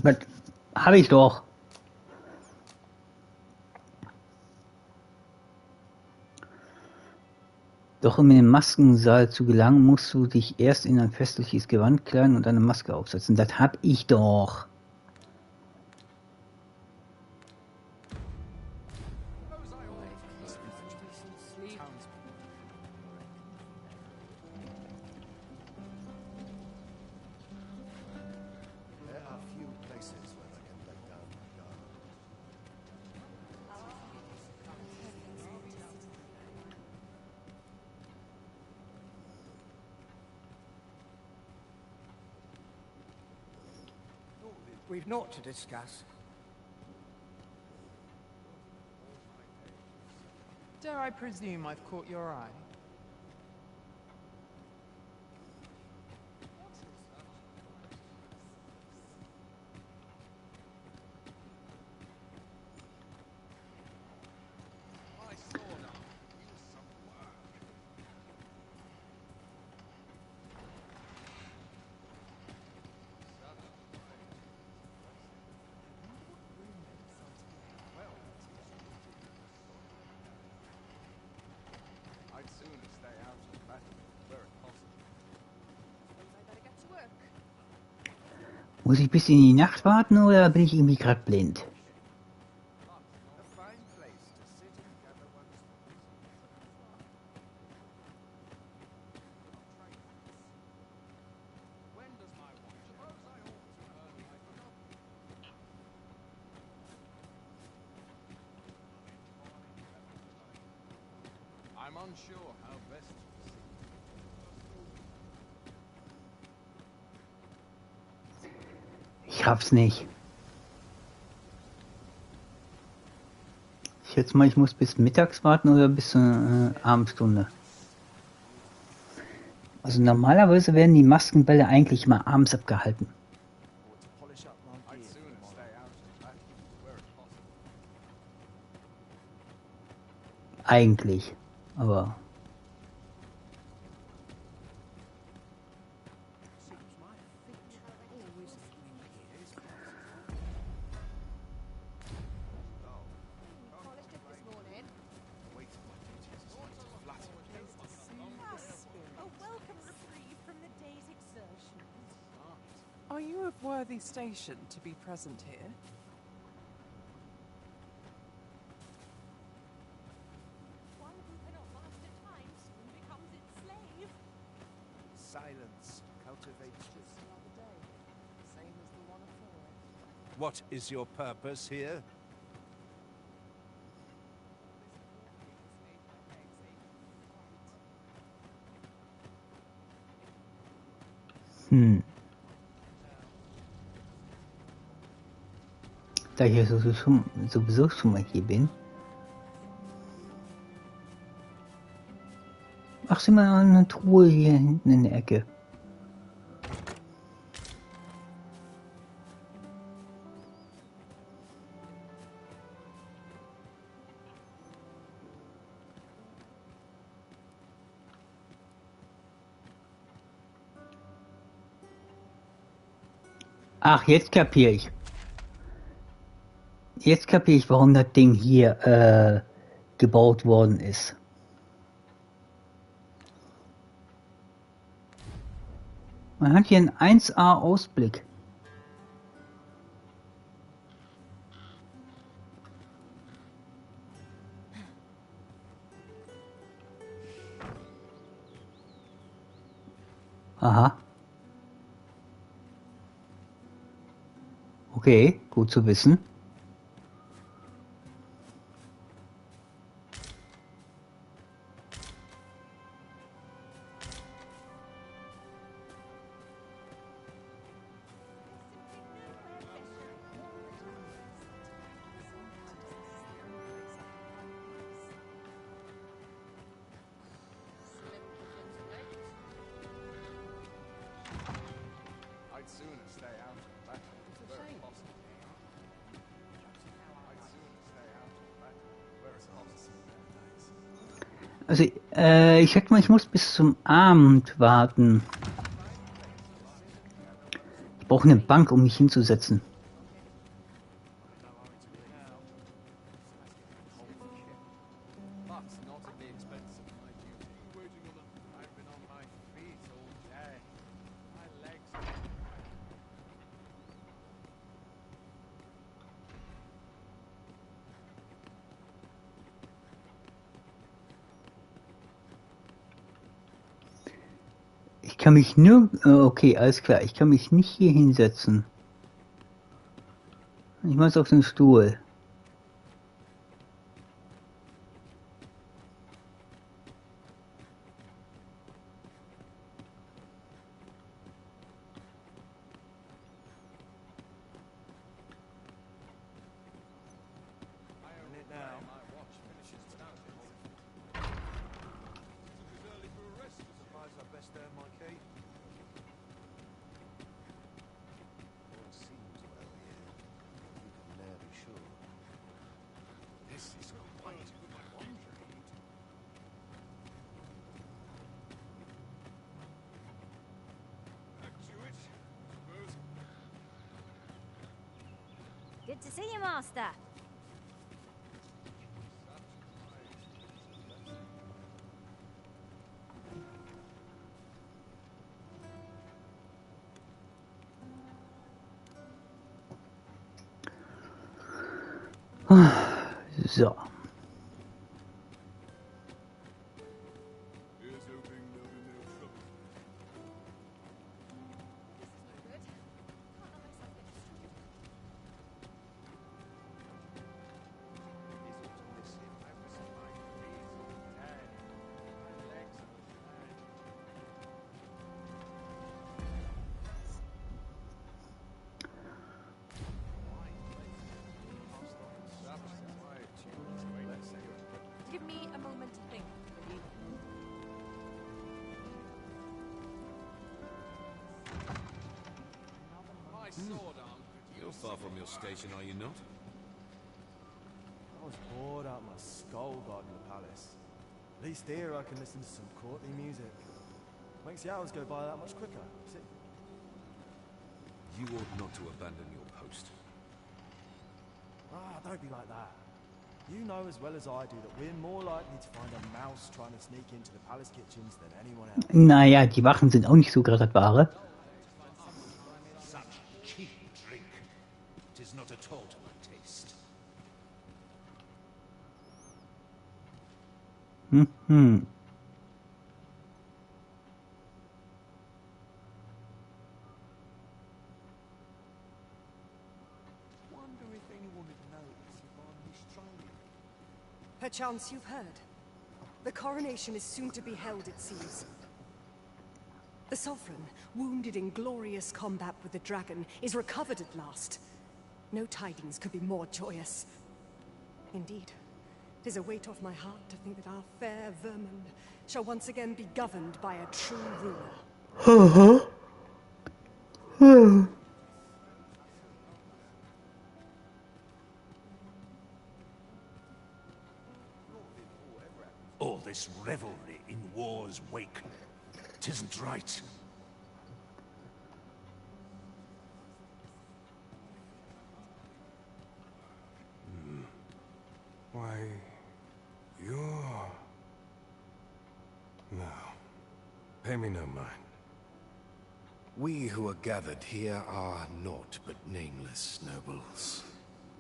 Das habe ich doch. Doch um in den Maskensaal zu gelangen, musst du dich erst in ein festliches Gewand kleiden und eine Maske aufsetzen. Das hab ich doch. We've naught to discuss. Dare I presume I've caught your eye? Muss ich bis in die Nacht warten oder bin ich irgendwie gerade blind? I'm unsure how best to Ich raff's nicht. Ich schätze mal, ich muss bis mittags warten oder bis zur Abendstunde. Also normalerweise werden die Maskenbälle eigentlich mal abends abgehalten. Eigentlich. Aber... Are you of worthy station to be present here? One who cannot master time soon becomes its slave. Silence cultivates just another day, same as the one afore. What is your purpose here? Da ich ja sowieso schon mal hier bin. Ach, sieh mal eine Truhe hier hinten in der Ecke. Ach, jetzt kapiere ich. Jetzt kapiere ich, warum das Ding hier gebaut worden ist. Man hat hier einen 1A Ausblick. Aha. Okay, gut zu wissen. I'd sooner stay out of battle. Where it's possible. I'd sooner stay out of battle. Where it's possible. Also, ich schätze mal, ich muss bis zum Abend warten. Ich brauche eine Bank, um mich hinzusetzen. But not at the expense of my duty. kann mich nur... Okay, alles klar. Ich kann mich nicht hier hinsetzen. Ich muss auf den Stuhl. Good to see you, Master. So. Give me a moment to think. You're far from your station, are you not? I was bored out my skull guarding the palace. At least here I can listen to some courtly music. Makes the hours go by that much quicker. See? You ought not to abandon your post. Ah, don't be like that. You know as well as I do that we're more likely to find a mouse trying to sneak into the palace kitchens than anyone else. Naja, die Wachen sind auch nicht so gerade das Wahre. Such cheap drink. It is not at all to my taste. Mhm. Wonder if anyone would notice if I'm Australian. Perchance you've heard. The coronation is soon to be held, it seems. The Sovereign, wounded in glorious combat with the dragon, is recovered at last. No tidings could be more joyous. Indeed, it is a weight off my heart to think that our fair Vermund shall once again be governed by a true ruler. All this revelry in war's wake. 'Tisn't right. Why, you're... No. Pay me no mind. We who are gathered here are naught but nameless nobles.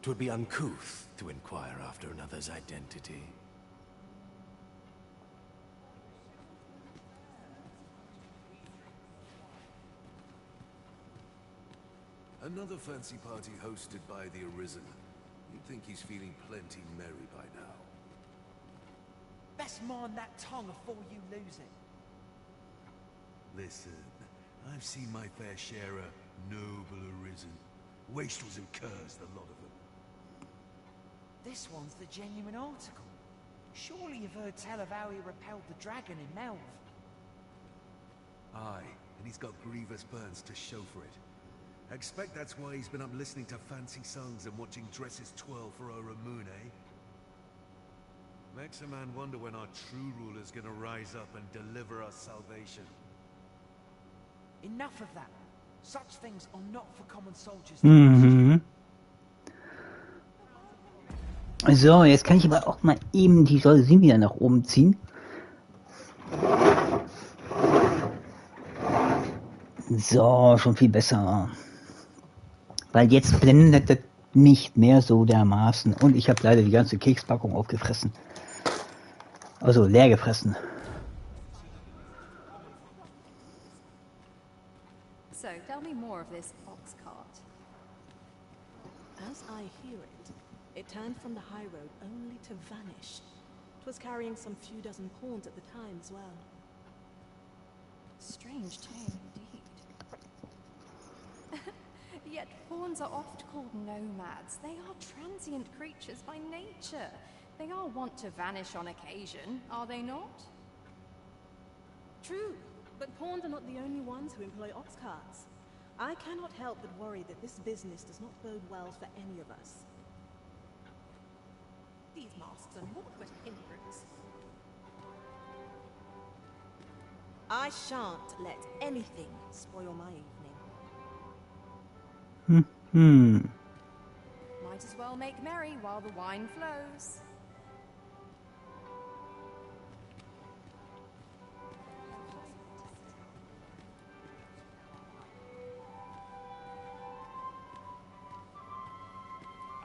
'Twould be uncouth to inquire after another's identity. Another fancy party hosted by the Arisen. You'd think he's feeling plenty merry by now. Best mind that tongue afore you lose it. Listen, I've seen my fair share of noble Arisen. Wastrels and curs, the lot of them. This one's the genuine article. Surely you've heard tell of how he repelled the dragon in Melv. Aye, and he's got grievous burns to show for it. I expect that's why he's been up listening to fancy songs and watching dresses twirl for our moon, eh? Makes a man wonder when our true ruler's gonna rise up and deliver us salvation. Enough of that. Such things are not for common soldiers. Mhm. So, jetzt kann ich aber auch mal eben die Jalousien wieder nach oben ziehen. So, schon viel besser. Weil jetzt blendet das nicht mehr so dermaßen. Und ich habe leider die ganze Kekspackung aufgefressen. Also leer gefressen. me more of this ox cart. As I hear it, it turned from the high road only to vanish. 'Twas carrying some few dozen pawns at the time as well. Strange tale indeed. Yet fawns are oft called nomads. They are transient creatures by nature. They are wont to vanish on occasion, are they not? True, but pawns are not the only ones who employ ox carts. I cannot help but worry that this business does not bode well for any of us. These masks are naught but a hindrance. I shan't let anything spoil my evening. Might as well make merry while the wine flows.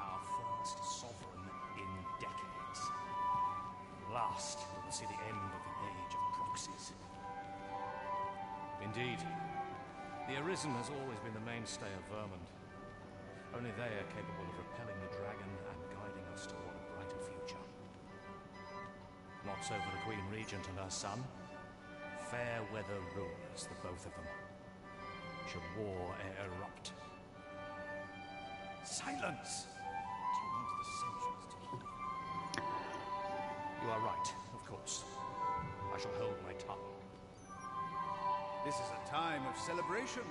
Our first sovereign in decades. Last, we will see the end of the age of proxies. Indeed. The Arisen has always been the mainstay of Vermund. Only they are capable of repelling the dragon and guiding us toward a brighter future. Not so for the Queen Regent and her son. Fair weather rulers, the both of them. Should war erupt. Silence! Do you want the sentries to hear? You are right, of course. I shall hold my tongue. This is a time of celebration.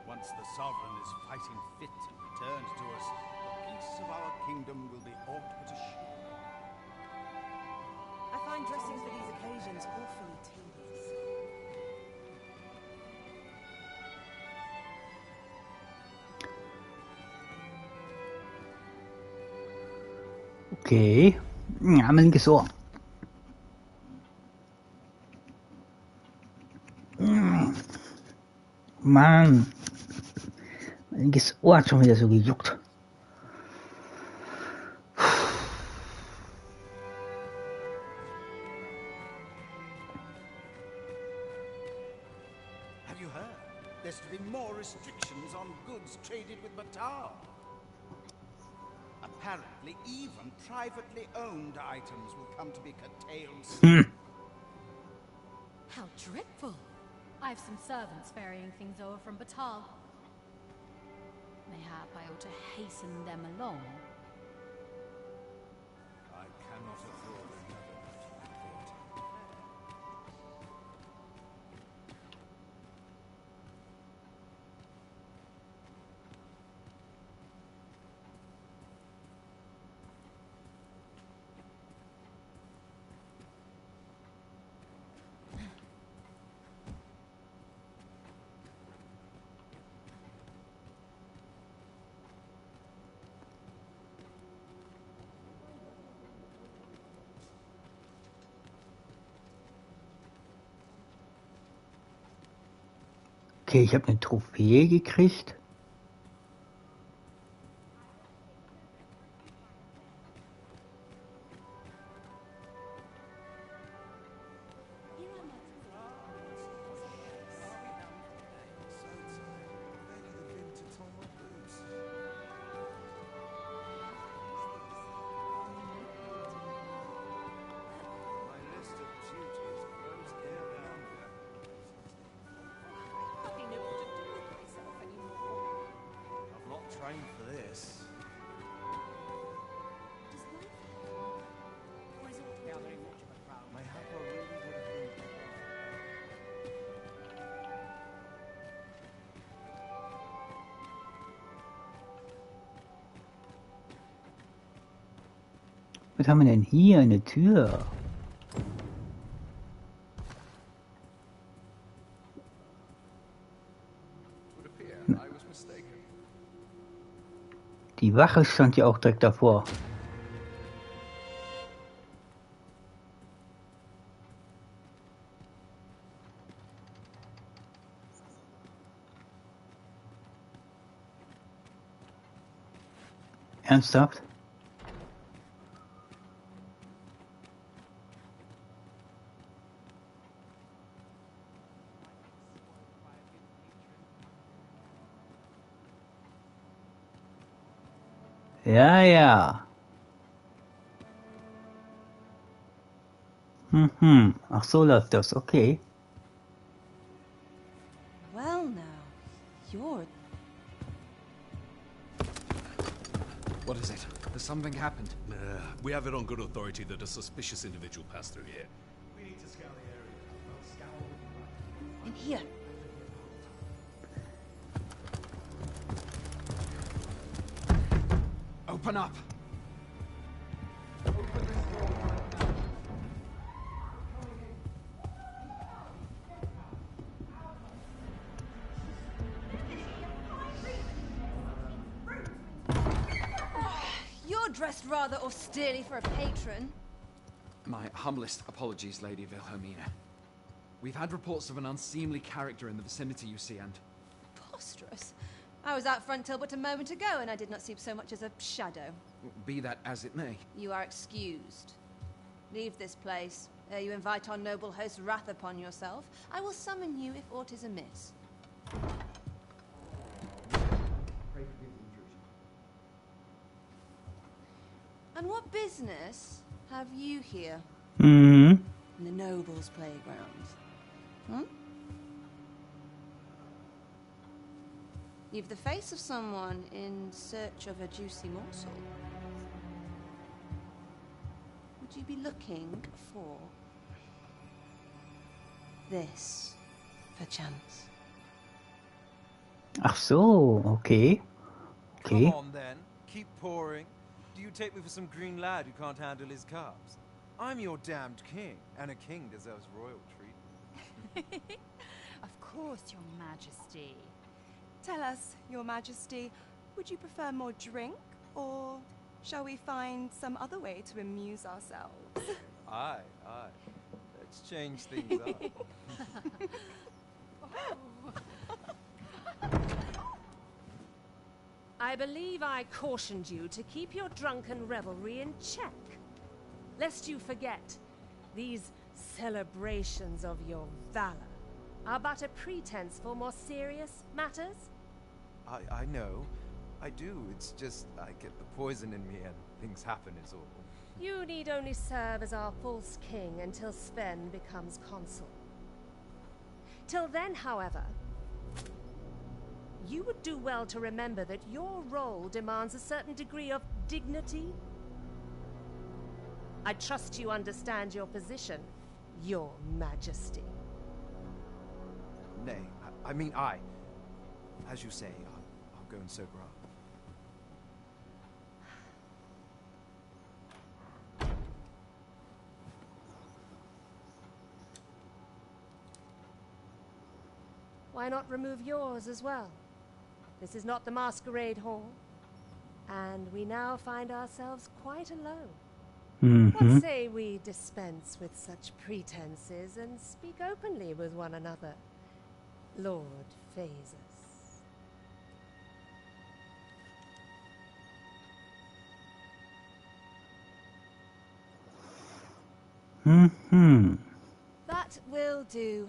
Once the sovereign is fighting fit and returned to us, the peace of our kingdom will be aught but assured. I find dressing for these occasions awfully tedious. Okay. Ja, mein linkes Ohr. Mann. Mein linkes Ohr hat schon wieder so gejuckt. Have you heard? There's to be more restrictions on goods traded with Batar. Apparently, even privately owned items will come to be curtailed soon. How dreadful! I have some servants ferrying things over from Batal. Mayhap I ought to hasten them along. I cannot afford another report. Okay, ich habe eine Trophäe gekriegt. Trained for this. Mayhap I really would have been. Was haben wir denn hier? Eine Tür. Die Wache stand ja auch direkt davor. Ernsthaft? Ja, ja. Ach, so läuft das, okay. Well now, you're... What is it? Has something happened? We have it on good authority that a suspicious individual passed through here. We need to scour the area. I'll scour with In here. Open up! You're dressed rather austerely for a patron. My humblest apologies, Lady Wilhelmina. We've had reports of an unseemly character in the vicinity, you see, and... Preposterous. I was out front till but a moment ago, and I did not see so much as a shadow. Be that as it may. You are excused. Leave this place, ere you invite our noble host's wrath upon yourself. I will summon you if aught is amiss. And what business have you here? In the nobles' playgrounds? Hmm? You've the face of someone in search of a juicy morsel. Would you be looking for this, perchance? Ach so, okay. Okay. Come on then, keep pouring. Do you take me for some green lad who can't handle his carbs? I'm your damned king, and a king deserves royal treatment. Of course, Your Majesty. Tell us, Your Majesty, would you prefer more drink, or shall we find some other way to amuse ourselves? Aye. Let's change things up. I believe I cautioned you to keep your drunken revelry in check. Lest you forget, these celebrations of your valor are but a pretense for more serious matters. I know. I do. It's just I get the poison in me and things happen is all. You need only serve as our false king until Sven becomes consul. Till then, however, you would do well to remember that your role demands a certain degree of dignity. I trust you understand your position, Your Majesty. Nay, I mean I. As you say, I'll go and sober up. Why not remove yours as well? This is not the masquerade hall, and we now find ourselves quite alone. What say we dispense with such pretenses and speak openly with one another, Lord Phaesus? That will do.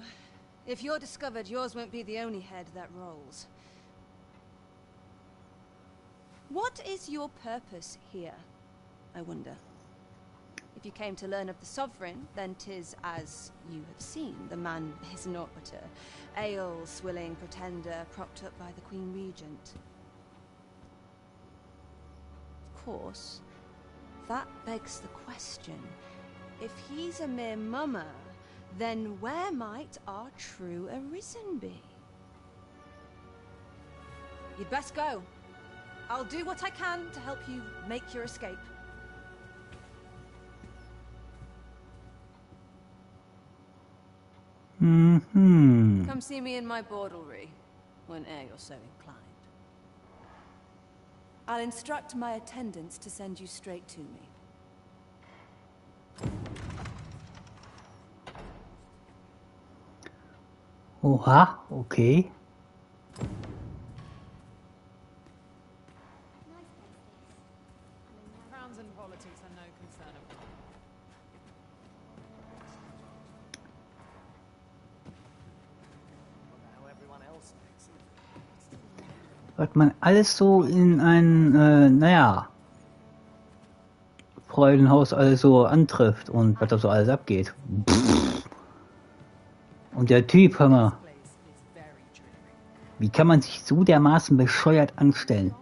If you're discovered, yours won't be the only head that rolls. What is your purpose here, I wonder? If you came to learn of the Sovereign, then 'tis as you have seen. The man is naught but a ale-swilling pretender propped up by the Queen Regent. Of course, that begs the question. If he's a mere mummer, then where might our true Arisen be? You'd best go. I'll do what I can to help you make your escape. Come see me in my bordlery, whene'er you're so inclined. I'll instruct my attendants to send you straight to me. Oha, okay. Crowns and politics are no concern of mine. Was man alles so in ein, naja, Freudenhaus alles so antrifft und was da so alles abgeht. Pff. Und der Typ, hör mal, wie kann man sich so dermaßen bescheuert anstellen?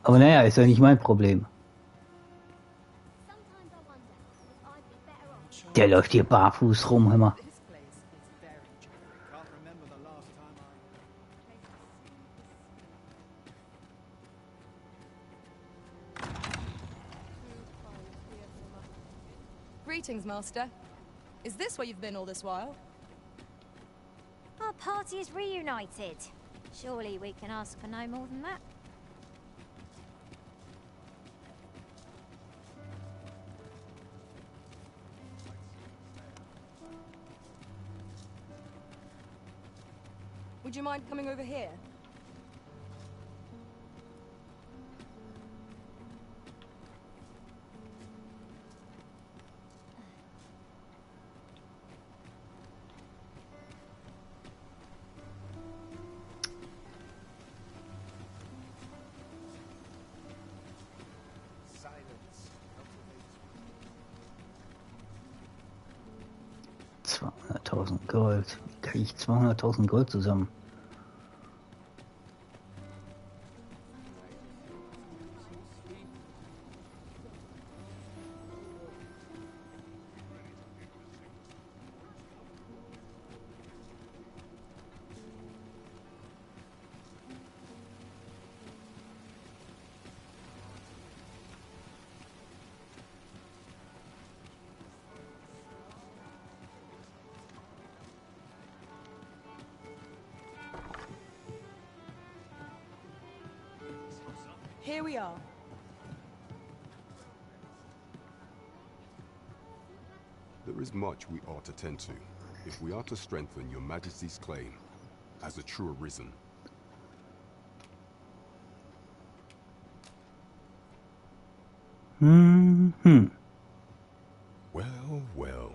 Aber naja, ist ja nicht mein Problem. Der läuft hier barfuß rum, hör mal. Greetings, Master. Is this where you've been all this while? Our party is reunited. Surely we can ask for no more than that. Would you mind coming over here? Gold. Wie kriege ich 200.000 Gold zusammen? Here we are. There is much we ought to tend to, if we are to strengthen your Majesty's claim as a true arisen. Well, well.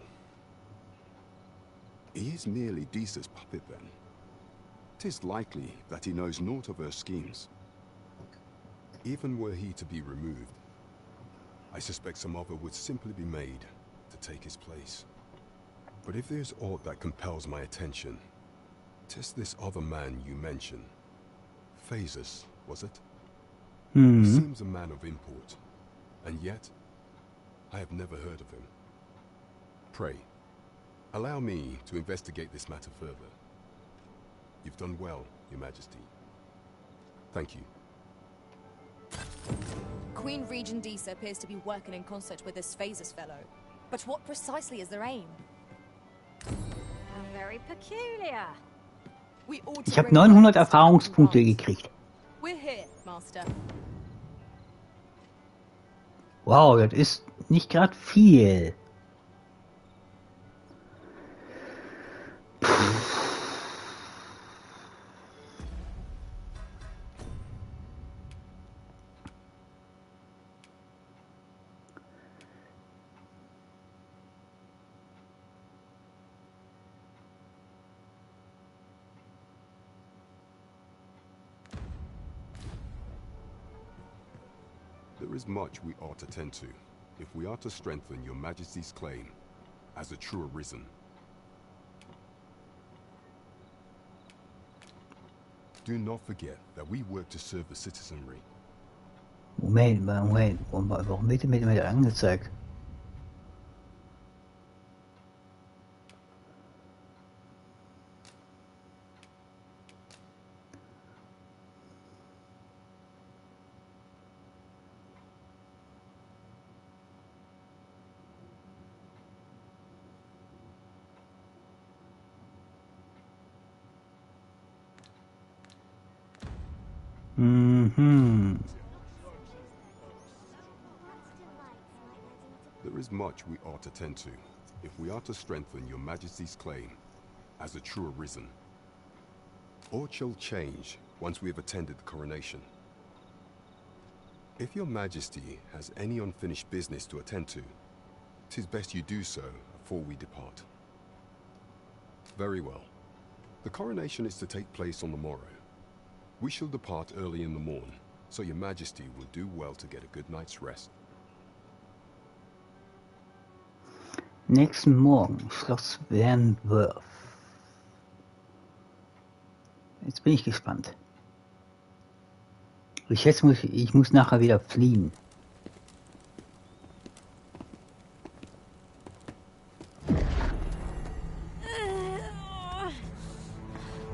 He is merely Disa's puppet then. 'Tis likely that he knows naught of her schemes. Even were he to be removed, I suspect some other would simply be made to take his place. But if there's aught that compels my attention, 'tis this other man you mention. Phases, was it? He seems a man of import, and yet I have never heard of him. Pray, allow me to investigate this matter further. You've done well, Your Majesty. Thank you. Queen Regent Disa appears to be working in concert with this Phases fellow. But what precisely is their aim? Very peculiar. We ought Ich to habe bring 900 back Erfahrungspunkte gekriegt. We're here, Master. Wow, das ist nicht gerade viel. There is much we ought to tend to, if we are to strengthen your Majesty's claim as a true arisen. Do not forget that we work to serve the citizenry. Moment, warum wird mir das angezeigt? There is much we ought to tend to, if we are to strengthen your Majesty's claim as a true arisen. Aught shall change once we have attended the coronation. If your Majesty has any unfinished business to attend to, 'tis best you do so before we depart. Very well. The coronation is to take place on the morrow. We shall depart early in the morn, so your Majesty will do well to get a good night's rest. Nächsten Morgen, Schloss Wernworth. Jetzt bin ich gespannt. Ich muss nachher wieder fliehen.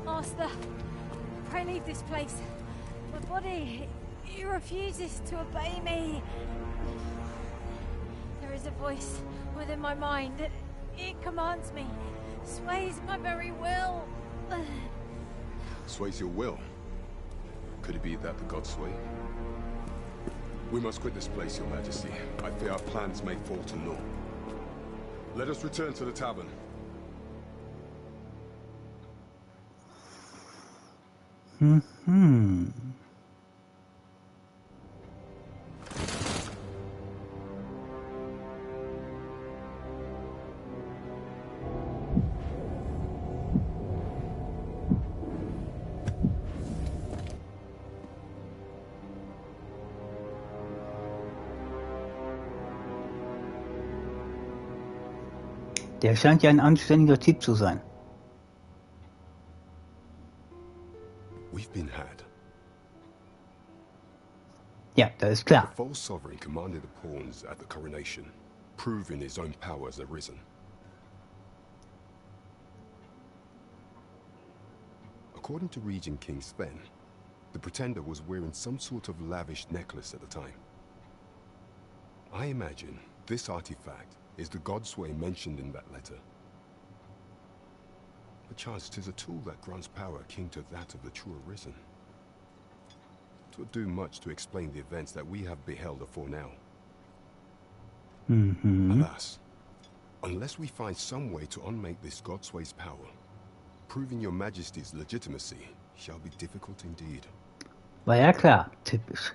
Master, pray leave this place. My body, it refuses to obey me. There is a voice within my mind. It commands me, sways my very will. Sways your will? Could it be that the gods sway? We must quit this place, Your Majesty. I fear our plans may fall to naught. Let us return to the tavern. Der scheint ja ein anständiger Typ zu sein. We've been had. Ja, das ist klar. The false sovereign commanded the pawns at the coronation, proving his own power has arisen. According to Regent King Sven, the pretender was wearing some sort of lavish necklace at the time. I imagine this artifact is the godsway mentioned in that letter. Perchance 'tis a tool that grants power akin to that of the true arisen. 'Twould do much to explain the events that we have beheld afore now. Alas, unless we find some way to unmake this godsway's power, proving your majesty's legitimacy shall be difficult indeed. War ja klar, typisch.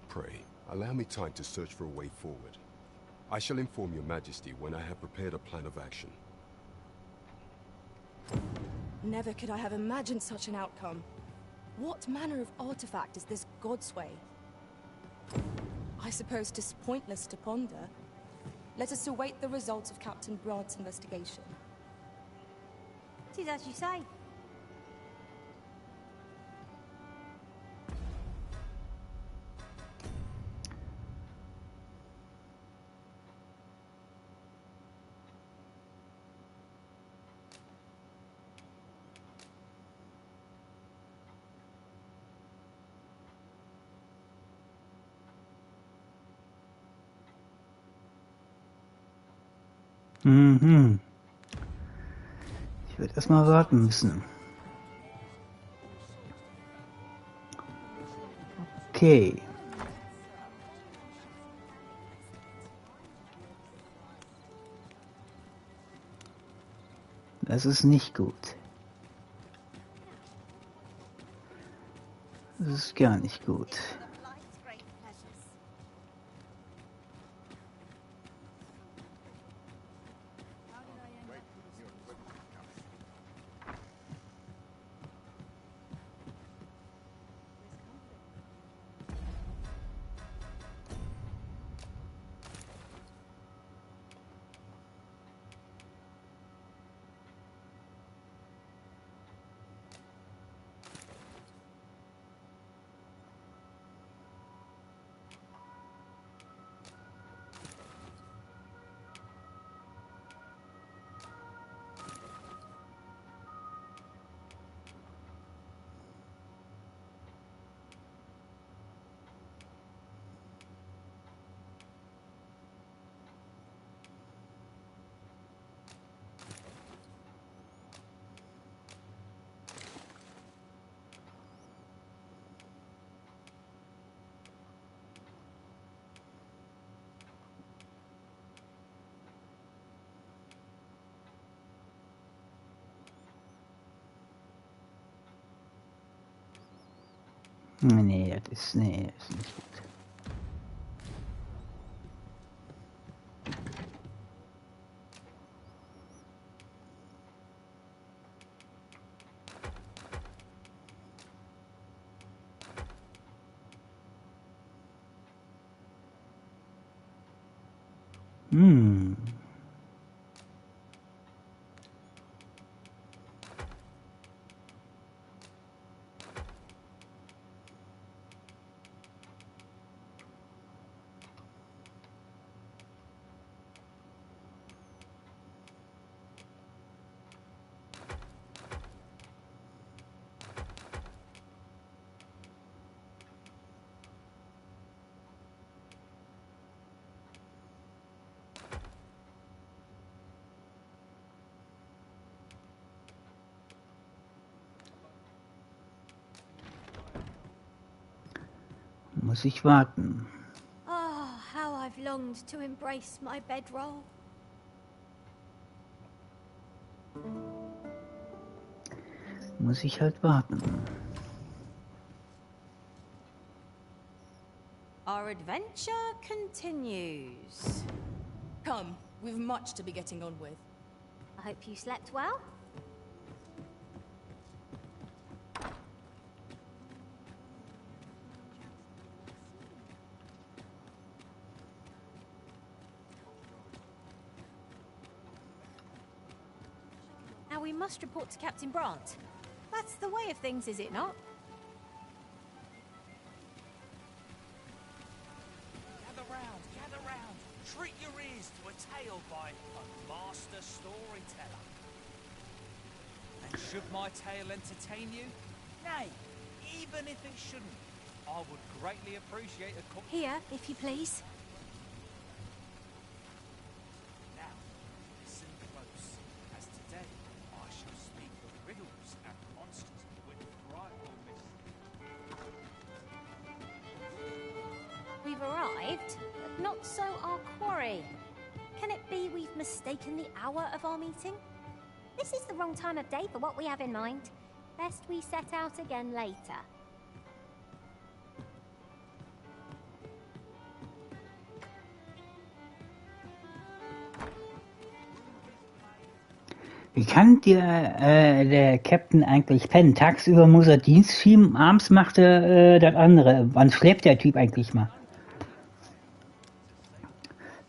Pray, allow me time to search for a way forward. I shall inform your majesty when I have prepared a plan of action. Never could I have imagined such an outcome. What manner of artifact is this Godsway? I suppose 'tis pointless to ponder. Let us await the results of Captain Brant's investigation. 'Tis as you say. Ich werde erstmal warten müssen. Okay. Das ist nicht gut. Das ist gar nicht gut. Nee, das ist nicht gut. Muss ich warten. Oh, how I've longed to embrace my bedroll. Muss ich halt warten. Our adventure continues. Come, we've much to be getting on with. I hope you slept well. Now we must report to Captain Brandt. That's the way of things, is it not? Gather round. Treat your ears to a tale by a master storyteller. And should my tale entertain you? Nay, even if it shouldn't, I would greatly appreciate a Here, if you please. Now, listen close, as today I shall speak of riddles and monsters with frightful We've arrived, but not so our quarry. Can it be we've mistaken the hour of our meeting? This is the wrong time of day for what we have in mind. Best we set out again later. Wie kann der Captain eigentlich pennen? Tagsüber muss er Dienst schieben, abends macht er das andere. Wann schläft der Typ eigentlich mal?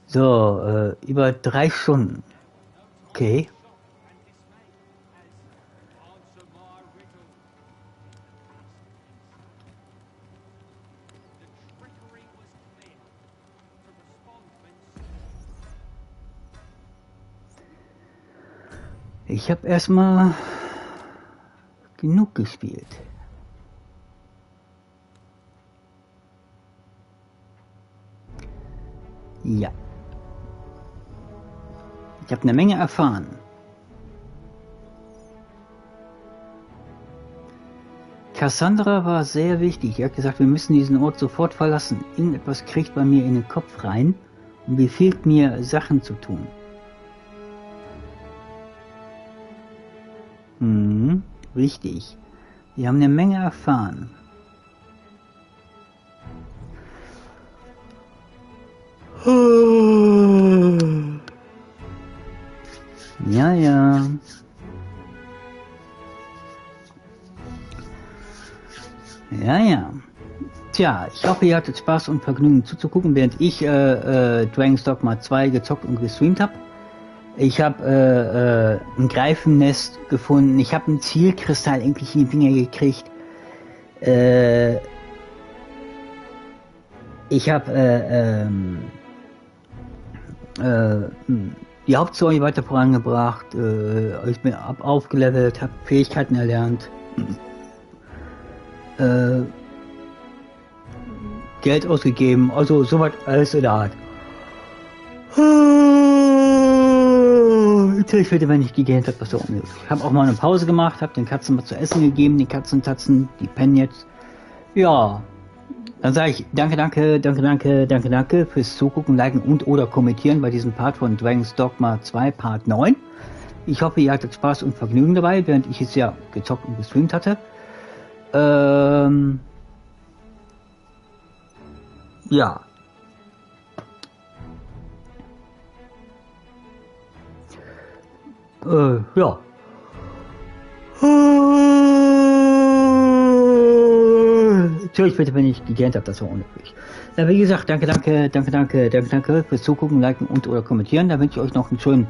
So, über 3 Stunden. Okay. Ich habe erstmal genug gespielt. Ja. Ich habe eine Menge erfahren. Cassandra war sehr wichtig. Sie hat gesagt, wir müssen diesen Ort sofort verlassen. Irgendetwas kriegt bei mir in den Kopf rein und befiehlt mir, Sachen zu tun. Richtig. Wir haben eine Menge erfahren. Ja, ja. Ja, ja. Tja, ich hoffe, ihr hattet Spaß und Vergnügen zuzugucken, während ich Dragon's Dogma 2 gezockt und gestreamt habe. Ich habe ein Greifennest gefunden. Ich habe einen Zielkristall endlich in die Finger gekriegt. Ich habe die Hauptstory weiter vorangebracht. Ich bin aufgelevelt, habe Fähigkeiten erlernt. Geld ausgegeben. Also soweit alles in der Art. Ich werde, wenn ich gegähnt habe, was so ungefähr. Ich habe auch mal eine Pause gemacht, habe den Katzen was zu essen gegeben, die Katzentatzen, die pennen jetzt. Ja, dann sage ich danke fürs Zugucken, Liken und oder Kommentieren bei diesem Part von Dragon's Dogma 2 Part 9. Ich hoffe, ihr hattet Spaß und Vergnügen dabei, während ich es ja gezockt und gestreamt hatte. Ja. Ja. Entschuldigt bitte, wenn ich gegähnt habe, das war unnötig. Ja, wie gesagt, danke fürs Zugucken, Liken und oder Kommentieren. Da wünsche ich euch noch einen schönen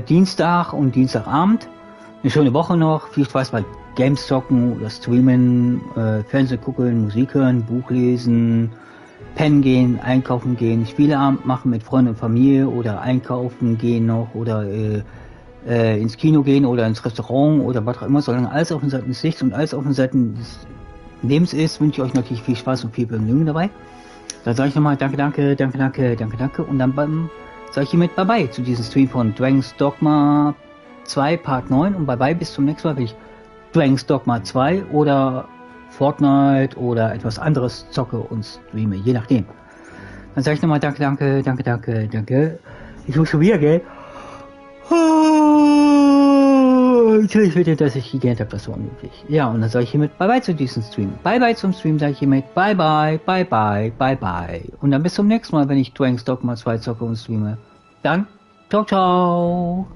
Dienstag und Dienstagabend. Eine schöne Woche noch. Viel Spaß bei Games zocken oder streamen, Fernsehen gucken, Musik hören, Buch lesen, pennen gehen, einkaufen gehen, Spieleabend machen mit Freunden und Familie oder einkaufen gehen noch oder ins Kino gehen oder ins Restaurant oder was auch immer, solange alles auf den Seiten des Lichts und alles auf den Seiten des Lebens ist, wünsche ich euch natürlich viel Spaß und viel Vergnügen dabei. Dann sage ich nochmal danke und dann sage ich hiermit bye zu diesem Stream von Dragon's Dogma 2 Part 9 und bye bis zum nächsten Mal, wenn ich Dragon's Dogma 2 oder Fortnite oder etwas anderes zocke und streame, je nachdem. Dann sage ich nochmal danke. Ich muss schon wieder, gell? Natürlich wird dass ich gegähnt habe, das war unmöglich. Ja, und dann sage ich hiermit Bye-bye zu diesem Stream. Bye-bye zum Stream, sage ich hiermit Bye-bye. Und dann bis zum nächsten Mal, wenn ich Dogma 2 zocke und streame. Dann, ciao.